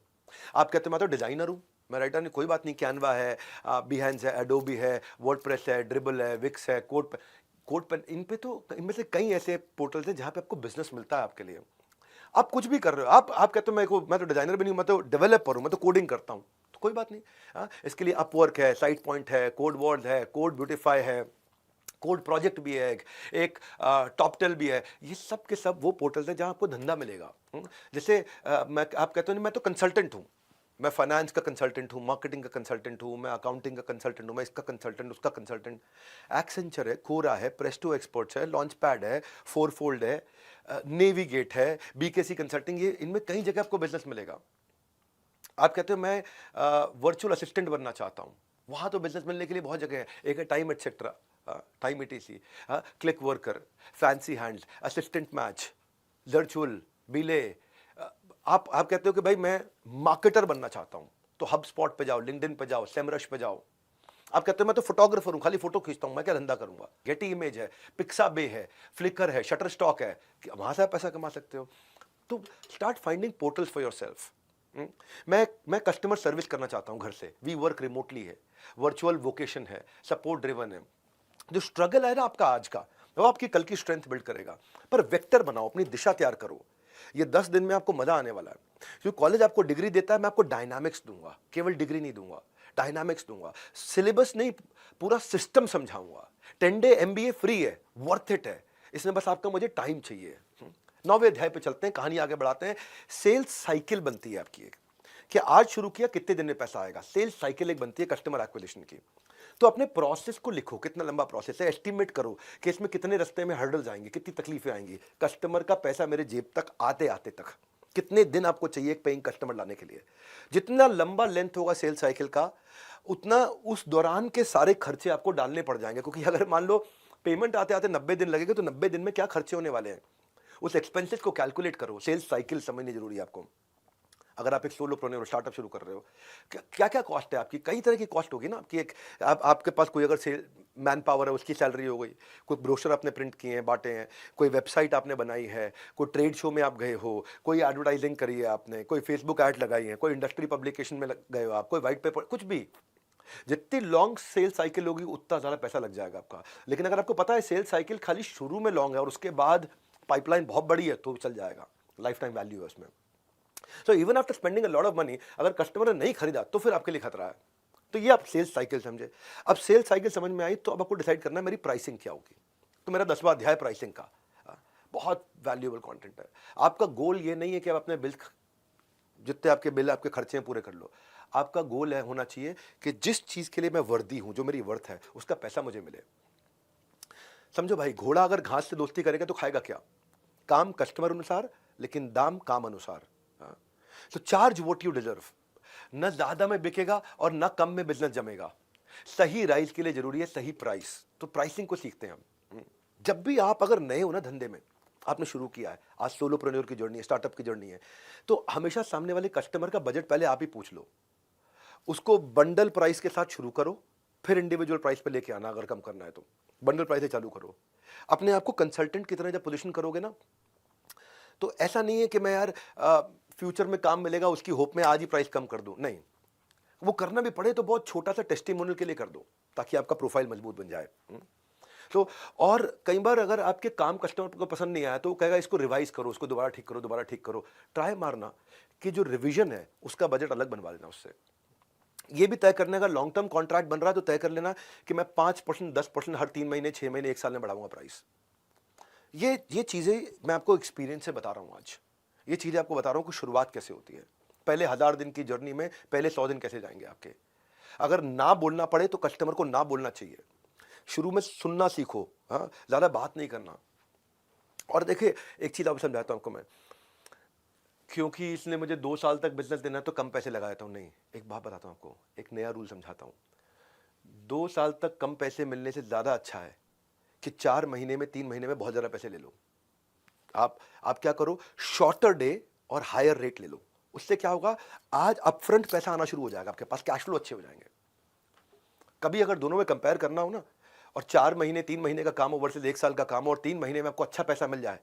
आप कहते हो मैं तो डिजाइनर हूँ, मैं राइटर नहीं, कोई बात नहीं, कैनवा है, बिहेंस है, एडोबी है, वर्डप्रेस है, ड्रिबल है, विक्स है, कोड पेन, इन पे तो इनमें से कई ऐसे पोर्टल्स हैं जहाँ पे आपको बिजनेस मिलता है आपके लिए। आप कुछ भी कर रहे हो, आप कहते हो मैं तो डिजाइनर भी नहीं हूं, मैं तो डेवलपर हूं, मैं तो कोडिंग करता हूं, तो कोई बात नहीं। इसके लिए अपवर्क है, साइट पॉइंट है, कोड वॉर्ड है, कोड ब्यूटीफाई है, कोड प्रोजेक्ट भी है, एक टॉपटेल भी है। ये सब के सब वो पोर्टल्स हैं जहां आपको धंधा मिलेगा। जैसे आप कहते हो मैं तो कंसल्टेंट हूं, मैं फाइनेंस का कंसल्टेंट हूँ, मार्केटिंग का कंसल्टेंट हूँ, मैं अकाउंटिंग का कंसल्टेंट हूँ, मैं इसका कंसल्टेंट, उसका कंसल्टेंट। एक्सेंचर है, कोरा है, प्रेस्टो एक्सपर्ट्स है, लॉन्च पैड है, फोरफोल्ड है, नेविगेट है, बीकेसी कंसल्टिंग, ये इनमें कई जगह आपको बिजनेस मिलेगा। आप कहते हो मैं वर्चुअल असिस्टेंट बनना चाहता हूँ, वहाँ तो बिजनेस मिलने के लिए बहुत जगह है। एक है time etcetera, time ETC, click worker, fancy hands, assistant match, virtual बिले। आप कहते हो कि भाई मैं मार्केटर बनना चाहता हूं, तो हब स्पॉट पे जाओ, लिंक्डइन पे जाओ, सेमरश पे जाओ। आप कहते हो मैं तो फोटोग्राफर हूं, खाली फोटो खींचता हूं, मैं क्या धंधा करूंगा, गेटी इमेज है, पिक्साबे है, फ्लिकर है, शटर स्टॉक है, वहां से आप पैसा कमा सकते हो। तो start finding portals for yourself. मैं कस्टमर सर्विस करना चाहता हूं घर से, वी वर्क रिमोटली है, वर्चुअल वोकेशन है, सपोर्ट ड्रिवन है। जो स्ट्रगल है ना आपका आज का, वो आपकी कल की स्ट्रेंथ बिल्ड करेगा। पर वेक्टर बनाओ, अपनी दिशा तैयार करो। ये 10 दिन में आपको मजा आने वाला है, क्योंकि कॉलेज आपको डिग्री देता है, मैं आपको डायनामिक्स दूंगा, केवल डिग्री नहीं दूंगा, डायनामिक्स दूंगा। सिलेबस नहीं, पूरा सिस्टम समझाऊंगा। 10 डे MBA फ्री है, वर्थ इट है, इसमें बस आपका मुझे टाइम चाहिए। 9वें अध्याय पे चलते हैं, कहानी आगे बढ़ाते हैं। सेल्स साइकिल बनती है आपकी एक, कि आज शुरू किया कितने दिन में पैसा आएगा। सेल्स साइकिल एक बनती है कस्टमर एक्विजिशन की। तो अपने प्रोसेस को लिखो, कितना लंबा प्रोसेस है, एस्टिमेट करो कि इसमें कितने रास्ते में हर्डल्स आएंगे, कितनी तकलीफें आएंगी, कस्टमर का पैसा मेरे जेब तक आते आते तक कितने दिन आपको चाहिए एक पेइंग कस्टमर लाने के लिए। जितना लंबा लेंथ होगा सेल्स साइकिल का, उतना उस दौरान के सारे खर्चे आपको डालने पड़ जाएंगे। क्योंकि अगर मान लो पेमेंट आते आते 90 दिन लगेंगे, तो 90 दिन में क्या खर्चे होने वाले हैं, उस एक्सपेंसेस को कैलकुलेट करो। सेल्स साइकिल समझनी जरूरी है आपको। अगर आप एक सोलोप्रेन्योर हो, स्टार्टअप शुरू कर रहे हो, क्या क्या कॉस्ट है आपकी, कई तरह की कॉस्ट होगी ना आपकी। एक आपके पास कोई अगर सेल मैन पावर है, उसकी सैलरी हो गई, कोई ब्रोशर आपने प्रिंट किए हैं, बांटे हैं, कोई वेबसाइट आपने बनाई है, कोई ट्रेड शो में आप गए हो, कोई एडवर्टाइजिंग करी है आपने, कोई फेसबुक ऐड लगाई है, कोई इंडस्ट्री पब्लिकेशन में गए हो आप, कोई व्हाइट पेपर, कुछ भी। जितनी लॉन्ग सेल साइकिल होगी उतना ज़्यादा पैसा लग जाएगा आपका। लेकिन अगर आपको पता है सेल साइकिल खाली शुरू में लॉन्ग है और उसके बाद पाइपलाइन बहुत बड़ी है, तो चल जाएगा, लाइफ टाइम वैल्यू है उसमें। So even after spending a lot of money, अगर कस्टमर ने नहीं खरीदा तो फिर आपके लिए खतरा है। तो ये आप सेल्स साइकिल समझे। अब सेल्स साइकिल समझ में आई, तो अब आपको डिसाइड करना है मेरी प्राइसिंग क्या होगी। तो मेरा 10वां अध्याय प्राइसिंग का, बहुत वैल्यूएबल कंटेंट है। आपका गोल ये नहीं है कि आप अपने बिल, जितने आपके बिल आपके खर्चे हैं पूरे कर लो। आपका गोल है होना चाहिए कि जिस चीज के लिए मैं वर्दी हूं, जो मेरी वर्थ है, उसका पैसा मुझे मिले। समझो भाई, घोड़ा अगर घास से दोस्ती करेगा तो खाएगा क्या? काम कस्टमर अनुसार, लेकिन दाम काम अनुसार। तो चार्ज व्हाट यू डिजर्व। न ज्यादा में बिकेगा और न कम में बिजनेस जमेगा। सही राइस के लिए जरूरी है सही प्राइस। तो प्राइसिंग को सीखते हैं हम। जब भी आप अगर नए हो ना धंधे में, आपने शुरू किया है, आज सोलोप्रेन्योर की जर्नी है, स्टार्टअप की जर्नी है, तो हमेशा सामने वाले कस्टमर का बजट पहले आप ही पूछ लो। उसको बंडल प्राइस के साथ शुरू करो, फिर इंडिविजुअल प्राइस पे लेके आना। अगर कम करना है तो बंडल प्राइस से चालू करो। अपने आप को कंसल्टेंट की तरह जब पोजीशन करोगे ना, तो ऐसा नहीं है कि मैं यार फ्यूचर में काम मिलेगा उसकी होप में आज ही प्राइस कम कर दूं। नहीं, वो करना भी पड़े तो बहुत छोटा सा टेस्टिमोनियल के लिए कर दो, ताकि आपका प्रोफाइल मजबूत बन जाए। तो और कई बार अगर आपके काम कस्टमर को पसंद नहीं आया, तो वो कहेगा इसको रिवाइज करो, उसको दोबारा ठीक करो, दोबारा ठीक करो। ट्राई मारना कि जो रिवीजन है उसका बजट अलग बनवा देना उससे। ये भी तय करने का, लॉन्ग टर्म कॉन्ट्रैक्ट बन रहा है तो तय कर लेना कि मैं 5%, 10% हर 3 महीने, 6 महीने, 1 साल में बढ़ाऊंगा प्राइस। ये चीजें मैं आपको एक्सपीरियंस से बता रहा हूं आज। ये चीजें आपको बता रहा हूं कि शुरुआत कैसे होती है। पहले 1000 दिन की जर्नी में पहले 100 दिन कैसे जाएंगे आपके। अगर ना बोलना पड़े तो कस्टमर को ना बोलना चाहिए। शुरू में सुनना सीखो, हाँ, ज्यादा बात नहीं करना। और देखिए, एक चीज आपको समझाता हूं आपको मैं, क्योंकि इसने मुझे 2 साल तक बिजनेस देना है तो कम पैसे लगा देता हूं। नहीं, एक बात बताता हूं आपको, एक नया रूल समझाता हूं। 2 साल तक कम पैसे मिलने से ज्यादा अच्छा है कि 4 महीने में, 3 महीने में बहुत ज्यादा पैसे ले लो। आप क्या करो, शॉर्टर डे और हायर रेट ले लो। उससे क्या होगा, आज अपफ्रंट पैसा आना शुरू हो जाएगा, आपके पास कैश फ्लो अच्छे हो जाएंगे। कभी अगर दोनों में कंपेयर करना हो ना, और 4 महीने, 3 महीने का काम हो वर्सेस 1 साल का काम हो, और 3 महीने में आपको अच्छा पैसा मिल जाए,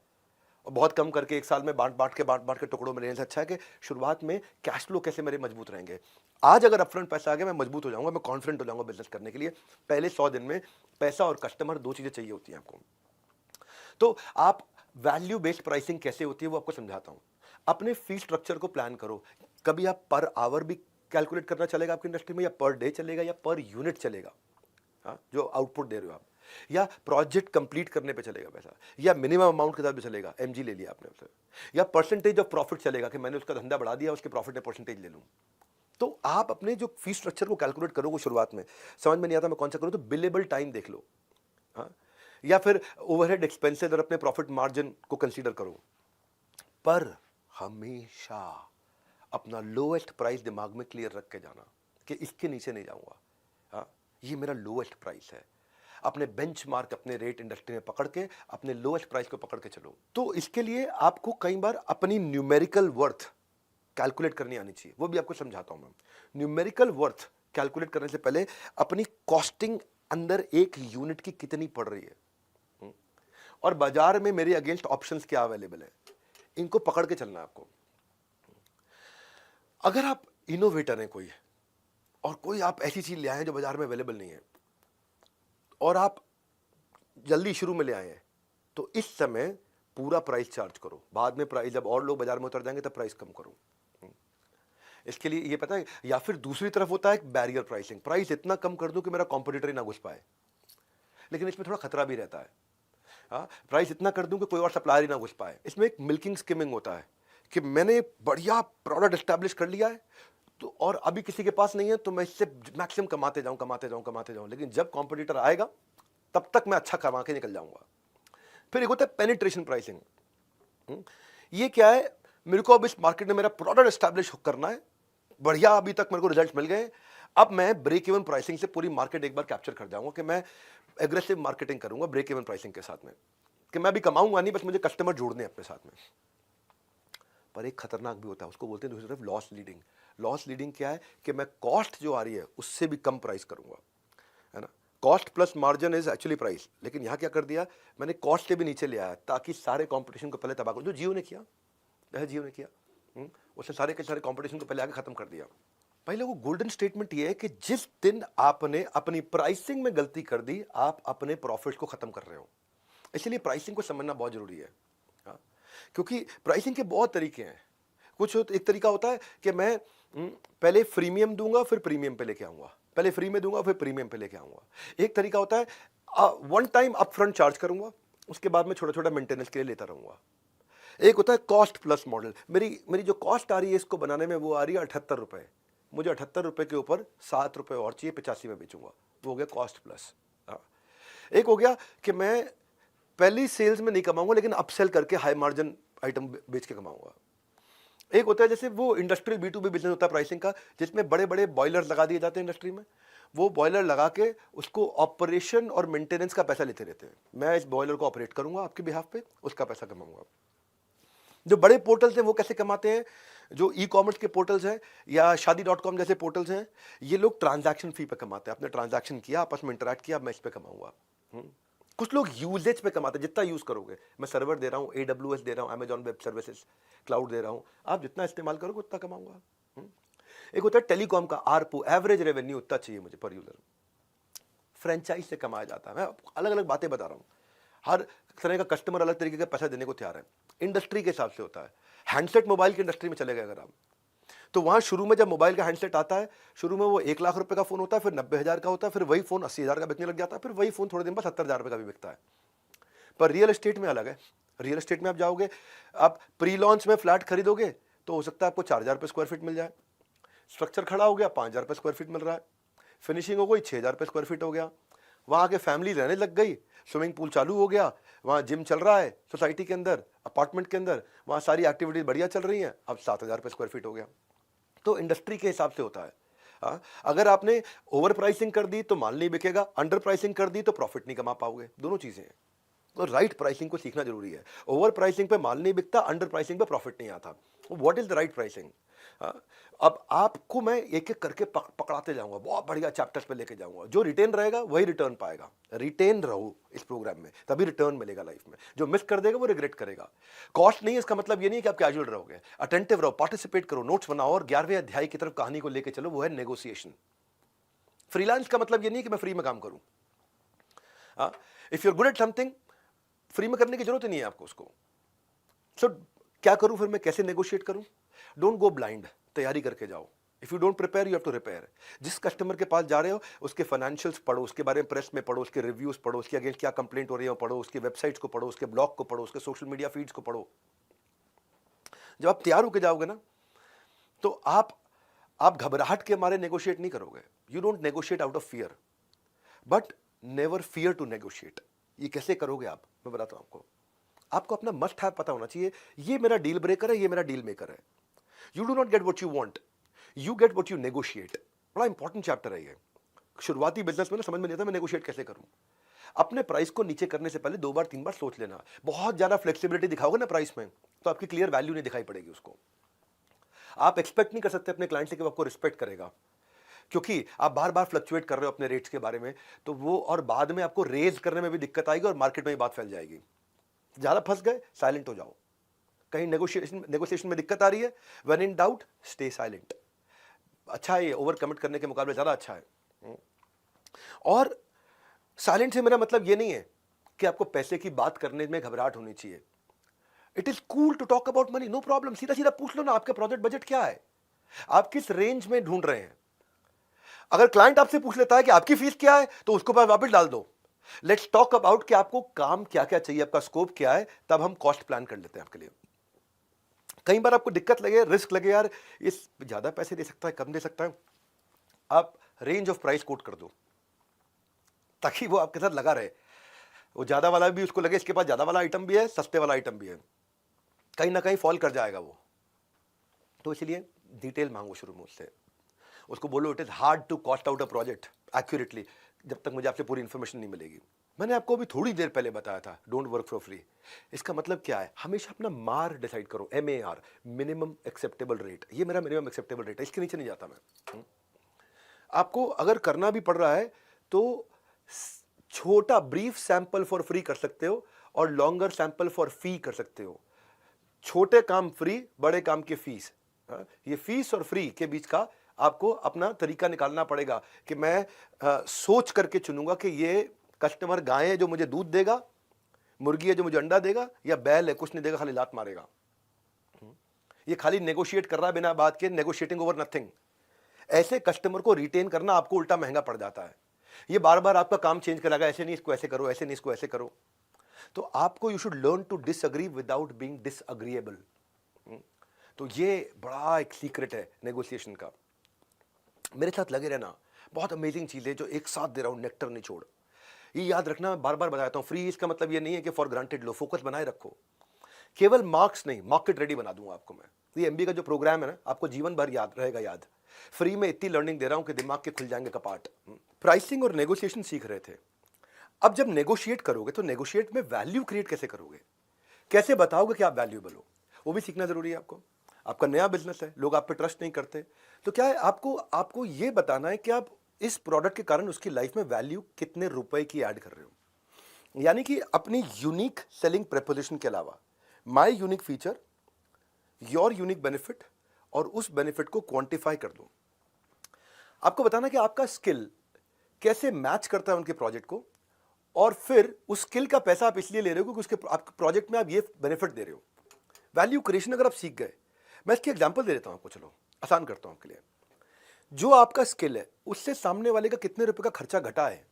और बहुत कम करके 1 साल में बांट के टुकड़ों में लेने से अच्छा है कि शुरुआत में कैश फ्लो कैसे मेरे मजबूत रहेंगे। आज अगर अपफ्रंट पैसा आ गया, मैं मजबूत हो जाऊंगा, मैं कॉन्फिडेंट हो जाऊंगा बिजनेस करने के लिए। पहले 100 दिन में पैसा और कस्टमर, 2 चीजें चाहिए होती हैं आपको। तो आप वैल्यू बेस्ड प्राइसिंग कैसे होती है वो आपको समझाता हूं। अपने फी स्ट्रक्चर को प्लान करो। कभी आप पर आवर भी कैलकुलेट करना चलेगा आपकी इंडस्ट्री में, या पर डे चलेगा, या पर यूनिट चलेगा, हाँ, जो आउटपुट दे रहे हो आप, या प्रोजेक्ट कंप्लीट करने पे चलेगा पैसा, या मिनिमम अमाउंट के साथ भी चलेगा, एमजी ले लिया आपने उससे, या परसेंटेज ऑफ प्रॉफिट चलेगा कि मैंने उसका धंधा बढ़ा दिया, उसके प्रॉफिट में परसेंटेज ले लूं। तो आप अपने जो फी स्ट्रक्चर को कैलकुलेट करोगे, शुरुआत में समझ में नहीं आता मैं कौन सा करूं, तो बिलेबल टाइम देख लो, हाँ, या फिर ओवरहेड एक्सपेंसेस और अपने प्रॉफिट मार्जिन को कंसीडर करो। पर हमेशा अपना लोएस्ट प्राइस दिमाग में क्लियर रख के जाना कि इसके नीचे नहीं जाऊंगा, हाँ, ये मेरा लोएस्ट प्राइस है। अपने बेंचमार्क, अपने रेट इंडस्ट्री में पकड़ के अपने लोएस्ट प्राइस को पकड़ के चलो। तो इसके लिए आपको कई बार अपनी न्यूमेरिकल वर्थ कैलकुलेट करनी आनी चाहिए, वो भी आपको समझाता हूं मैं। न्यूमेरिकल वर्थ कैलकुलेट करने से पहले अपनी कॉस्टिंग अंदर एक यूनिट की कितनी पड़ रही है, और बाजार में मेरे अगेंस्ट ऑप्शंस क्या अवेलेबल है, इनको पकड़ के चलना है आपको। अगर आप इनोवेटर हैं कोई, और कोई आप ऐसी चीज ले आए हैं जो बाजार में अवेलेबल नहीं है, और आप जल्दी शुरू में ले आए हैं, तो इस समय पूरा प्राइस चार्ज करो। बाद में प्राइस, जब और लोग बाजार में उतर जाएंगे तब प्राइस कम करो। इसके लिए ये पता है, या फिर दूसरी तरफ होता है बैरियर प्राइसिंग, प्राइस इतना कम कर दूं कि मेरा कॉम्पिटिटर ही ना घुस पाए। लेकिन इसमें थोड़ा खतरा भी रहता है। हाँ, प्राइस इतना कर दूं कि कोई और सप्लायर ही ना घुस पाए। इसमें एक मिल्किंग स्किमिंग होता है कि मैंने बढ़िया प्रोडक्ट एस्टैब्लिश कर लिया है, तो और अभी किसी के पास नहीं है, तो मैं इससे मैक्सिमम कमाते जाऊं, लेकिन जब कॉम्पिटिटर आएगा तब तक मैं अच्छा कमा के निकल जाऊंगा। फिर एक होता है पेनिट्रेशन प्राइसिंग। ये क्या है, मेरे को अब इस मार्केट में मेरा प्रोडक्ट एस्टैब्लिश करना है, बढ़िया अभी तक मेरे को रिजल्ट मिल गए, अब मैं ब्रेक इवन प्राइसिंग से पूरी मार्केट एक बार कैप्चर कर जाऊंगा कि मैं एग्रेसिव मार्केटिंग करूंगा ब्रेक इवन प्राइसिंग के साथ में, कि मैं अभी कमाऊंगा नहीं, बस मुझे कस्टमर जोड़ने हैं अपने साथ में। पर एक खतरनाक भी होता है, उसको बोलते हैं दूसरी तरफ लॉस लीडिंग। लॉस लीडिंग क्या है कि मैं कॉस्ट जो आ रही है उससे भी कम प्राइस करूंगा, है ना। Cost plus margin is actually price, लेकिन यहाँ क्या कर दिया, मैंने कॉस्ट से भी नीचे ले आया ताकि सारे कंपटीशन को पहले तबाह करूं, जो जियो ने किया। उसने सारे के सारे कंपटीशन को पहले आगे खत्म कर दिया। पहले वो गोल्डन स्टेटमेंट ये है कि जिस दिन आपने अपनी प्राइसिंग में गलती कर दी, आप अपने प्रॉफिट को खत्म कर रहे हो। इसलिए प्राइसिंग को समझना बहुत जरूरी है, हाँ? क्योंकि प्राइसिंग के बहुत तरीके हैं। एक तरीका होता है कि मैं पहले फ्रीमियम दूंगा फिर प्रीमियम पे लेके आऊंगा, पहले फ्री में दूंगा फिर प्रीमियम पे लेके आऊंगा। एक तरीका होता है वन टाइम अपफ्रंट चार्ज करूंगा, उसके बाद में छोटा छोटा मेंटेनेंस के लिए लेता रहूंगा। एक होता है कॉस्ट प्लस मॉडल। मेरी जो कॉस्ट आ रही है इसको बनाने में, वो आ रही है 78 रुपए, मुझे 78 रुपए के ऊपर 7 रुपए और चाहिए, 85 में बेचूंगा, वो हो गया कॉस्ट प्लस। एक हो गया कि मैं पहली सेल्स में नहीं कमाऊंगा, लेकिन अपसेल करके हाई मार्जिन आइटम बेच के कमाऊंगा। एक होता है जैसे वो इंडस्ट्रियल B2B बिजनेस होता है प्राइसिंग का, जिसमें बड़े बड़े बॉयलर लगा दिए जाते हैं इंडस्ट्री में, वो बॉयलर लगा के उसको ऑपरेशन और मेंटेनेंस का पैसा लेते रहते हैं। मैं इस बॉयलर को ऑपरेट करूंगा आपके बिहाफ पे, उसका पैसा कमाऊंगा। जो बड़े पोर्टल्स हैं वो कैसे कमाते हैं, जो ई कॉमर्स के पोर्टल्स हैं या शादी.com जैसे पोर्टल्स हैं, ये लोग ट्रांजैक्शन फी पे कमाते हैं। आपने ट्रांजैक्शन किया, आपस में इंटरैक्ट किया, मैं इस पे कमाऊंगा। कुछ लोग यूजेज पे कमाते हैं, जितना यूज करोगे। मैं सर्वर दे रहा हूँ, AWS दे रहा हूँ, अमेजॉन वेब सर्विसेज क्लाउड दे रहा हूँ, आप जितना इस्तेमाल करोगे उतना कमाऊंगा। एक होता है टेलीकॉम का ARPU, एवरेज रेवेन्यू उतना चाहिए मुझे पर यूजर। फ्रेंचाइज से कमाया जाता है। मैं अलग अलग बातें बता रहा हूँ, हर तरह का कस्टमर अलग तरीके का पैसा देने को तैयार है। इंडस्ट्री के हिसाब से होता है। हैंडसेट मोबाइल की इंडस्ट्री में चले गए अगर आप, तो वहां शुरू में जब मोबाइल का हैंडसेट आता है, शुरू में वो 1 लाख रुपए का फोन होता है, फिर 90,000 का होता है, फिर वही फोन 80,000 का बिकने लग जाता है, फिर वही फोन थोड़े दिन बाद 70,000 रुपए का भी बिकता है। पर रियल एस्टेट में अलग है। रियल एस्टेट में आप जाओगे, आप प्री लॉन्च में फ्लैट खरीदोगे तो हो सकता है आपको 4,000 रुपए स्क्वायर फीट मिल जाए। स्ट्रक्चर खड़ा हो गया, 5,000 रुपए स्क्वायर फीट मिल रहा है। फिनिशिंग हो गई, 6,000 रुपए स्क्वायर फीट हो गया। वहां के फैमिली रहने लग गई, स्विमिंग पूल चालू हो गया, वहाँ जिम चल रहा है सोसाइटी के अंदर, अपार्टमेंट के अंदर, वहाँ सारी एक्टिविटीज बढ़िया चल रही हैं। अब 7,000 रुपये स्क्वायर फीट हो गया। तो इंडस्ट्री के हिसाब से होता है। हाँ, अगर आपने ओवर प्राइसिंग कर दी तो माल नहीं बिकेगा, अंडर प्राइसिंग कर दी तो प्रॉफिट नहीं कमा पाओगे। दोनों चीजें हैं, तो राइट प्राइसिंग को सीखना जरूरी है। ओवर प्राइसिंग पे माल नहीं बिकता, अंडर प्राइसिंग पे प्रॉफिट नहीं आता। What is the right pricing? अब आपको मैं एक एक करके पकड़ाते जाऊंगा, बहुत बढ़िया चैप्टर्स पे लेके जाऊंगा। जो रिटेन रहेगा वही रिटर्न पाएगा। रिटेन रहो इस प्रोग्राम में, तभी रिटर्न मिलेगा लाइफ में। जो मिस कर देगा वो रिग्रेट करेगा। कॉस्ट नहीं है इसका मतलब ये नहीं कि आप कैजुअल रहोगे, अटेंटिव रहो, पार्टिसिपेट करो, नोट्स बनाओ और 11वें अध्याय की तरफ कहानी को लेके चलो, वो है नेगोशिएशन। फ्रीलांस का मतलब ये नहीं कि मैं फ्री में काम करूं। If you are good at something, free में करने की जरूरत ही नहीं है आपको उसको। सो क्या करूं फिर मैं, कैसे नेगोशिएट करूं? डोंट गो ब्लाइंड, तैयारी करके जाओ। If you don't prepare you have to repair. जिस कस्टमर के पास जा रहे हो उसके फाइनेंशियल्स पढ़ो, उसके बारे में प्रेस में पढ़ो, उसके रिव्यूज पढ़ो, उसके अगेंस्ट क्या कंप्लेंट हो रही है पढ़ो, उसकी वेबसाइट्स को पढ़ो, उसके ब्लॉग को पढ़ो, उसके सोशल मीडिया फीड्स को पढ़ो। जब आप तैयार होकर जाओगे ना, तो आप घबराहट के मारे नेगोशिएट नहीं करोगे। You don't negotiate out of fear, but never fear to negotiate. ये कैसे करोगे आप, मैं बताता हूं आपको अपना मस्ट हैव पता होना चाहिए। ये मेरा डील ब्रेकर है, ये मेरा डील मेकर है। You do not get what you want, you get what you negotiate. बड़ा इंपॉर्टेंट चैप्टर है ये। शुरुआती बिजनेस में ना समझ में नहीं आता मैं नेगोशिएट कैसे करूं। अपने प्राइस को नीचे करने से पहले 2 बार 3 बार सोच लेना। बहुत ज्यादा फ्लेक्सिबिलिटी दिखाओगे ना प्राइस में, तो आपकी क्लियर वैल्यू नहीं दिखाई पड़ेगी उसको। आप एक्सपेक्ट नहीं कर सकते अपने क्लाइंट से कि वो आपको रिस्पेक्ट करेगा, क्योंकि आप बार बार फ्लक्चुएट कर रहे हो अपने रेट्स के बारे में, तो वो और बाद में आपको रेज करने में भी दिक्कत आएगी और मार्केट में भी बात फैल जाएगी। ज्यादा फंस गए, साइलेंट हो जाओ। कहीं नेगोशिएशन में दिक्कत आ रही है, when in doubt stay silent. अच्छा है ये, ओवर कमिट करने के मुकाबले ज्यादा अच्छा है। और साइलेंट से मेरा मतलब ये नहीं है कि आपको पैसे की बात करने में घबराहट होनी चाहिए। It is cool to talk about money, no problem. सीधा सीधा पूछ लो ना, आपका प्रोजेक्ट बजट क्या है, आप किस रेंज में ढूंढ रहे हैं। अगर क्लाइंट आपसे पूछ लेता है कि आपकी फीस क्या है, तो उसको वापस डाल दो। लेट्स टॉक अबाउट कि आपको काम क्या क्या चाहिए, आपका स्कोप क्या है, तब हम कॉस्ट प्लान कर लेते हैं आपके लिए। कई बार आपको दिक्कत लगे, रिस्क लगे, यार इस ज्यादा पैसे दे सकता है, कम दे सकता है, आप रेंज ऑफ प्राइस कोट कर दो ताकि वो आपके साथ लगा रहे। वो ज्यादा वाला भी उसको लगे इसके पास ज्यादा वाला आइटम भी है, सस्ते वाला आइटम भी है, कहीं ना कहीं फॉल कर जाएगा वो। तो इसलिए डिटेल मांगो शुरू में उससे, उसको बोलो it is hard to cost out a project accurately जब तक मुझे आपसे पूरी इंफॉर्मेशन नहीं मिलेगी। मैंने आपको अभी थोड़ी देर पहले बताया था डोंट वर्क फॉर फ्री। इसका मतलब क्या है, हमेशा अपना मार डिसाइड करो, MAR, मिनिमम एक्सेप्टेबल रेट। ये मेरा मिनिमम एक्सेप्टेबल रेट है, इसके नीचे नहीं जाता मैं। आपको अगर करना भी पड़ रहा है तो छोटा ब्रीफ सैंपल फॉर फ्री कर सकते हो और लॉन्गर सैंपल फॉर फी कर सकते हो। छोटे काम फ्री, बड़े काम की फीस। ये फीस और फ्री के बीच का आपको अपना तरीका निकालना पड़ेगा कि मैं सोच करके चुनूंगा कि ये कस्टमर गाय है जो मुझे दूध देगा, मुर्गी है जो मुझे अंडा देगा, या बैल है कुछ नहीं देगा खाली लात मारेगा। ये खाली नेगोशिएट कर रहा है बिना बात के, नेगोशिएटिंग ओवर नथिंग। ऐसे कस्टमर को रिटेन करना आपको उल्टा महंगा पड़ जाता है। ये बार बार आपका काम चेंज करेगा, ऐसे नहीं इसको ऐसे करो, ऐसे नहीं इसको ऐसे करो। तो आपको you should learn to disagree without being disagreeable. तो ये बड़ा एक सीक्रेट है नेगोशिएशन का। मेरे साथ लगे रहना, बहुत अमेजिंग चीज है जो एक साथ दे रहा हूं, नेक्टर निचोड़। ये याद रखना, बार बार बताता हूं, फ्री इसका मतलब ये नहीं है कि फॉर ग्रांटेड लो, फोकस बनाए रखो। केवल मार्क्स नहीं, मार्केट रेडी बना दूंगा आपको मैं। ये MBA का जो प्रोग्राम है ना, आपको जीवन भर याद रहेगा। याद, फ्री में इतनी लर्निंग दे रहा हूं कि दिमाग के खुल जाएंगे कपाट। प्राइसिंग और नेगोशिएशन सीख रहे थे। अब जब नेगोशिएट करोगे तो नेगोशिएट में वैल्यू क्रिएट कैसे करोगे, कैसे बताओगे कि आप वैल्यूएबल हो, वो भी सीखना जरूरी है आपको। आपका नया बिजनेस है, लोग आप पे ट्रस्ट नहीं करते, तो क्या है, आपको ये बताना है कि आप इस प्रोडक्ट के कारण उसकी लाइफ में वैल्यू कितने रुपए की ऐड कर रहे हो। यानी कि अपनी यूनिक सेलिंग प्रपोजिशन के अलावा my unique feature, your unique benefit, और उस बेनिफिट को क्वांटिफाई कर दो। आपको बताना कि आपका स्किल कैसे मैच करता है उनके प्रोजेक्ट को, और फिर उस स्किल का पैसा आप इसलिए ले रहे हो क्योंकि उसके आपके प्रोजेक्ट में आप ये बेनिफिट दे रहे हो। वैल्यू क्रिएशन अगर आप सीख गए, मैं इसकी एग्जांपल दे देता हूं आपको, चलो आसान करता हूं आपके लिए। जो आपका स्किल है उससे सामने वाले का कितने रुपए का खर्चा घटा है,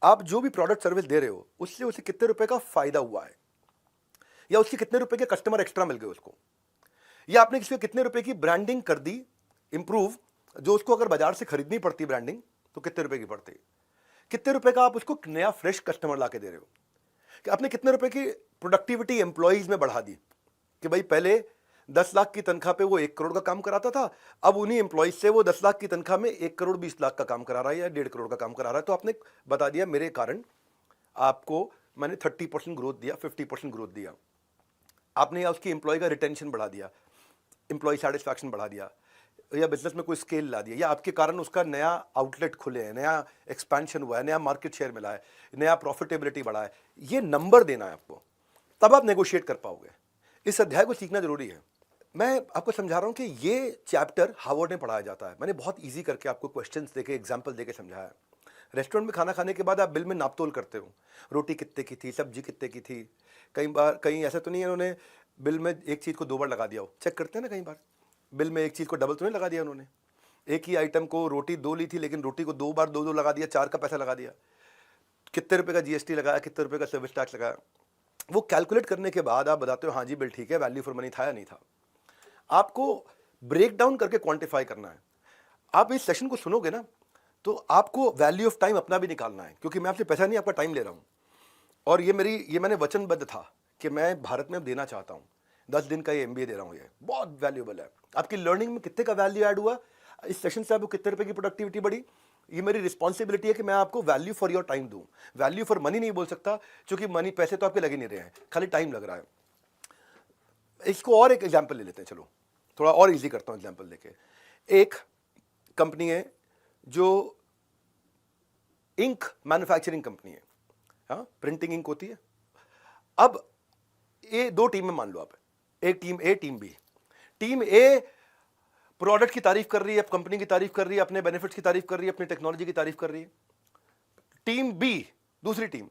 आप जो भी प्रोडक्ट सर्विस दे रहे हो उससे उसे कितने रुपए का फायदा हुआ है, या उसके कितने रुपए के कस्टमर एक्स्ट्रा मिल गए उसको, या आपने किसी को कितने रुपए की ब्रांडिंग कर दी इंप्रूव, जो उसको अगर बाजार से खरीदनी पड़ती ब्रांडिंग तो कितने रुपए की पड़ती, कितने रुपए का आप उसको नया फ्रेश कस्टमर ला के दे रहे हो, कि आपने कितने रुपए की प्रोडक्टिविटी एम्प्लॉइज में बढ़ा दी, कि भाई पहले 10 लाख की तनख्वाह पे वो 1 करोड़ का काम कराता था, अब उन्हीं एम्प्लॉइज से वो 10 लाख की तनख्वाह में 1 करोड़ 20 लाख का काम करा रहा है या 1.5 करोड़ का काम करा रहा है। तो आपने बता दिया मेरे कारण आपको मैंने 30% ग्रोथ दिया, 50% ग्रोथ दिया, आपने या उसकी एम्प्लॉय का रिटेंशन बढ़ा दिया, एम्प्लॉय सेटिस्फैक्शन बढ़ा दिया, या बिजनेस में कोई स्केल ला दिया, या आपके कारण उसका नया आउटलेट खुले हैं, नया एक्सपेंशन हुआ है, नया मार्केट शेयर मिला है, नया प्रॉफिटेबिलिटी बढ़ा है। ये नंबर देना है आपको, तब आप नेगोशिएट कर पाओगे। इस अध्याय को सीखना जरूरी है। मैं आपको समझा रहा हूं कि ये चैप्टर हार्वर्ड में पढ़ाया जाता है। मैंने बहुत इजी करके आपको क्वेश्चंस देके, एग्जांपल देके समझाया। रेस्टोरेंट में खाना खाने के बाद आप बिल में नापतोल करते हो, रोटी कितने की थी, सब्जी कितने की थी। कहीं ऐसा तो नहीं है उन्होंने बिल में एक चीज़ को 2 बार लगा दिया हो, चेक करते हैं ना, कई बार बिल में एक चीज़ को डबल तो नहीं लगा दिया उन्होंने। एक ही आइटम को रोटी 2 ली थी लेकिन रोटी को 2 बार 2 लगा दिया, 4 का पैसा लगा दिया। कितने रुपए का GST लगाया, कितने रुपए का सर्विस टैक्स लगाया, वो कैलकुलेट करने के बाद आप बताते हो हाँ जी बिल ठीक है, वैल्यू फॉर मनी था या नहीं था। आपको ब्रेक डाउन करके क्वांटिफाई करना है। आप इस सेशन को सुनोगे ना तो आपको वैल्यू ऑफ टाइम अपना भी निकालना है, क्योंकि मैं आपसे पैसा नहीं, आपका टाइम ले रहा हूं। और ये मैंने वचनबद्ध था कि मैं भारत में अब देना चाहता हूं। 10 दिन का ये MBA दे रहा हूं, ये बहुत वैल्यूएबल है। आपकी लर्निंग में कितने का वैल्यू ऐड हुआ, इस सेशन से आपको कितने रुपए की प्रोडक्टिविटी बढ़ी, ये मेरी रिस्पॉन्सिबिलिटी है कि मैं आपको वैल्यू फॉर योर टाइम दूं। वैल्यू फॉर मनी नहीं बोल सकता, क्योंकि मनी, पैसे तो आपके लगे नहीं रहे हैं, खाली टाइम लग रहा है। इसको और एक एग्जाम्पल ले लेते हैं, चलो थोड़ा और इजी करता हूं एग्जाम्पल लेके। एक कंपनी है जो इंक मैन्युफैक्चरिंग कंपनी है, हाँ, प्रिंटिंग इंक होती है। अब ये 2 टीम में मान लो आप, एक टीम ए, टीम बी। टीम ए प्रोडक्ट की तारीफ कर रही है, कंपनी की तारीफ कर रही है, अपने बेनिफिट्स की तारीफ कर रही है, अपनी टेक्नोलॉजी की तारीफ कर रही है। टीम बी, दूसरी टीम,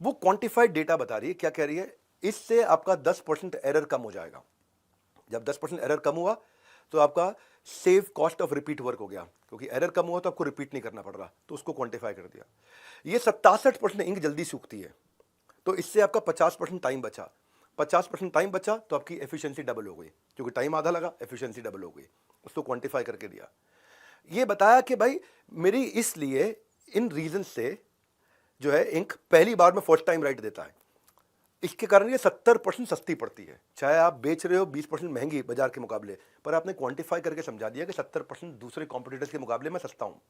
वो क्वांटिफाइड डेटा बता रही है। क्या कह रही है, इससे आपका 10% एरर कम हो जाएगा। जब 10% एरर कम हुआ तो आपका save cost of repeat work हो गया, क्योंकि एरर कम हुआ तो आपको रिपीट नहीं करना पड़ रहा, तो उसको क्वांटिफाई कर दिया। ये 67% इंक जल्दी सूखती है, तो इससे आपका 50% टाइम बचा। 50% टाइम बचा तो आपकी एफिशिएंसी डबल हो गई, क्योंकि टाइम आधा लगा, एफिशिएंसी डबल हो गई, उसको क्वांटिफाई करके दिया। ये बताया कि भाई मेरी इसलिए इन रीजन से जो है इंक पहली बार में फर्स्ट टाइम राइट देता है, इसके कारण ये 70% सस्ती पड़ती है। चाहे आप बेच रहे हो 20% महंगी बाजार के मुकाबले, पर आपने क्वांटिफाई करके समझा दिया कि 70% दूसरे कॉम्पिटिटर्स के मुकाबले में सस्ता हूँ।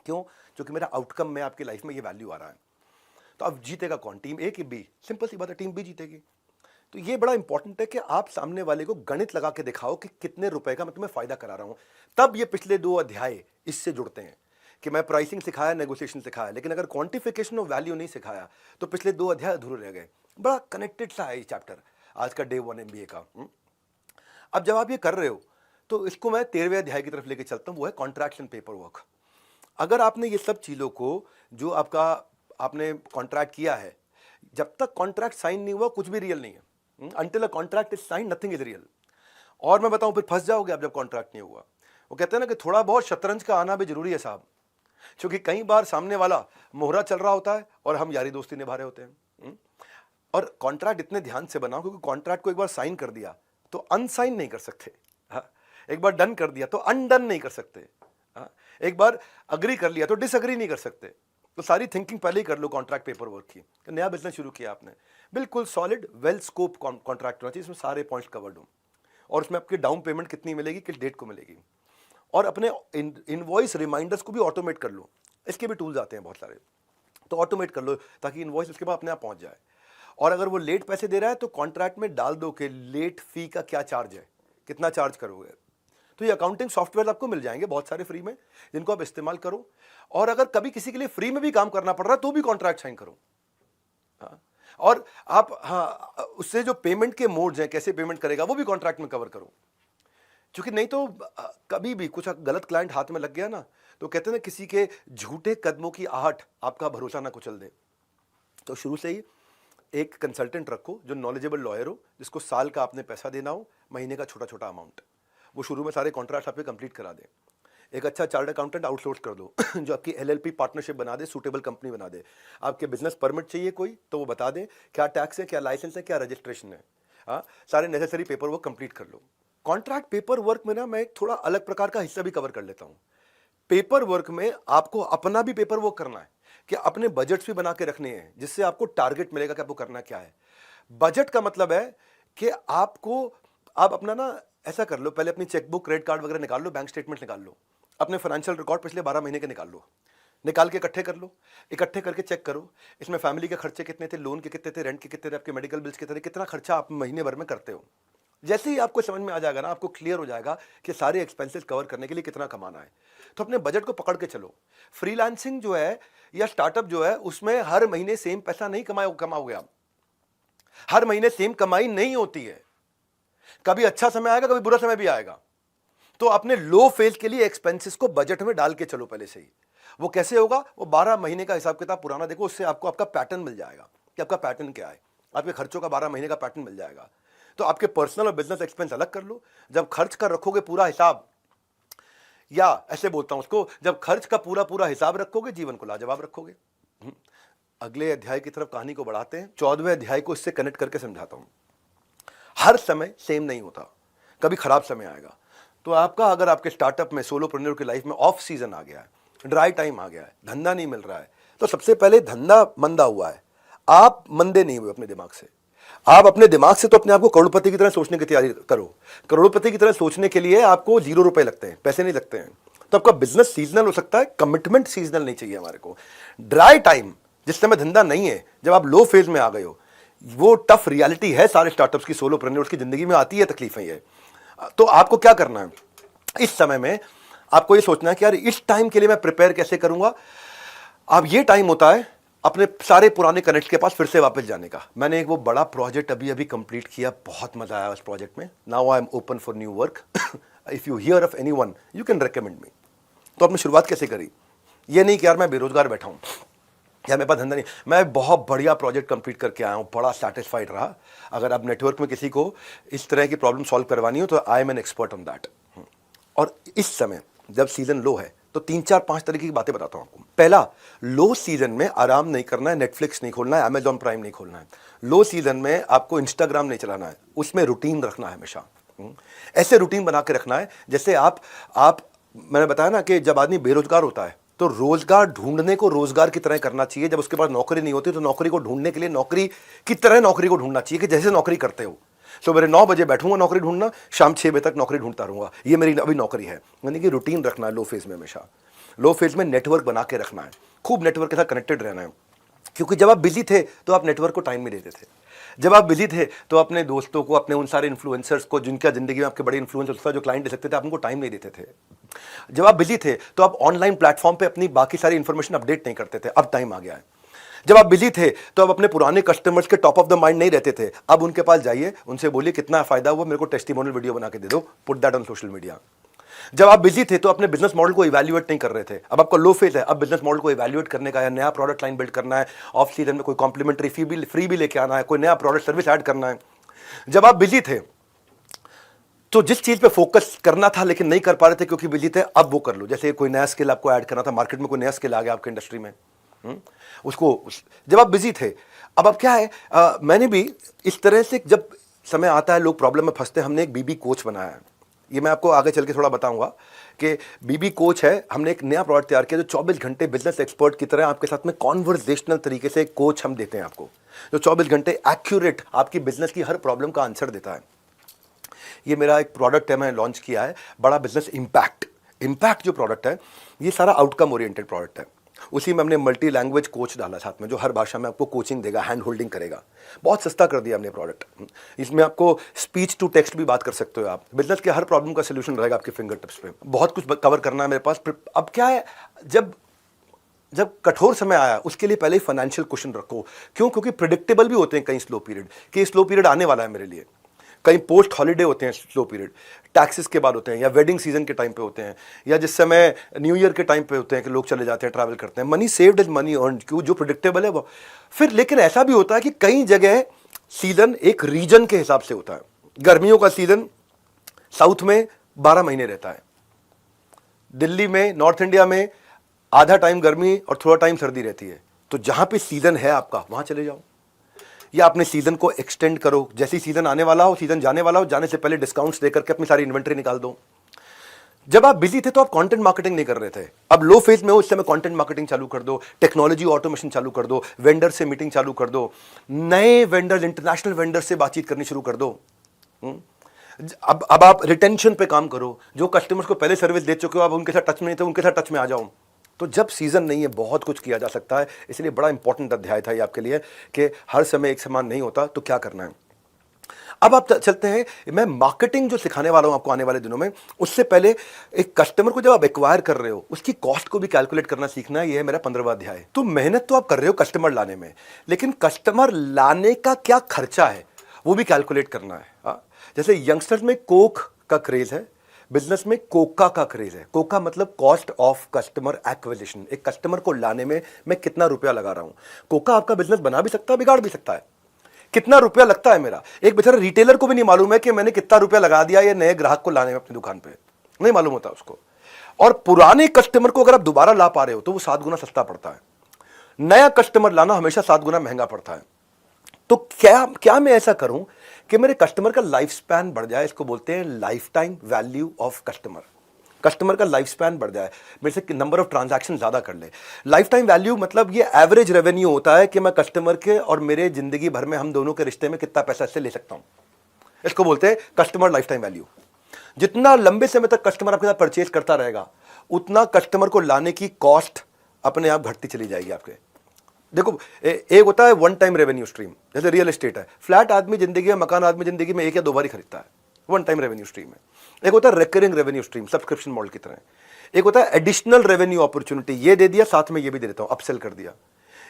क्यों? क्योंकि मेरा आउटकम में आपकी लाइफ में ये वैल्यू आ रहा है। तो अब जीतेगा कौन, टीम ए कि बी? सिंपल सी बात है, टीम बी जीतेगी। तो ये बड़ा इंपॉर्टेंट है कि आप सामने वाले को गणित लगा के दिखाओ कि कितने रुपए का मैं तुम्हें फायदा करा रहा हूं। तब ये पिछले 2 अध्याय इससे जुड़ते हैं कि मैं प्राइसिंग सिखाया, नेगोशिएशन सिखाया, लेकिन अगर क्वांटिफिकेशन ऑफ वैल्यू नहीं सिखाया तो पिछले 2 अध्याय अधूरे रह गए। बड़ा कनेक्टेड सा है ये चैप्टर आज का डे 1 MBA का। अब जब आप ये कर रहे हो तो इसको मैं 13वें अध्याय की तरफ लेके चलता हूं, वो है कॉन्ट्रैक्ट्स एंड पेपर वर्क। अगर आपने ये सब चीज़ों को जो आपने कॉन्ट्रैक्ट किया है, जब तक कॉन्ट्रैक्ट साइन नहीं हुआ कुछ भी रियल नहीं है। Until a contract is signed, nothing is real। और मैं बताऊं फिर फंस जाओगे आप जब कॉन्ट्रैक्ट नहीं हुआ। वो कहते हैं ना कि थोड़ा बहुत शतरंज का आना भी जरूरी है साहब, क्योंकि कई बार सामने वाला मोहरा चल रहा होता है और हम यारी दोस्ती निभा रहे होते हैं। और कॉन्ट्रैक्ट इतने ध्यान से बनाओ, क्योंकि कॉन्ट्रैक्ट को एक बार साइन कर दिया तो अनसाइन नहीं कर सकते। हाँ, एक बार डन कर दिया तो अनडन नहीं कर सकते। हाँ, एक बार अग्री कर लिया तो डिसअग्री नहीं कर सकते। तो सारी थिंकिंग पहले ही कर लो कॉन्ट्रैक्ट पेपर वर्क की। नया बिजनेस शुरू किया आपने, बिल्कुल सॉलिड वेल स्कोप कॉन्ट्रैक्ट होना चाहिए, इसमें सारे पॉइंट्स कवर्ड हो, और उसमें आपकी डाउन पेमेंट कितनी मिलेगी, किस डेट को मिलेगी, और अपने इनवॉइस रिमाइंडर्स को भी ऑटोमेट कर लो। इसके भी टूल्स आते हैं बहुत सारे, तो ऑटोमेट कर लो ताकि इनवॉइस उसके बाद अपने आप पहुंच जाए। और अगर वो लेट पैसे दे रहा है तो कॉन्ट्रैक्ट में डाल दो कि लेट फी का क्या चार्ज है, कितना चार्ज करोगे। तो ये अकाउंटिंग सॉफ्टवेयर आपको मिल जाएंगे बहुत सारे फ्री में, जिनको आप इस्तेमाल करो। और अगर कभी किसी के लिए फ्री में भी काम करना पड़ रहा है तो भी कॉन्ट्रैक्ट साइन करो। हाँ, और आप उससे जो पेमेंट के मोड्स हैं, कैसे पेमेंट करेगा, वो भी कॉन्ट्रैक्ट में कवर करो। क्योंकि नहीं तो कभी भी कुछ गलत क्लाइंट हाथ में लग गया ना, तो कहते हैं ना किसी के झूठे कदमों की आहट आपका भरोसा ना कुचल दे। तो शुरू से ही एक कंसल्टेंट रखो जो नॉलेजेबल लॉयर हो, जिसको साल का आपने पैसा देना हो, महीने का छोटा छोटा अमाउंट, वो शुरू में सारे कॉन्ट्रैक्ट आपके कंप्लीट करा दे। एक अच्छा चार्टर्ड अकाउंटेंट आउटसोर्स कर दो जो आपकी LLP पार्टनरशिप बना दे, सूटेबल कंपनी बना दे। आपके बिजनेस परमिट चाहिए कोई तो वो बता दे क्या टैक्स है, क्या लाइसेंस है, क्या रजिस्ट्रेशन है। हाँ, सारे नेसेसरी पेपर वर्क कंप्लीट कर लो। कॉन्ट्रैक्ट पेपर वर्क में ना मैं एक थोड़ा अलग प्रकार का हिस्सा भी कवर कर लेता हूँ। पेपर वर्क में आपको अपना भी पेपर वर्क करना है, कि अपने बजट्स भी बना के रखने हैं, जिससे आपको टारगेट मिलेगा कि आपको करना क्या है। बजट का मतलब है कि आप अपना ना ऐसा कर लो, पहले अपनी चेकबुक, क्रेडिट कार्ड वगैरह निकाल लो, बैंक स्टेटमेंट निकाल लो, अपने फाइनेंशियल रिकॉर्ड पिछले 12 महीने के निकाल लो, निकाल के इकट्ठे कर लो। इकट्ठे करके चेक करो इसमें फैमिली के खर्चे कितने थे, लोन के कितने थे, रेंट के कितने थे, आपके मेडिकल बिल्स कितने थे, कितना खर्चा आप महीने भर में करते हो। जैसे ही आपको समझ में आ जाएगा ना, आपको क्लियर हो जाएगा कि सारे एक्सपेंसेस कवर करने के लिए कितना कमाना है, तो अपने बजट को पकड़ के चलो। फ्रीलांसिंग जो है या स्टार्टअप जो है, उसमें हर महीने सेम पैसा नहीं कमाओगे आप। हर महीने सेम कमाई नहीं होती है, कभी अच्छा समय आएगा, कभी बुरा समय भी आएगा। तो अपने लो फेज के लिए एक्सपेंसेस को बजट में डाल के चलो पहले से ही। वो कैसे होगा, वो 12 महीने का हिसाब किताब पुराना देखो, उससे आपको आपका पैटर्न मिल जाएगा कि आपका पैटर्न क्या है। आपके खर्चों का 12 महीने का पैटर्न मिल जाएगा। तो आपके पर्सनल और बिजनेस एक्सपेंस अलग कर लो। जब खर्च कर रखोगे पूरा हिसाब, या ऐसे बोलता हूं उसको, जब खर्च का पूरा हिसाब रखोगे, जीवन को लाजवाब रखोगे। अगले अध्याय की तरफ कहानी को बढ़ाते हैं। 14वें अध्याय को इससे कनेक्ट करके समझाता हूं। हर समय सेम नहीं होता, कभी खराब समय आएगा। तो आपका अगर आपके स्टार्टअप में, सोलोप्रेन्योर की लाइफ में ऑफ सीजन आ गया है, ड्राई टाइम आ गया है, धंधा नहीं मिल रहा है, तो सबसे पहले धंधा मंदा हुआ है। आप मंदे नहीं हुए अपने दिमाग से। आप अपने दिमाग से तो अपने आप को करोड़पति की तरह सोचने की तैयारी करो। करोड़पति की तरह सोचने के लिए आपको 0 रुपए लगते हैं, पैसे नहीं लगते हैं। तो आपका बिजनेस सीजनल हो सकता है, कमिटमेंट सीजनल नहीं चाहिए हमारे को। ड्राई टाइम, जिस समय धंधा नहीं है, जब आप लो फेज में आ गए हो, वो टफ रियलिटी है सारे स्टार्टअप्स की, सोलोप्रेन्योर्स की जिंदगी में आती है तकलीफें ये। तो आपको क्या करना है इस समय में, आपको ये सोचना है कि यार इस टाइम के लिए मैं प्रिपेयर कैसे करूंगा। अब ये टाइम होता है अपने सारे पुराने कनेक्ट के पास फिर से वापस जाने का। मैंने एक वो बड़ा प्रोजेक्ट अभी कंप्लीट किया, बहुत मजा आया उस प्रोजेक्ट में। Now I am open for new work. If you here of anyone you can recommend मी। तो आपने शुरुआत कैसे करी, ये नहीं कि यार मैं बेरोजगार बैठा हूं या मेरे पास धंधा नहीं, मैं बहुत बढ़िया प्रोजेक्ट कंप्लीट करके आया हूँ, बड़ा सेटिस्फाइड रहा। अगर आप नेटवर्क में किसी को इस तरह की प्रॉब्लम सॉल्व करवानी हो तो I am an expert on that. और इस समय जब सीजन लो है तो 3-4-5 तरीके की बातें बताता हूं आपको। पहला, लो सीजन में आराम नहीं करना है, नेटफ्लिक्स नहीं खोलना है, अमेजॉन प्राइम नहीं खोलना है। लो सीजन में आपको इंस्टाग्राम नहीं चलाना है, उसमें रूटीन रखना है हमेशा। ऐसे रूटीन बना के रखना है जैसे आप मैंने बताया ना कि जब आदमी बेरोजगार होता है तो रोजगार ढूंढने को रोजगार की तरह करना चाहिए। जब उसके पास नौकरी नहीं होती तो नौकरी को ढूंढने के लिए नौकरी की तरह नौकरी को ढूंढना चाहिए कि जैसे नौकरी करते हो। सुबह 9 बजे बैठूंगा नौकरी ढूंढना, शाम 6 बजे तक नौकरी ढूंढता रहूंगा, ये मेरी अभी नौकरी है। यानी कि रूटीन रखना है लो फेज में हमेशा। लो फेज में नेटवर्क बना के रखना है, खूब नेटवर्क के साथ कनेक्टेड रहना है, क्योंकि जब आप बिजी थे तो आप नेटवर्क को टाइम नहीं देते थे। जब आप बिजी थे तो अपने दोस्तों को, अपने उन सारे इन्फ्लुएंसर्स को जिनका जिंदगी में आपके बड़े इन्फ्लुएंसर्स था, जो क्लाइंट दे सकते थे, आप उनको टाइम नहीं देते थे। जब आप बिजी थे तो आप ऑनलाइन प्लेटफॉर्म पे अपनी बाकी सारी इंफॉर्मेशन अपडेट नहीं करते थे। अब टाइम आ गया है। जब आप बिजी थे तो आप अपने पुराने कस्टमर्स के टॉप ऑफ द माइंड नहीं रहते थे। अब उनके पास जाइए, उनसे बोलिए कितना फायदा हुआ, मेरे को टेस्टिमोनियल वीडियो बना के दे दो, put that on social media. जब आप बिजी थे तो अपने बिजनेस मॉडल को इवैल्यूएट नहीं कर रहे थे। अब आपका लो फेज है, अब बिजनेस मॉडल को इवैल्यूएट करने का है, नया प्रोडक्ट लाइन बिल्ड करना है, ऑफ सीजन में कोई कॉम्प्लीमेंट्री फ्री भी लेके आना है, कोई नया प्रोडक्ट सर्विस ऐड करना है। जब आप बिजी थे तो जिस चीज पे फोकस करना था लेकिन नहीं कर पा रहे थे क्योंकि बिजी थे, अब वो कर लो। जैसे कोई नया स्किल आपको ऐड करना था, मार्केट में कोई नया स्किल आ गया आपके इंडस्ट्री में, जब आप बिजी थे। अब क्या है, मैंने भी इस तरह से, जब समय आता है लोग प्रॉब्लम में फंसते हैं, हमने एक बीबी कोच बनाया है। ये मैं आपको आगे चल के थोड़ा बताऊंगा कि बीबी कोच है। हमने एक नया प्रोडक्ट तैयार किया जो 24 घंटे बिजनेस एक्सपर्ट की तरह आपके साथ में कॉन्वर्सेशनल तरीके से कोच हम देते हैं आपको, जो 24 घंटे एक्यूरेट आपकी बिजनेस की हर प्रॉब्लम का आंसर देता है। ये मेरा एक प्रोडक्ट है, मैंने लॉन्च किया है, बड़ा बिजनेस इम्पैक्ट जो प्रोडक्ट है, ये सारा आउटकम ओरिएंटेड प्रोडक्ट है। उसी में हमने मल्टी लैंग्वेज कोच डाला साथ में, जो हर भाषा में आपको कोचिंग देगा, हैंड होल्डिंग करेगा। बहुत सस्ता कर दिया हमने प्रोडक्ट। इसमें आपको स्पीच टू टेक्स्ट भी बात कर सकते हो आप। बिजनेस के हर प्रॉब्लम का सोल्यूशन रहेगा आपके फिंगर टिप्स पे। बहुत कुछ कवर करना है मेरे पास। अब क्या है, जब कठोर समय आया उसके लिए पहले ही फाइनेंशियल क्वेश्चन रखो। क्यों? क्योंकि प्रिडिक्टेबल भी होते हैं कई स्लो पीरियड, कि स्लो पीरियड आने वाला है मेरे लिए। कई पोस्ट हॉलीडे होते हैं स्लो पीरियड, टैक्सेस के बाद होते हैं, या वेडिंग सीजन के टाइम पे होते हैं, या जिस समय न्यू ईयर के टाइम पे होते हैं कि लोग चले जाते हैं, ट्रैवल करते हैं। Money saved is money earned, क्यों? जो प्रिडिक्टेबल है वो। फिर लेकिन ऐसा भी होता है कि कई जगह सीजन एक रीजन के हिसाब से होता है। गर्मियों का सीजन साउथ में 12 महीने रहता है, दिल्ली में, नॉर्थ इंडिया में आधा टाइम गर्मी और थोड़ा टाइम सर्दी रहती है। तो जहां पे सीजन है आपका, वहां चले जाओ, या अपने सीजन को एक्सटेंड करो। जैसे सीजन आने वाला हो, सीजन जाने वाला हो, जाने से पहले डिस्काउंट्स देकर के अपनी सारी इन्वेंट्री निकाल दो। जब आप बिजी थे तो आप कंटेंट मार्केटिंग नहीं कर रहे थे। अब लो फेज में हो, उस समय कंटेंट मार्केटिंग चालू कर दो, टेक्नोलॉजी ऑटोमेशन चालू कर दो, वेंडर से मीटिंग चालू कर दो, नए वेंडर, इंटरनेशनल वेंडर से बातचीत करनी शुरू कर दो। अब आप रिटेंशन पे काम करो। जो कस्टमर्स को पहले सर्विस दे चुके हो, आप उनके साथ टच में नहीं थे, उनके साथ टच में आ जाओ। तो जब सीजन नहीं है, बहुत कुछ किया जा सकता है। इसलिए बड़ा इंपॉर्टेंट अध्याय था ये आपके लिए कि हर समय एक समान नहीं होता, तो क्या करना है। अब आप चलते हैं, मैं मार्केटिंग जो सिखाने वाला हूं आपको आने वाले दिनों में, उससे पहले एक कस्टमर को जब आप एक्वायर कर रहे हो, उसकी कॉस्ट को भी कैलकुलेट करना सीखना है। ये है मेरा 15वां अध्याय। तो मेहनत तो आप कर रहे हो कस्टमर लाने में, लेकिन कस्टमर लाने का क्या खर्चा है वो भी कैलकुलेट करना है। जैसे यंगस्टर्स में कोक का क्रेज है, बिजनेस में कोका का क्रेज है। कोका मतलब कॉस्ट ऑफ कस्टमर एक्विजिशन। एक कस्टमर को लाने में मैं कितना रुपया लगा रहा हूं। कोका आपका बिजनेस बना भी सकता है, बिगाड़ भी सकता है। कितना रुपया लगता है मेरा, एक बेचारा रिटेलर को भी नहीं मालूम है कि मैंने कितना रुपया लगा दिया ये नए ग्राहक को लाने में अपनी दुकान पे, नहीं मालूम होता उसको। और पुराने कस्टमर को अगर आप दोबारा ला पा रहे हो तो वो 7 गुना सस्ता पड़ता है। नया कस्टमर लाना हमेशा 7 गुना महंगा पड़ता है। तो क्या मैं ऐसा करूं कि मेरे कस्टमर का लाइफ स्पैन बढ़ जाए। इसको बोलते हैं life time value of customer. Customer का लाइफ स्पैन बढ़ जाए, मेरे से नंबर ऑफ ट्रांजैक्शन ज्यादा कर ले। लाइफ टाइम वैल्यू मतलब ये एवरेज रेवेन्यू होता है कि मैं कस्टमर के और मेरे जिंदगी भर में हम दोनों के रिश्ते में कितना पैसा इससे ले सकता हूं। इसको बोलते हैं कस्टमर लाइफ टाइम वैल्यू। जितना लंबे समय तक कस्टमर आपके साथ परचेज करता रहेगा, उतना कस्टमर को लाने की कॉस्ट अपने आप घटती चली जाएगी आपके। देखो, एक होता है वन टाइम रेवेन्यू स्ट्रीम, जैसे रियल एस्टेट है। फ्लैट आदमी जिंदगी में, मकान आदमी जिंदगी में 1 या 2 बार ही खरीदता है, वन टाइम रेवेन्यू स्ट्रीम है। एक होता है recurring revenue stream, subscription model की तरह। एक होता है एडिशनल रेवेन्यू अपॉर्चुनिटी, ये दे दिया साथ में ये भी दे देता हूं, अपसेल कर दिया।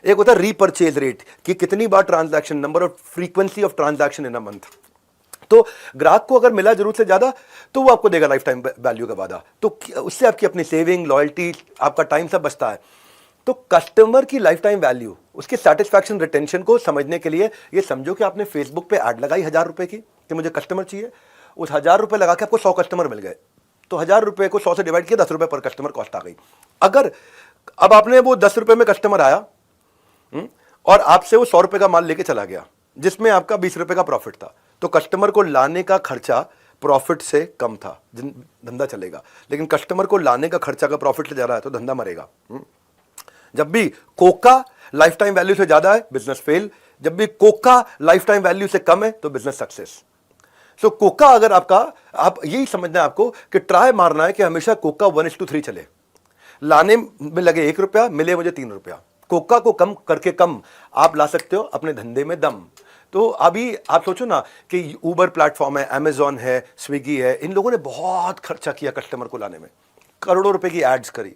एक होता है रीपर्चेज रेट, कि कितनी बार transaction, number of frequency of transaction in a month. तो ग्राहक को अगर मिला जरूरत से ज्यादा तो वो आपको देगा लाइफ टाइम वैल्यू का वादा। तो उससे आपकी अपनी सेविंग, लॉयल्टी, आपका टाइम सब बचता है। तो कस्टमर की लाइफ टाइम वैल्यू, उसके सेटिस्फैक्शन, रिटेंशन को समझने के लिए ये समझो कि आपने फेसबुक पे ऐड लगाई 1000 रुपए की कि मुझे कस्टमर चाहिए। उस 1000 रुपए लगा के आपको 100 कस्टमर मिल गए। तो 1000 रुपये को 100 से डिवाइड किया, 10 रुपये पर कस्टमर कॉस्ट आ गई। अगर अब आपने वो 10 रुपये में कस्टमर आया और आपसे वो 100 रुपये का माल लेके चला गया जिसमें आपका 20 रुपये का प्रॉफिट था, तो कस्टमर को लाने का खर्चा प्रॉफिट से कम था, धंधा चलेगा। लेकिन कस्टमर को लाने का खर्चा का प्रॉफिट से ज्यादा है तो धंधा मरेगा। जब भी कोका लाइफ टाइम वैल्यू से ज्यादा है बिजनेस फेल, जब भी कोका लाइफ टाइम वैल्यू से कम है तो बिजनेस सक्सेस। सो कोका अगर आपका, आप यही समझना है आपको कि ट्राई मारना है कि हमेशा कोका 1:3 चले। लाने में लगे 1 रुपया, मिले मुझे 3 रुपया। कोका को कम करके कम आप ला सकते हो अपने धंधे में दम। तो अभी आप सोचो ना कि ऊबर प्लेटफॉर्म है, अमेजॉन है, स्विगी है, इन लोगों ने बहुत खर्चा किया कस्टमर को लाने में, करोड़ों रुपए की एड्स करी,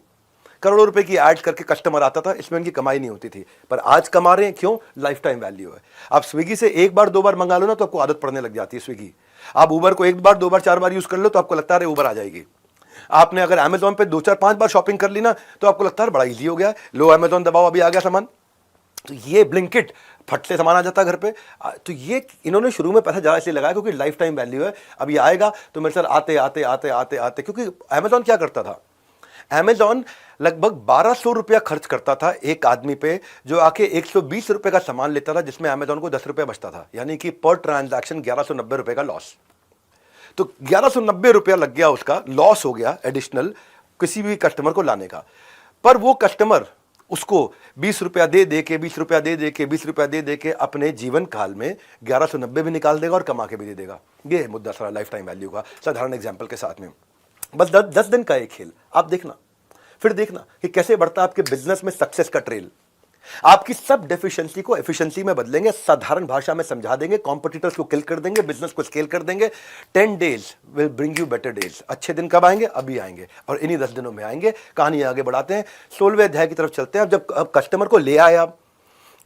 करोड़ों रुपए की एड्स करके कस्टमर आता था, इसमें उनकी कमाई नहीं होती थी। पर आज कमा रहे हैं, क्यों? लाइफ टाइम वैल्यू है। आप स्विगी से 1 बार 2 बार मंगा लो ना तो आपको आदत पड़ने लग जाती है स्विगी। आप ऊबर को 1 बार 2 बार 4 बार यूज कर लो तो आपको लगता है ऊबर आ जाएगी। आपने अगर अमेजॉन पे 2 4 5 बार शॉपिंग कर ली ना तो आपको लगता है बड़ा इजी हो गया, लो अमेजॉन दबाओ अभी आ गया सामान। तो ये ब्लिंकिट फट से सामान आ जाता है घर पे। तो ये इन्होंने शुरू में पैसा ज़्यादा इसलिए लगाया क्योंकि लाइफ टाइम वैल्यू है। अब ये आएगा तो मेरे साथ आते आते आते आते आते, क्योंकि अमेजॉन क्या करता था, अमेजॉन लगभग 1200 रुपया खर्च करता था एक आदमी पे, जो आके 120 रुपये का सामान लेता था जिसमें अमेजॉन को 10 रुपये बचता था, यानी कि पर ट्रांजैक्शन 1190 रुपये का लॉस। तो 1190 रुपया लग गया, उसका लॉस हो गया एडिशनल किसी भी कस्टमर को लाने का। पर वो कस्टमर उसको 20 रुपया दे दे के 20 रुपया दे दे के 20 रुपया दे दे के अपने जीवन काल में 1190 भी निकाल देगा और कमा के भी दे देगा। ये है मुद्दा सारा लाइफ टाइम वैल्यू का, साधारण एग्जाम्पल के साथ में। बस 10 दिन का एक खेल, आप देखना, फिर देखना कि कैसे बढ़ता है आपके बिजनेस में सक्सेस का ट्रेल। आपकी सब डेफिशिएंसी को एफिशिएंसी में बदलेंगे, साधारण भाषा में समझा देंगे, कॉम्पिटिटर्स को किल कर देंगे, बिजनेस को स्केल कर देंगे। 10 days will bring you better days. अच्छे दिन कब आएंगे? अभी आएंगे, और इन्हीं 10 दिनों में आएंगे। कहानी आगे बढ़ाते हैं, 16वें अध्याय की तरफ चलते हैं। अब कस्टमर को ले आया,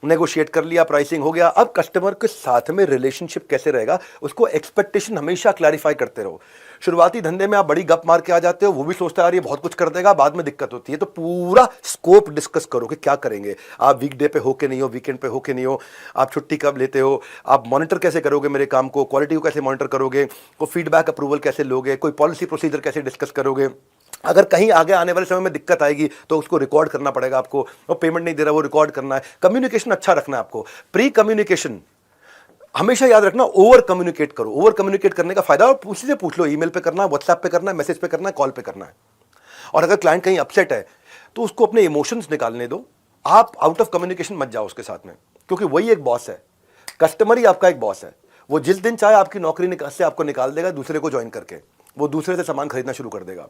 नेगोशिएट कर लिया, प्राइसिंग हो गया, अब कस्टमर के साथ में रिलेशनशिप कैसे रहेगा, उसको एक्सपेक्टेशन हमेशा क्लैरिफाई करते रहो। शुरुआती धंधे में आप बड़ी गप मार के आ जाते हो, वो भी सोचता है यार ये बहुत कुछ कर देगा, बाद में दिक्कत होती है। तो पूरा स्कोप डिस्कस करो कि क्या करेंगे, आप वीकडे पे हो के नहीं हो, वीकेंड पे हो के नहीं हो, आप छुट्टी कब लेते हो, आप मॉनिटर कैसे करोगे मेरे काम को, क्वालिटी को कैसे मॉनिटर करोगे, कोई फीडबैक अप्रूवल कैसे लोगे, कोई पॉलिसी प्रोसीजर कैसे डिस्कस करोगे। अगर कहीं आगे आने वाले समय में दिक्कत आएगी तो उसको रिकॉर्ड करना पड़ेगा आपको, वो पेमेंट नहीं दे रहा वो रिकॉर्ड करना है। कम्युनिकेशन अच्छा रखना है आपको, प्री कम्युनिकेशन हमेशा याद रखना, ओवर कम्युनिकेट करो। ओवर कम्युनिकेट करने का फायदा और पूछ लो, ईमेल पे करना है, व्हाट्सएप पे करना है, मैसेज पे करना है, कॉल पे करना है। और अगर क्लाइंट कहीं अपसेट है तो उसको अपने इमोशंस निकालने दो, आप आउट ऑफ कम्युनिकेशन मत जाओ उसके साथ में, क्योंकि वही एक बॉस है, कस्टमर ही आपका एक बॉस है। वो जिस दिन चाहे आपकी नौकरी से आपको निकाल देगा, दूसरे को ज्वाइन करके वो दूसरे से सामान खरीदना शुरू कर देगा।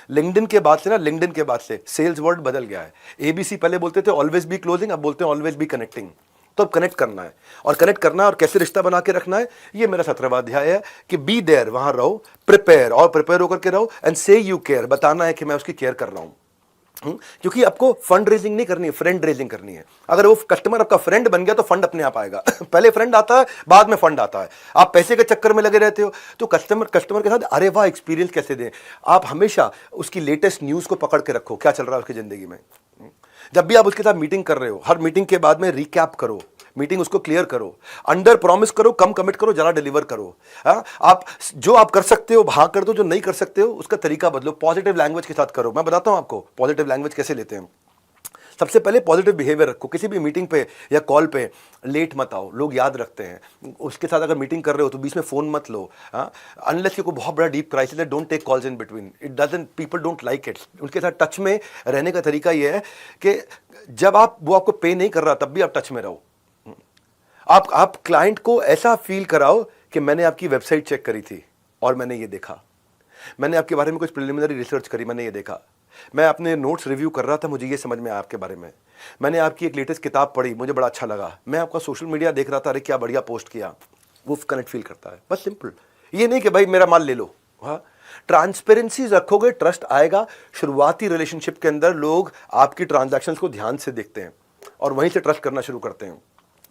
लिंक्डइन के बाद से सेल्स वर्ड बदल गया है। एबीसी पहले बोलते थे ऑलवेज बी क्लोजिंग, अब बोलते हैं ऑलवेज बी कनेक्टिंग। तो अब कनेक्ट करना है, और कनेक्ट करना है और कैसे रिश्ता बना के रखना है, ये मेरा 17वां अध्याय है कि बी देयर, वहां रहो, प्रिपेयर और प्रिपेयर होकर के रहो, एंड से यू केयर, बताना है कि मैं उसकी केयर कर रहा हूं। क्योंकि आपको फंड रेजिंग नहीं करनी है, फ्रेंड रेजिंग करनी है। अगर वो कस्टमर आपका फ्रेंड बन गया तो फंड अपने आप आएगा। पहले फ्रेंड आता है, बाद में फंड आता है। आप पैसे के चक्कर में लगे रहते हो तो कस्टमर के साथ अरे वाह एक्सपीरियंस कैसे दें। आप हमेशा उसकी लेटेस्ट न्यूज को पकड़ के रखो, क्या चल रहा है उसकी जिंदगी में। जब भी आप उसके साथ मीटिंग कर रहे हो, हर मीटिंग के बाद में रिकैप करो, मीटिंग उसको क्लियर करो, अंडर प्रॉमिस करो, कम कमिट करो, जरा डिलीवर करो। आप जो आप कर सकते हो हाँ कर दो, जो नहीं कर सकते हो उसका तरीका बदलो, पॉजिटिव लैंग्वेज के साथ करो। मैं बताता हूं आपको पॉजिटिव लैंग्वेज कैसे लेते हैं। सबसे पहले पॉजिटिव बिहेवियर रखो, किसी भी मीटिंग पे या कॉल पे लेट मत आओ, लोग याद रखते हैं। उसके साथ अगर मीटिंग कर रहे हो तो बीच में फोन मत लो, अनलेस कोई बहुत बड़ा डीप क्राइसिस है, don't take calls in between, it doesn't, people don't like it. उनके साथ टच में रहने का तरीका यह है कि जब वो आपको पे नहीं कर रहा तब भी आप टच में रहो। आप क्लाइंट को ऐसा फील कराओ कि मैंने आपकी वेबसाइट चेक करी थी और मैंने ये देखा, मैंने आपके बारे में कुछ प्रिलिमिनरी रिसर्च करी, मैंने ये देखा, मैं अपने नोट्स रिव्यू कर रहा था, मुझे ये समझ में आया आपके बारे में, मैंने आपकी एक लेटेस्ट किताब पढ़ी, मुझे बड़ा अच्छा लगा, मैं आपका सोशल मीडिया देख रहा था, अरे क्या बढ़िया पोस्ट किया। वो कनेक्ट फील करता है, बस सिंपल। ये नहीं कि भाई मेरा माल ले लो। हाँ, ट्रांसपेरेंसी रखोगे, ट्रस्ट आएगा। शुरुआती रिलेशनशिप के अंदर लोग आपकी ट्रांजैक्शंस को ध्यान से देखते हैं और वहीं से ट्रस्ट करना शुरू करते हैं।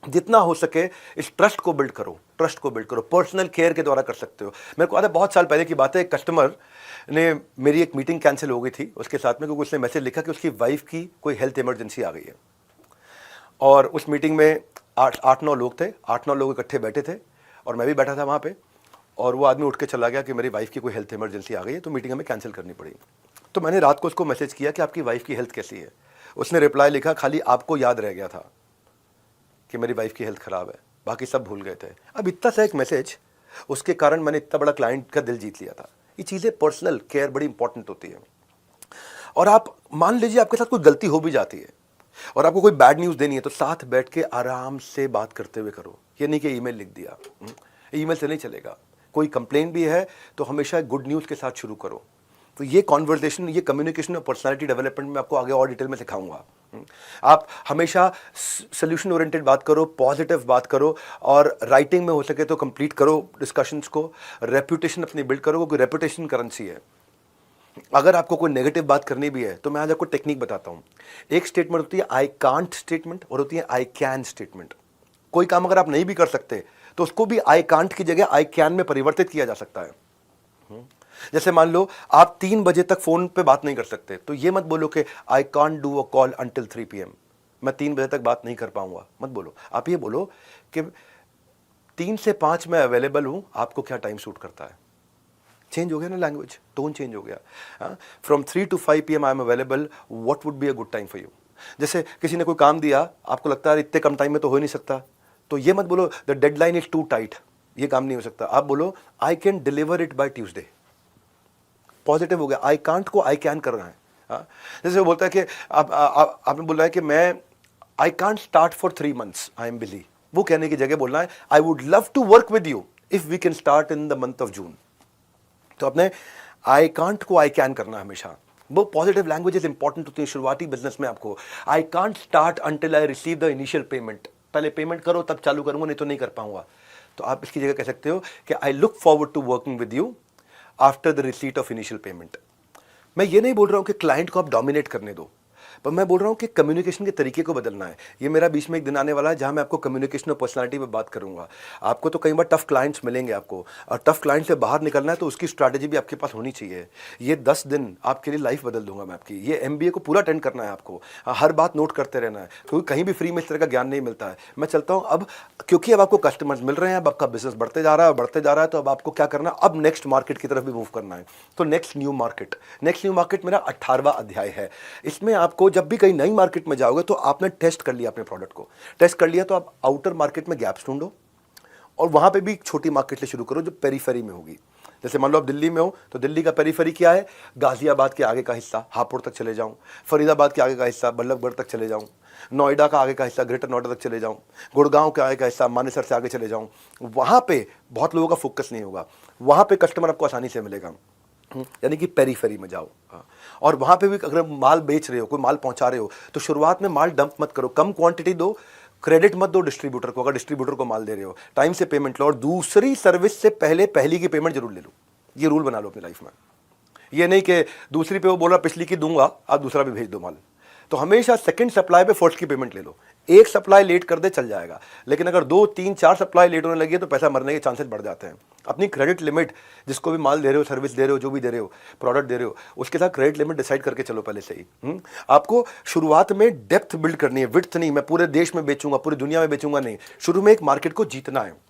जितना हो सके इस ट्रस्ट को बिल्ड करो, ट्रस्ट को बिल्ड करो, पर्सनल केयर के द्वारा कर सकते हो। मेरे को याद है बहुत साल पहले की बात है, एक कस्टमर ने, मेरी एक मीटिंग कैंसिल हो गई थी उसके साथ में, क्योंकि उसने मैसेज लिखा कि उसकी वाइफ की कोई हेल्थ इमरजेंसी आ गई है। और उस मीटिंग में 8-9 लोग थे, 8-9 लोग इकट्ठे बैठे थे और मैं भी बैठा था वहाँ पे। और वो आदमी उठ के चला गया कि मेरी वाइफ की कोई हेल्थ इमरजेंसी आ गई है, तो मीटिंग हमें कैंसिल करनी पड़ी। तो मैंने रात को उसको मैसेज किया कि आपकी वाइफ की हेल्थ कैसी है। उसने रिप्लाई लिखा, खाली आपको याद रह गया था कि मेरी वाइफ की हेल्थ ख़राब है, बाकी सब भूल गए थे। अब इतना सा एक मैसेज, उसके कारण मैंने इतना बड़ा क्लाइंट का दिल जीत लिया था। ये चीज़ें पर्सनल केयर बड़ी इंपॉर्टेंट होती है। और आप मान लीजिए आपके साथ कोई गलती हो भी जाती है और आपको कोई बैड न्यूज़ देनी है, तो साथ बैठ के आराम से बात करते हुए करो। ये नहीं कि ईमेल लिख दिया, ईमेल से नहीं चलेगा। कोई कंप्लेंट भी है तो हमेशा गुड न्यूज़ के साथ शुरू करो। तो ये कॉन्वर्सेशन, ये कम्युनिकेशन और पर्सनालिटी डेवलपमेंट में आपको आगे और डिटेल में सिखाऊंगा। आप हमेशा सोल्यूशन ओरिएंटेड बात करो, पॉजिटिव बात करो, और राइटिंग में हो सके तो कंप्लीट करो डिस्कशंस को। रेपुटेशन अपनी बिल्ड करो, क्योंकि रेपुटेशन करेंसी है। अगर आपको कोई नेगेटिव बात करनी भी है तो मैं आज आपको टेक्निक बताता हूं। एक स्टेटमेंट होती है आई कांट स्टेटमेंट और होती है आई कैन स्टेटमेंट। कोई काम अगर आप नहीं भी कर सकते तो उसको भी आई कांट की जगह आई कैन में परिवर्तित किया जा सकता है। जैसे मान लो आप 3 बजे तक फोन पे बात नहीं कर सकते, तो ये मत बोलो कि I can't do a call until 3 PM, मैं 3 बजे तक बात नहीं कर पाऊंगा, मत बोलो। आप ये बोलो कि 3 से 5 मैं अवेलेबल हूं, आपको क्या टाइम सूट करता है। चेंज हो गया ना लैंग्वेज, टोन चेंज हो गया। From 3 to 5 PM I am available, what would be a good time for you. जैसे किसी ने कोई काम दिया, आपको लगता है इतने कम टाइम में तो हो ही नहीं सकता, तो ये मत बोलो the deadline is too tight, ये काम नहीं हो सकता। आप बोलो I can deliver it by Tuesday. Positive हो गया। आई कांट को आई कैन करना है। जैसे वो बोलता है कि आपने बोला है कि मैं I can't start for 3 months, I am busy. वो कहने की जगह बोलना है I would love to work with you if we can start in the month of June. तो अपने आई कांट को आई कैन करना हमेशा। वो पॉजिटिव लैंग्वेजेस इंपॉर्टेंट होती है शुरुआती बिजनेस में। आपको आई can't start until I receive the initial payment, पहले पेमेंट करो तब चालू करूंगा, नहीं तो नहीं कर पाऊंगा। तो आप इसकी जगह कह सकते हो कि I look forward to working with you after the receipt of initial payment. मैं ये नहीं बोल रहा हूं कि क्लाइंट को आप डोमिनेट करने दो, पर मैं बोल रहा हूं कि कम्युनिकेशन के तरीके को बदलना है। ये मेरा बीच में एक दिन आने वाला है जहां मैं आपको कम्युनिकेशन और पर्सनालिटी पे बात करूंगा। आपको तो कई बार टफ क्लाइंट्स मिलेंगे आपको, और टफ क्लाइंट से बाहर निकलना है तो उसकी स्ट्रैटेजी भी आपके पास होनी चाहिए। ये 10 दिन आपके लिए लाइफ बदल दूंगा मैं आपकी। ये MBA को पूरा अटेंड करना है आपको, हर बात नोट करते रहना है, क्योंकि कहीं भी फ्री में इस तरह का ज्ञान नहीं मिलता है। मैं चलता हूँ अब, क्योंकि अब आपको कस्टमर्स मिल रहे हैं, अब आपका बिजनेस बढ़ते जा रहा है, बढ़ते जा रहा है, तो अब आपको क्या करना है, अब नेक्स्ट मार्केट की तरफ भी मूव करना है। तो नेक्स्ट न्यू मार्केट मेरा 18वां अध्याय है। इसमें आपको जब भी कहीं नई मार्केट में जाओगे तो आपने टेस्ट कर लिया अपने प्रोडक्ट को, टेस्ट कर लिया तो आप आउटर मार्केट में गैप्स ढूंढो और वहां पे भी एक छोटी मार्केट से शुरू करो जो पेरीफेरी में होगी। जैसे मान लो आप दिल्ली में हो तो दिल्ली का पेरीफेरी क्या है, गाजियाबाद के आगे का हिस्सा हापुड़ तक चले जाऊं, फरीदाबाद के आगे का हिस्सा बल्लभगढ़ तक चले जाऊं, नोएडा का आगे का हिस्सा ग्रेटर नोएडा तक चले जाऊं, गुड़गांव के आगे का हिस्सा मानेसर से आगे चले जाऊं। वहां पे बहुत लोगों का फोकस नहीं होगा, वहां पे कस्टमर आपको आसानी से मिलेगा। यानी कि पेरीफेरी में जाओ। और वहां पे भी अगर माल बेच रहे हो, कोई माल पहुंचा रहे हो, तो शुरुआत में माल डंप मत करो, कम क्वांटिटी दो, क्रेडिट मत दो डिस्ट्रीब्यूटर को। अगर डिस्ट्रीब्यूटर को माल दे रहे हो टाइम से पेमेंट लो, और दूसरी सर्विस से पहले पहली की पेमेंट जरूर ले लो। ये रूल बना लो अपनी लाइफ में। ये नहीं कि दूसरी पे वो बोला पिछली की दूंगा, आप दूसरा भी भेज दो माल। तो हमेशा सेकंड सप्लाई पे फर्स्ट की पेमेंट ले लो। एक सप्लाई लेट कर दे चल जाएगा, लेकिन अगर 2, 3, 4 सप्लाई लेट होने लगी है तो पैसा मरने के चांसेस बढ़ जाते हैं। अपनी क्रेडिट लिमिट, जिसको भी माल दे रहे हो, सर्विस दे रहे हो, जो भी दे रहे हो, प्रोडक्ट दे रहे हो, उसके साथ क्रेडिट लिमिट डिसाइड करके चलो पहले से ही। आपको शुरुआत में डेप्थ बिल्ड करनी है, विड्थ नहीं। मैं पूरे देश में बेचूंगा, पूरी दुनिया में बेचूंगा नहीं। शुरू में एक मार्केट को जीतना है।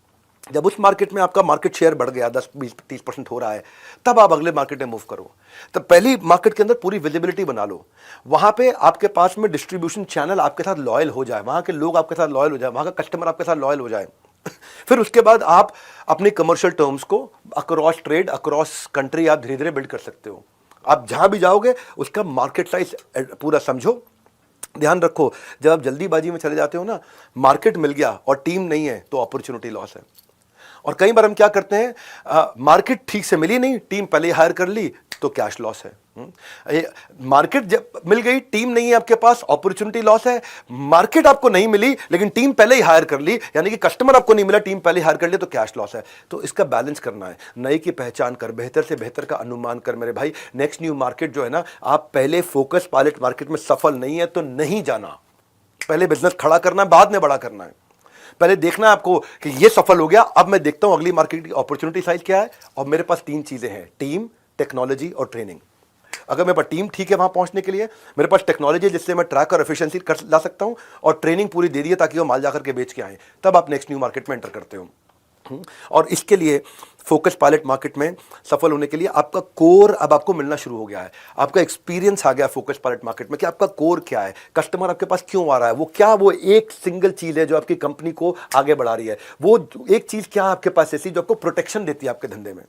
जब उस मार्केट में आपका मार्केट शेयर बढ़ गया, 10, 20, 30% हो रहा है, तब आप अगले मार्केट में मूव करो। तब पहली मार्केट के अंदर पूरी विजिबिलिटी बना लो। वहां पे आपके पास में डिस्ट्रीब्यूशन चैनल आपके साथ लॉयल हो जाए, वहां के लोग आपके साथ लॉयल हो जाए, वहां का कस्टमर आपके साथ लॉयल हो जाए। फिर उसके बाद आप अपने कमर्शियल टर्म्स को अक्रॉस ट्रेड, अक्रॉस कंट्री आप धीरे धीरे बिल्ड कर सकते हो। आप जहां भी जाओगे उसका मार्केट साइज पूरा समझो। ध्यान रखो, जब आप जल्दीबाजी में चले जाते हो ना, मार्केट मिल गया और टीम नहीं है तो अपॉर्चुनिटी लॉस है। और कई बार हम क्या करते हैं, मार्केट ठीक से मिली नहीं, टीम पहले ही हायर कर ली, तो कैश लॉस है। मार्केट जब मिल गई, टीम नहीं है आपके पास, अपॉर्चुनिटी लॉस है। मार्केट आपको नहीं मिली लेकिन टीम पहले ही हायर कर ली, यानी कि कस्टमर आपको नहीं मिला, टीम पहले हायर कर लिया, तो कैश लॉस है। तो इसका बैलेंस करना है। नए की पहचान कर, बेहतर से बेहतर का अनुमान कर मेरे भाई। नेक्स्ट न्यू मार्केट जो है ना, आप पहले फोकस पायलट मार्केट में सफल नहीं है तो नहीं जाना। पहले बिजनेस खड़ा करना है, बाद में बड़ा करना है। पहले देखना है आपको कि ये सफल हो गया, अब मैं देखता हूं अगली मार्केट की अपॉर्चुनिटी साइज क्या है। और मेरे पास 3 चीजें हैं, टीम, टेक्नोलॉजी और ट्रेनिंग। अगर मेरे पास टीम ठीक है वहां पहुंचने के लिए, मेरे पास टेक्नोलॉजी जिससे मैं ट्रैक और एफिशिएंसी कर ला सकता हूं, और ट्रेनिंग पूरी दे दी है ताकि वो माल जाकर के बेच के आए, तब आप नेक्स्ट न्यू मार्केट में एंटर करते हो। और इसके लिए फोकस पायलट मार्केट में सफल होने के लिए आपका कोर अब आपको मिलना शुरू हो गया है। आपका एक्सपीरियंस आ गया फोकस पायलट मार्केट में कि आपका कोर क्या है, कस्टमर आपके पास क्यों आ रहा है, वो एक सिंगल चीज है जो आपकी कंपनी को आगे बढ़ा रही है। वो एक चीज क्या है आपके पास ऐसी जो आपको प्रोटेक्शन देती है आपके धंधे में,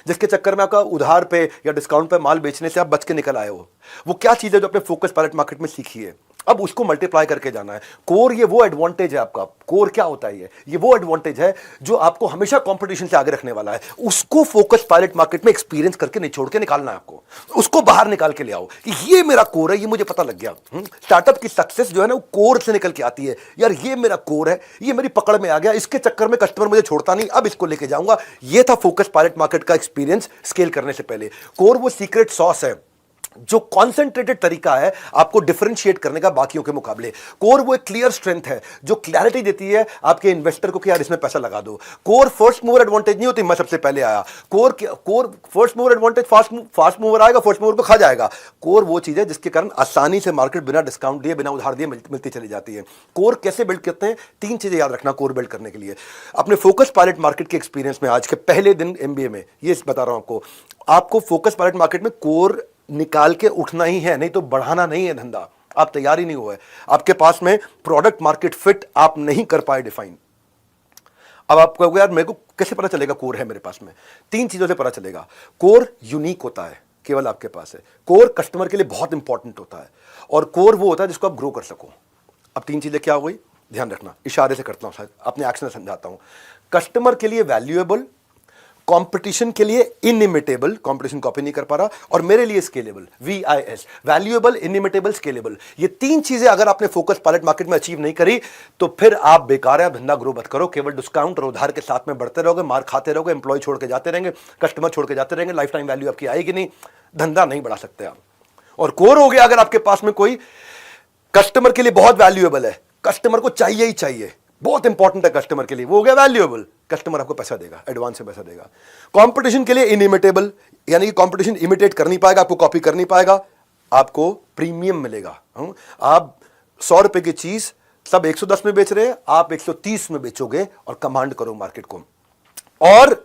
जिसके चक्कर में आपका उधार पे या डिस्काउंट पे माल बेचने से आप बच के निकल आए हो। वो क्या चीज है जो आपने फोकस पायलट मार्केट में सीखी है, अब उसको मल्टीप्लाई करके जाना है। कोर ये वो एडवांटेज है आपका। कोर क्या होता है? ये वो एडवांटेज है जो आपको हमेशा कंपटीशन से आगे रखने वाला है। उसको फोकस पायलट मार्केट में एक्सपीरियंस करके निचोड़ के निकालना है आपको। उसको बाहर निकाल के ले आओ कि ये मेरा कोर है, ये मुझे पता लग गया। स्टार्टअप की सक्सेस जो है ना वो कोर से निकल के आती है। यार ये मेरा कोर है, ये मेरी पकड़ में आ गया, इसके चक्कर में कस्टमर मुझे छोड़ता नहीं, अब इसको लेके जाऊंगा। ये था फोकस पायलट मार्केट का एक्सपीरियंस स्केल करने से पहले। कोर वो सीक्रेट सॉस है जो कॉन्सेंट्रेटेड तरीका है आपको डिफरेंशिएट करने का बाकियों के मुकाबले। कोर वो एक क्लियर स्ट्रेंथ है जो क्लैरिटी देती है आपके इन्वेस्टर को कि यार इसमें पैसा लगा दो। कोर फर्स्ट मूवर एडवांटेज नहीं होती, मैं सबसे पहले आया। Core first mover advantage, fast mover आएगा, फर्स्ट मूवर को खा जाएगा। कोर वो चीज है जिसके कारण आसानी से मार्केट बिना डिस्काउंट दिए, बिना उधार दिए मिलती चली जाती है। कोर कैसे बिल्ड करते हैं? 3 चीजें याद रखना कोर बिल्ड करने के लिए। अपने फोकस पायलट मार्केट के एक्सपीरियंस में आज के पहले दिन एमबीए में ये बता रहा हूं आपको फोकस पायलट मार्केट में कोर निकाल के उठना ही है, नहीं तो बढ़ाना नहीं है धंधा। आप तैयार ही नहीं हुए, आपके पास में प्रोडक्ट मार्केट फिट आप नहीं कर पाए डिफाइन। अब आप कहोगे यार मेरे को कैसे पता चलेगा कोर है मेरे पास में? 3 चीजों से पता चलेगा। कोर यूनिक होता है, केवल आपके पास है। कोर कस्टमर के लिए बहुत इंपॉर्टेंट होता है, और कोर वो होता है जिसको आप ग्रो कर सको। अब 3 चीजें क्या हो गई, ध्यान रखना, इशारे से करता हूं, अपने एक्शन से समझाता हूं। कस्टमर के लिए वैल्यूएबल, कंपटीशन के लिए इनइमिटेबल, कंपटीशन कॉपी नहीं कर पा रहा, और मेरे लिए scalable, VIS, valuable, inimitable, scalable. ये 3 चीजें अगर आपने फोकस पायलट मार्केट में अचीव नहीं करी तो फिर आप बेकार है, धंधा ग्रो मत करो। केवल डिस्काउंट और उधार के साथ में बढ़ते रहोगे, मार खाते रहोगे, एम्प्लॉय छोड़ के जाते रहेंगे, कस्टमर छोड़ के जाते रहेंगे, लाइफ टाइम वैल्यू आपकी आएगी नहीं, धंधा नहीं बढ़ा सकते आप। और कोर हो गया अगर आपके पास में कोई कस्टमर के लिए बहुत वैल्यूएबल है, कस्टमर को चाहिए ही चाहिए, बहुत इंपॉर्टेंट है कस्टमर के लिए, वो हो गया वैल्यूएबल, कस्टमर आपको पैसा देगा, एडवांस में पैसा देगा। कंपटीशन के लिए इनइमिटेबल, यानी कि कंपटीशन इमिटेट कर नहीं पाएगा, आपको कॉपी कर नहीं पाएगा, आपको प्रीमियम मिलेगा। आप 100 रुपए की चीज सब 110 में बेच रहे हैं, आप 130 में बेचोगे और कमांड करो मार्केट को। और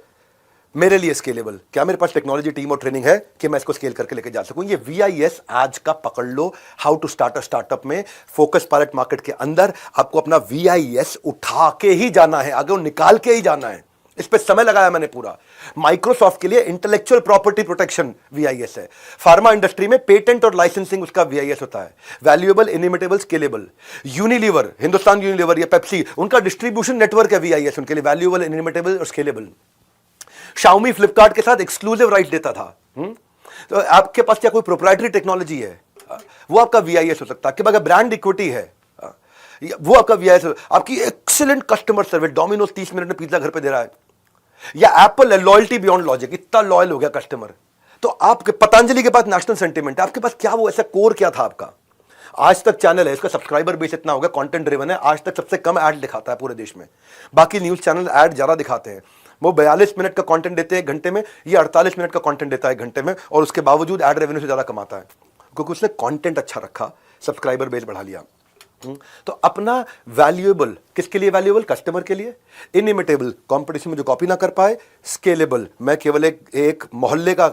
मेरे लिए स्केलेबल, क्या मेरे पास टेक्नोलॉजी टीम और ट्रेनिंग है कि मैं इसको स्केल करके लेके जा सकूं? ये VIS आज का पकड़ लो, how to start a startup में फोकस पायलट मार्केट के अंदर आपको अपना VIS उठा के ही जाना है, आगे निकाल के ही जाना है। इस पे समय लगाया मैंने पूरा। माइक्रोसॉफ्ट के लिए इंटेलेक्चुअल प्रॉपर्टी प्रोटेक्शन VIS है, फार्मा इंडस्ट्री में पेटेंट और लाइसेंसिंग उसका VIS होता है, valuable, inimitable, scalable. Unilever, Hindustan Unilever या पेप्सी, उनका डिस्ट्रीब्यूशन नेटवर्क है VIS उनके लिए, वैल्यूएबल, इनइमिटेबल और स्केलेबल। Xiaomi फ्लिपकार्ट के साथ एक्सक्लूसिव राइट देता था। तो आपके पास क्या कोई प्रोप्राइटरी टेक्नोलॉजी है, वो आपका VIS हो सकता है। अगर ब्रांड इक्विटी है, वो आपका VIS। आपकी excellent customer service, Domino's 30 minute में पिज्जा घर पे दे रहा है, या एप्पल है, लॉयल्टी बियॉन्ड लॉजिक, इतना लॉयल हो गया कस्टमर। तो आपके पतंजलि के पास नेशनल सेंटिमेंट है, आपके पास क्या वो ऐसा कोर क्या था आपका? आज तक चैनल है, इसका सब्सक्राइबर बेस इतना हो गया, कंटेंट ड्रिवन है, आज तक सबसे कम ऐड दिखाता है पूरे देश में। बाकी न्यूज चैनल ऐड ज्यादा दिखाते हैं, वो 42 मिनट का कंटेंट देते हैं 1 घंटे में, ये 48 मिनट का कंटेंट देता है 1 घंटे में, और उसके बावजूद ऐड रेवेन्यू से ज्यादा कमाता है, क्योंकि उसने कंटेंट अच्छा रखा, सब्सक्राइबर बेस बढ़ा लिया। तो अपना वैल्यूएबल, किसके लिए वैल्यूएबल? कस्टमर के लिए। इनइमिटेबल, कंपटीशन में जो कॉपी ना कर पाए। स्केलेबल, मैं केवल एक मोहल्ले का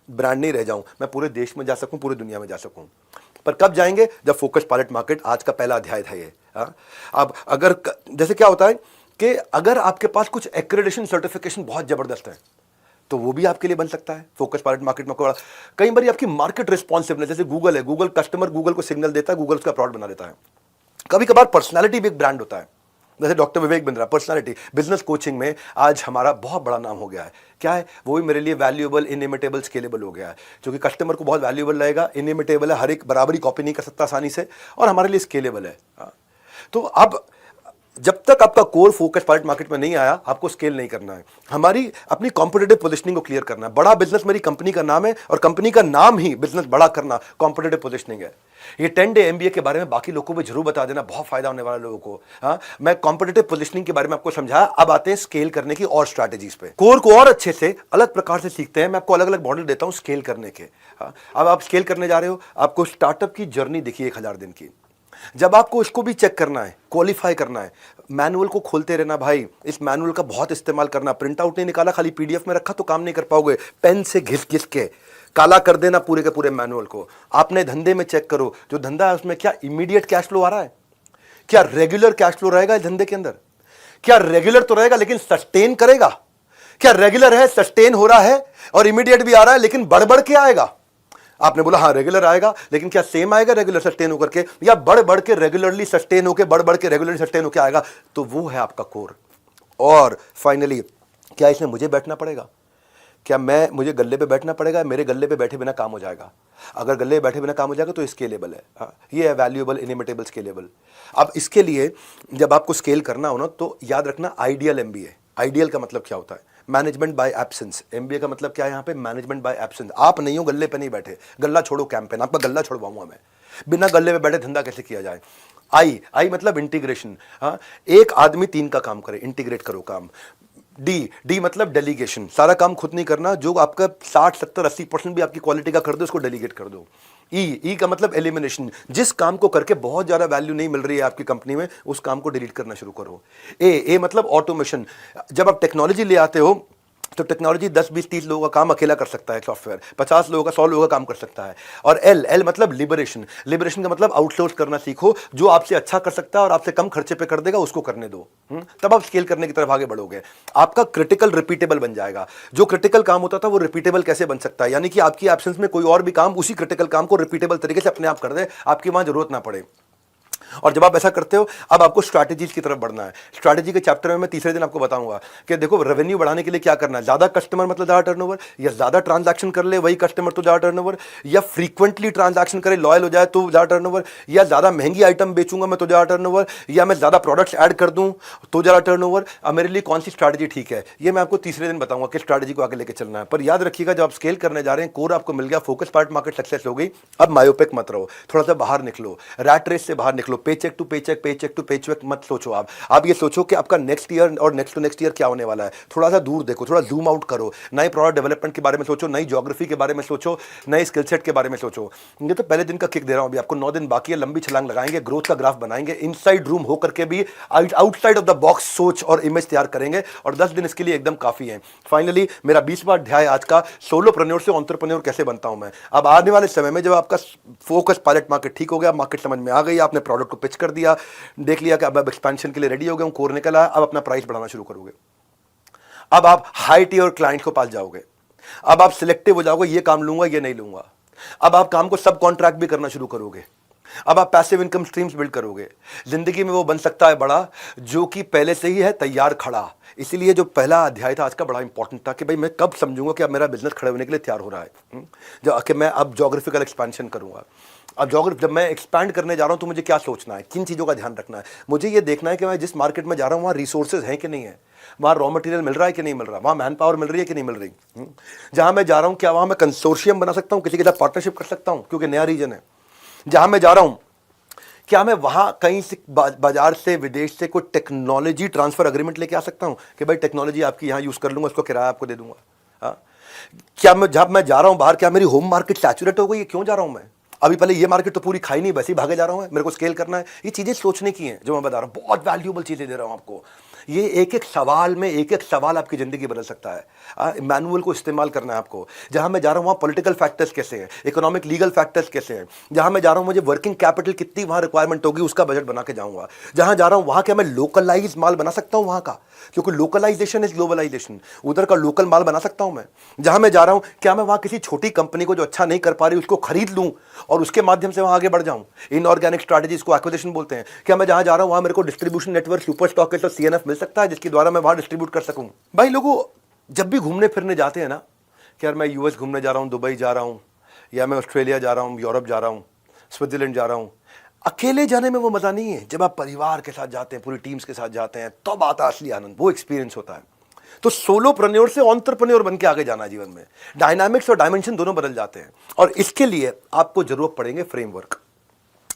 ब्रांड नहीं रह जाऊं, मैं पूरे देश में जा सकूं, पूरी दुनिया में जा सकूं। पर कब जाएंगे? जब फोकस पायलट मार्केट, आज का पहला अध्याय था ये। अब अगर जैसे क्या होता है कि अगर आपके पास कुछ एक्रेडिटेशन सर्टिफिकेशन बहुत जबरदस्त है तो वो भी आपके लिए बन सकता है फोकस पायलट मार्केट में। कई बार आपकी मार्केट रिस्पॉन्सिवनेस, जैसे गूगल है, गूगल कस्टमर गूगल को सिग्नल देता है, गूगल उसका प्रोडक्ट बना देता है। कभी कभार पर्सनालिटी भी एक ब्रांड होता है, जैसे doctor Vivek Bindra, personality. Business coaching में आज हमारा बहुत बड़ा नाम हो गया है, क्या है वो भी मेरे लिए वैल्यूएबल, इनइमिटेबल, स्केलेबल हो गया है, क्योंकि कस्टमर को बहुत वैल्यूएबल लगेगा, इनइमिटेबल है, हर एक बराबरी कॉपी नहीं कर सकता आसानी से, और हमारे लिए स्केलेबल है। तो अब जब तक आपका कोर फोकस पायलट मार्केट में नहीं आया, आपको स्केल नहीं करना है। हमारी अपनी कॉम्पिटिटिव पोजीशनिंग को क्लियर करना है। बड़ा बिजनेस मेरी कंपनी का नाम है, और कंपनी का नाम ही बिजनेस बड़ा करना कॉम्पिटिटिव पोजीशनिंग है। ये 10 डे MBA के बारे में बाकी लोगों को भी जरूर बता देना, बहुत फायदा होने वाला लोगों को। हाँ, मैं कॉम्पिटिटिव पोजीशनिंग के बारे में आपको समझाया, अब आते हैं स्केल करने की और स्ट्रैटेजीज पे। कोर को और अच्छे से अलग प्रकार से सीखते हैं, मैं आपको अलग अलग मॉडल देता हूं स्केल करने के। हाँ, अब आप स्केल करने जा रहे हो, आपको स्टार्टअप की जर्नी देखिए 1000 दिन की। जब आपको इसको भी चेक करना है, क्वालिफाई करना है, मैनुअल को खोलते रहना भाई, इस मैनुअल का बहुत इस्तेमाल करना। प्रिंट आउट नहीं निकाला, खाली पीडीएफ में रखा तो काम नहीं कर पाओगे। पेन से घिस घिस के काला कर देना पूरे के पूरे मैनुअल को। आपने धंधे में चेक करो, जो धंधा है उसमें क्या इमीडिएट कैश फ्लो आ रहा है, क्या रेगुलर कैश फ्लो रहेगा इस धंधे के अंदर, क्या रेगुलर तो रहेगा लेकिन सस्टेन करेगा, क्या रेगुलर है, सस्टेन हो रहा है और इमीडिएट भी आ रहा है लेकिन बढ़ बढ़ के आएगा। आपने बोला हाँ रेगुलर आएगा, लेकिन क्या सेम आएगा रेगुलर सस्टेन होकर के, या बढ़ बढ़ के रेगुलरली सस्टेन होकर, बढ़ बढ़ के रेगुलरली सस्टेन होकर आएगा? तो वो है आपका कोर। और फाइनली, क्या इसमें मुझे बैठना पड़ेगा? क्या मुझे गल्ले पे बैठना पड़ेगा? मेरे गल्ले पे बैठे बिना काम हो जाएगा? अगर गल्ले पे बैठे बिना काम हो जाएगा तो स्केलेबल है। हाँ, ये है वैल्यूएबल, इनिमिटेबल, स्केलेबल। अब इसके लिए जब आपको स्केल करना हो ना, तो याद रखना आइडियल एमबीए। आइडियल का मतलब क्या होता है? Management by absence. एमबीए का मतलब क्या है यहाँ पे? Management by absence. आप नहीं हो, गल्ले पे नहीं बैठे, गल्ला छोड़ो कैंपेन, आपका गल्ला छोड़वाऊंगा मैं। बिना गल्ले पे बैठे धंधा कैसे किया जाए? आई मतलब इंटीग्रेशन। हाँ, एक आदमी 3 का काम करे, इंटीग्रेट करो काम। डी मतलब डेलीगेशन, सारा काम खुद नहीं करना, जो आपका 60, 70, 80% भी आपकी क्वालिटी का कर दो, उसको डेलीगेट कर दो। ई का मतलब एलिमिनेशन, जिस काम को करके बहुत ज्यादा वैल्यू नहीं मिल रही है आपकी कंपनी में, उस काम को डिलीट करना शुरू करो। ए मतलब ऑटोमेशन। जब आप टेक्नोलॉजी ले आते हो तो टेक्नोलॉजी 10, 20, 30 लोगों का काम अकेला कर सकता है, सॉफ्टवेयर 50 लोगों का, 100 लोगों का काम कर सकता है। और एल मतलब लिबरेशन। लिबरेशन का मतलब आउटसोर्स करना सीखो, जो आपसे अच्छा कर सकता है और आपसे कम खर्चे पे कर देगा उसको करने दो। तब आप स्केल करने की तरफ आगे बढ़ोगे। आपका क्रिटिकल रिपीटेबल बन जाएगा। जो क्रिटिकल काम होता था वो रिपीटेबल कैसे बन सकता है? यानी कि आपकी एब्सेंस में कोई और भी काम उसी क्रिटिकल काम को रिपीटेबल तरीके से अपने आप कर दे, आपकी वहां जरूरत ना पड़े। और जब आप ऐसा करते हो, अब आपको स्ट्रैटेजीज की तरफ बढ़ना है। स्ट्रैटेजी के चैप्टर में मैं तीसरे दिन आपको बताऊंगा कि देखो रेवेन्यू बढ़ाने के लिए क्या करना है। ज्यादा कस्टमर मतलब ज्यादा टर्नओवर, या ज्यादा ट्रांजैक्शन कर ले वही कस्टमर तो ज्यादा टर्नओवर, या फ्रीक्वेंटली ट्रांजैक्शन करे लॉयल हो जाए तो ज्यादा टर्नओवर, या ज्यादा महंगी आइटम बेचूंगा मैं तो ज्यादा टर्नओवर, या मैं ज्यादा प्रोडक्ट्स ऐड कर दूं तो ज्यादा टर्नओवर। अब मेरे लिए कौन सी स्ट्रैटेजी ठीक है, ये मैं आपको तीसरे दिन बताऊंगा कि स्ट्रैटेजी को आगे लेके चलना है। पर याद रखिएगा, जब आप स्केल करने जा रहे हैं, कोर आपको मिल गया, फोकस पार्ट मार्केट सक्सेस हो गई, अब मायोपिक मत रहो, थोड़ा सा बाहर निकलो, रैट रेस से बाहर निकलो। पेचेक टू पेचेक मत सोचो। आप ये सोचो कि आपका नेक्स्ट ईयर और नेक्स्ट टू नेक्स्ट ईयर क्या होने वाला है। थोड़ा सा दूर देखो, थोड़ा जूम आउट करो, नए प्रोडक्ट डेवलपमेंट के बारे में सोचो, नई ज्योग्राफी के बारे में सोचो, नए स्किल सेट के बारे में सोचो। ये तो पहले दिन का किक दे रहा हूं, अभी आपको 9 दिन बाकी है, लंबी छलांग लगाएंगे, ग्रोथ का ग्राफ बनाएंगे, इनसाइड रूम होकर के भी आउटसाइड ऑफ द बॉक्स सोच और इमेज तैयार करेंगे, और 10 दिन इसके लिए एकदम काफी है। फाइनली मेरा 20वां अध्याय आज का, सोलोप्रेन्योर से एंटरप्रेन्योर कैसे बनता हूं मैं। अब आने वाले समय में जब आपका फोकस पायलट मार्केट ठीक हो गया, मार्केट समझ में आ गई, आपने प्रोडक्ट को पिच कर दिया, देख लिया कि अब एक्सपेंशन के लिए रेडी हो गए, कोर निकला, अब अपना प्राइस बढ़ाना शुरू करोगे। अब आप हाई टियर क्लाइंट को पास जाओगे, अब आप सिलेक्टिव हो जाओगे, ये काम लूंगा ये नहीं लूंगा। अब आप काम को सब कॉन्ट्रैक्ट भी करना शुरू करोगे, अब आप पैसिव इनकम स्ट्रीम्स बिल्ड करोगे। जिंदगी में वो बन सकता है बड़ा जो कि पहले से ही है तैयार खड़ा। इसीलिए जो पहला अध्याय था आज का बड़ा इंपॉर्टेंट था कि भाई मैं कब समझूंगा कि अब मेरा बिजनेस खड़े होने के लिए तैयार हो रहा है, जब कि मैं अब जोग्राफिकल एक्सपेंशन करूंगा। अब जब मैं एक्सपैंड करने जा रहा हूं तो मुझे क्या सोचना है, किन चीज़ों का ध्यान रखना है। मुझे ये देखना है कि मैं जिस मार्केट में जा रहा हूं वहाँ रिसोर्सेज हैं कि नहीं है, वहाँ रॉ मटेरियल मिल रहा है कि नहीं मिल रहा, वहाँ मैन पावर मिल रही है कि नहीं मिल रही। जहाँ मैं जा रहा हूँ क्या वहाँ मैं कंसोर्शियम बना सकता हूँ, किसी के साथ पार्टनरशिप कर सकता हूँ क्योंकि नया रीजन है। जहाँ मैं जा रहा हूँ क्या मैं वहाँ कहीं से बाजार से विदेश से कोई टेक्नोलॉजी ट्रांसफर अग्रीमेंट लेके आ सकता हूँ कि भाई टेक्नोलॉजी आपकी यहाँ यूज़ कर लूँगा, उसको किराया आपको दे दूंगा। हाँ, क्या मैं जब मैं जा रहा हूँ बाहर, क्या मेरी होम मार्केट सैचुरेट हो गई है, क्यों जा रहा हूँ मैं, अभी पहले ये मार्केट तो पूरी खाई नहीं, बस ही भागे जा रहा हूँ, मेरे को स्केल करना है। ये चीज़ें सोचने की हैं जो मैं बता रहा हूँ, बहुत वैल्यूएबल चीज़ें दे रहा हूँ आपको। ये एक एक सवाल में एक एक सवाल आपकी ज़िंदगी बदल सकता है। मैनुअल को इस्तेमाल करना है आपको। जहाँ मैं जा रहा हूँ वहाँ पॉलिटिकल फैक्टर्स कैसे हैं, इकोनॉमिक लीगल फैक्टर्स कैसे हैं। जहाँ मैं जा रहा हूँ मुझे वर्किंग कैपिटल कितनी वहाँ रिक्वायरमेंट होगी, उसका बजट बना के जाऊँगा। जहाँ जा रहा हूँ वहाँ क्या मैं लोकलाइज माल बना सकता हूँ वहाँ का, क्योंकि लोकलाइजेशन इज ग्लोबलाइजेशन, उधर का लोकल माल बना सकता हूँ मैं। जहाँ मैं जा रहा हूँ क्या मैं वहाँ किसी छोटी कंपनी को जो अच्छा नहीं कर पा रही उसको खरीद लूँ और उसके माध्यम से वहाँ आगे बढ़ जाऊँ। इनऑर्गेनिक स्ट्रैटेजीज को एक्विजिशन बोलते हैं। क्या मैं जहाँ जा रहा हूँ वहाँ मेरे को डिस्ट्रीब्यूशन नेटवर्क, सुपर स्टॉकेस्ट और सीएनएफ मिल सकता है जिसके द्वारा मैं वहाँ डिस्ट्रीब्यूट कर सकूँ। भाई लोगों जब भी घूमने फिरने जाते हैं ना, कि यार मैं यूएस घूमने जा रहा हूँ, दुबई जा रहा हूँ, या मैं ऑस्ट्रेलिया जा रहा हूँ, यूरोप जा रहा हूँ, स्विट्जरलैंड जा रहा हूँ, अकेले जाने में वो मज़ा नहीं है। जब आप परिवार के साथ जाते हैं, पूरी टीम्स के साथ जाते हैं, तब आता असली आनंद, वो एक्सपीरियंस होता है। तो सोलोप्रेन्योर से एंटरप्रेन्योर बन के आगे जाना जीवन में। डायनामिक्स और डायमेंशन दोनों बदल जाते हैं, और इसके लिए आपको जरूरत पड़ेंगे फ्रेमवर्क।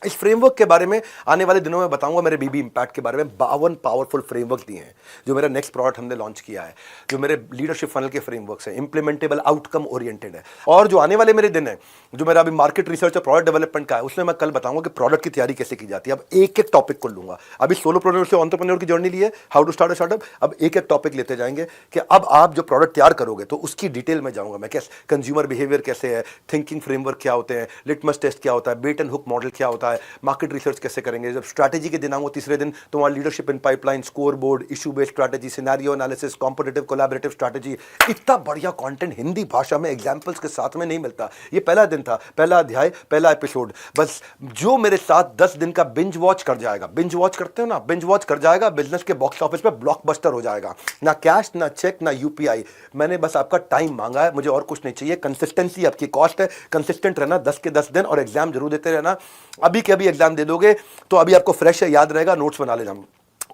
इस फ्रेमवर्क के बारे में आने वाले दिनों में बताऊंगा। मेरे बीबी इम्पैक्ट के बारे में 52 पावरफुल फ्रेमवर्क दिए हैं, जो मेरा नेक्स्ट प्रोडक्ट हमने लॉन्च किया है, जो मेरे लीडरशिप फनल के फ्रेमवर्क्स हैं, इंप्लीमेंटेबल आउटकम ओरिएंटेड है। और जो आने वाले मेरे दिन है, जो मेरा अभी मार्केट रिसर्च और प्रोडक्ट डेवलपमेंट का है, उसमें मैं कल बताऊंगा कि प्रोडक्ट की तैयारी कैसे की जाती है। अब एक एक टॉपिक को लूंगा। अभी सोलोप्रेन्योर से एंटरप्रेन्योर की जर्नी ली है, how to start a startup. अब एक एक टॉपिक लेते जाएंगे कि अब आप जो प्रोडक्ट तैयार करोगे तो उसकी डिटेल में जाऊंगा मैं, कैसे कंज्यूमर बिहेवियर कैसे है, थिंकिंग फ्रेमवर्क क्या होते हैं, लिटमस टेस्ट क्या होता है, बेट एंड हुक मॉडल क्या होता है, मार्केट रिसर्च कैसे करेंगे। जब स्ट्रैटेजी के दिन आऊंगा तीसरे दिन, तो वहां leadership in pipeline, score board, issue based strategy, scenario analysis, competitive collaborative strategy. इतना बढ़िया कंटेंट हिंदी भाषा में एग्जांपल्स के साथ में नहीं मिलता। ये पहला दिन था, पहला अध्याय, पहला एपिसोड। बस जो मेरे साथ 10 दिन का बिंज वॉच कर जाएगा, बिंज वॉच करते हो ना, बिंज वॉच कर जाएगा, बिजनेस के बॉक्स ऑफिस पे ब्लॉकबस्टर हो जाएगा। ना कैश, ना चेक, ना यूपीआई। मैंने बस आपका टाइम मांगा है, मुझे और कुछ नहीं चाहिए। कंसिस्टेंसी आपकी कॉस्ट है। कंसिस्टेंट रहना 10 के 10 दिन, और एग्जाम जरूर देते रहना। अभी के अभी एग्जाम दे दोगे तो अभी आपको फ्रेश है, याद रहेगा, नोट्स बना ले जाऊंगा।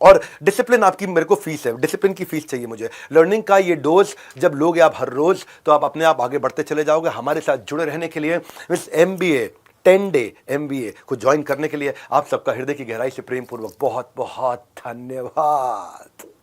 और डिसिप्लिन आपकी मेरे को फीस है, डिसिप्लिन की फीस चाहिए मुझे। लर्निंग का ये डोज जब लोगे आप हर रोज, तो आप अपने आप आगे बढ़ते चले जाओगे। हमारे साथ जुड़े रहने के लिए, इस MBA 10 डे MBA को ज्वाइन करने के लिए आप सबका हृदय की गहराई से प्रेम पूर्वक बहुत बहुत धन्यवाद।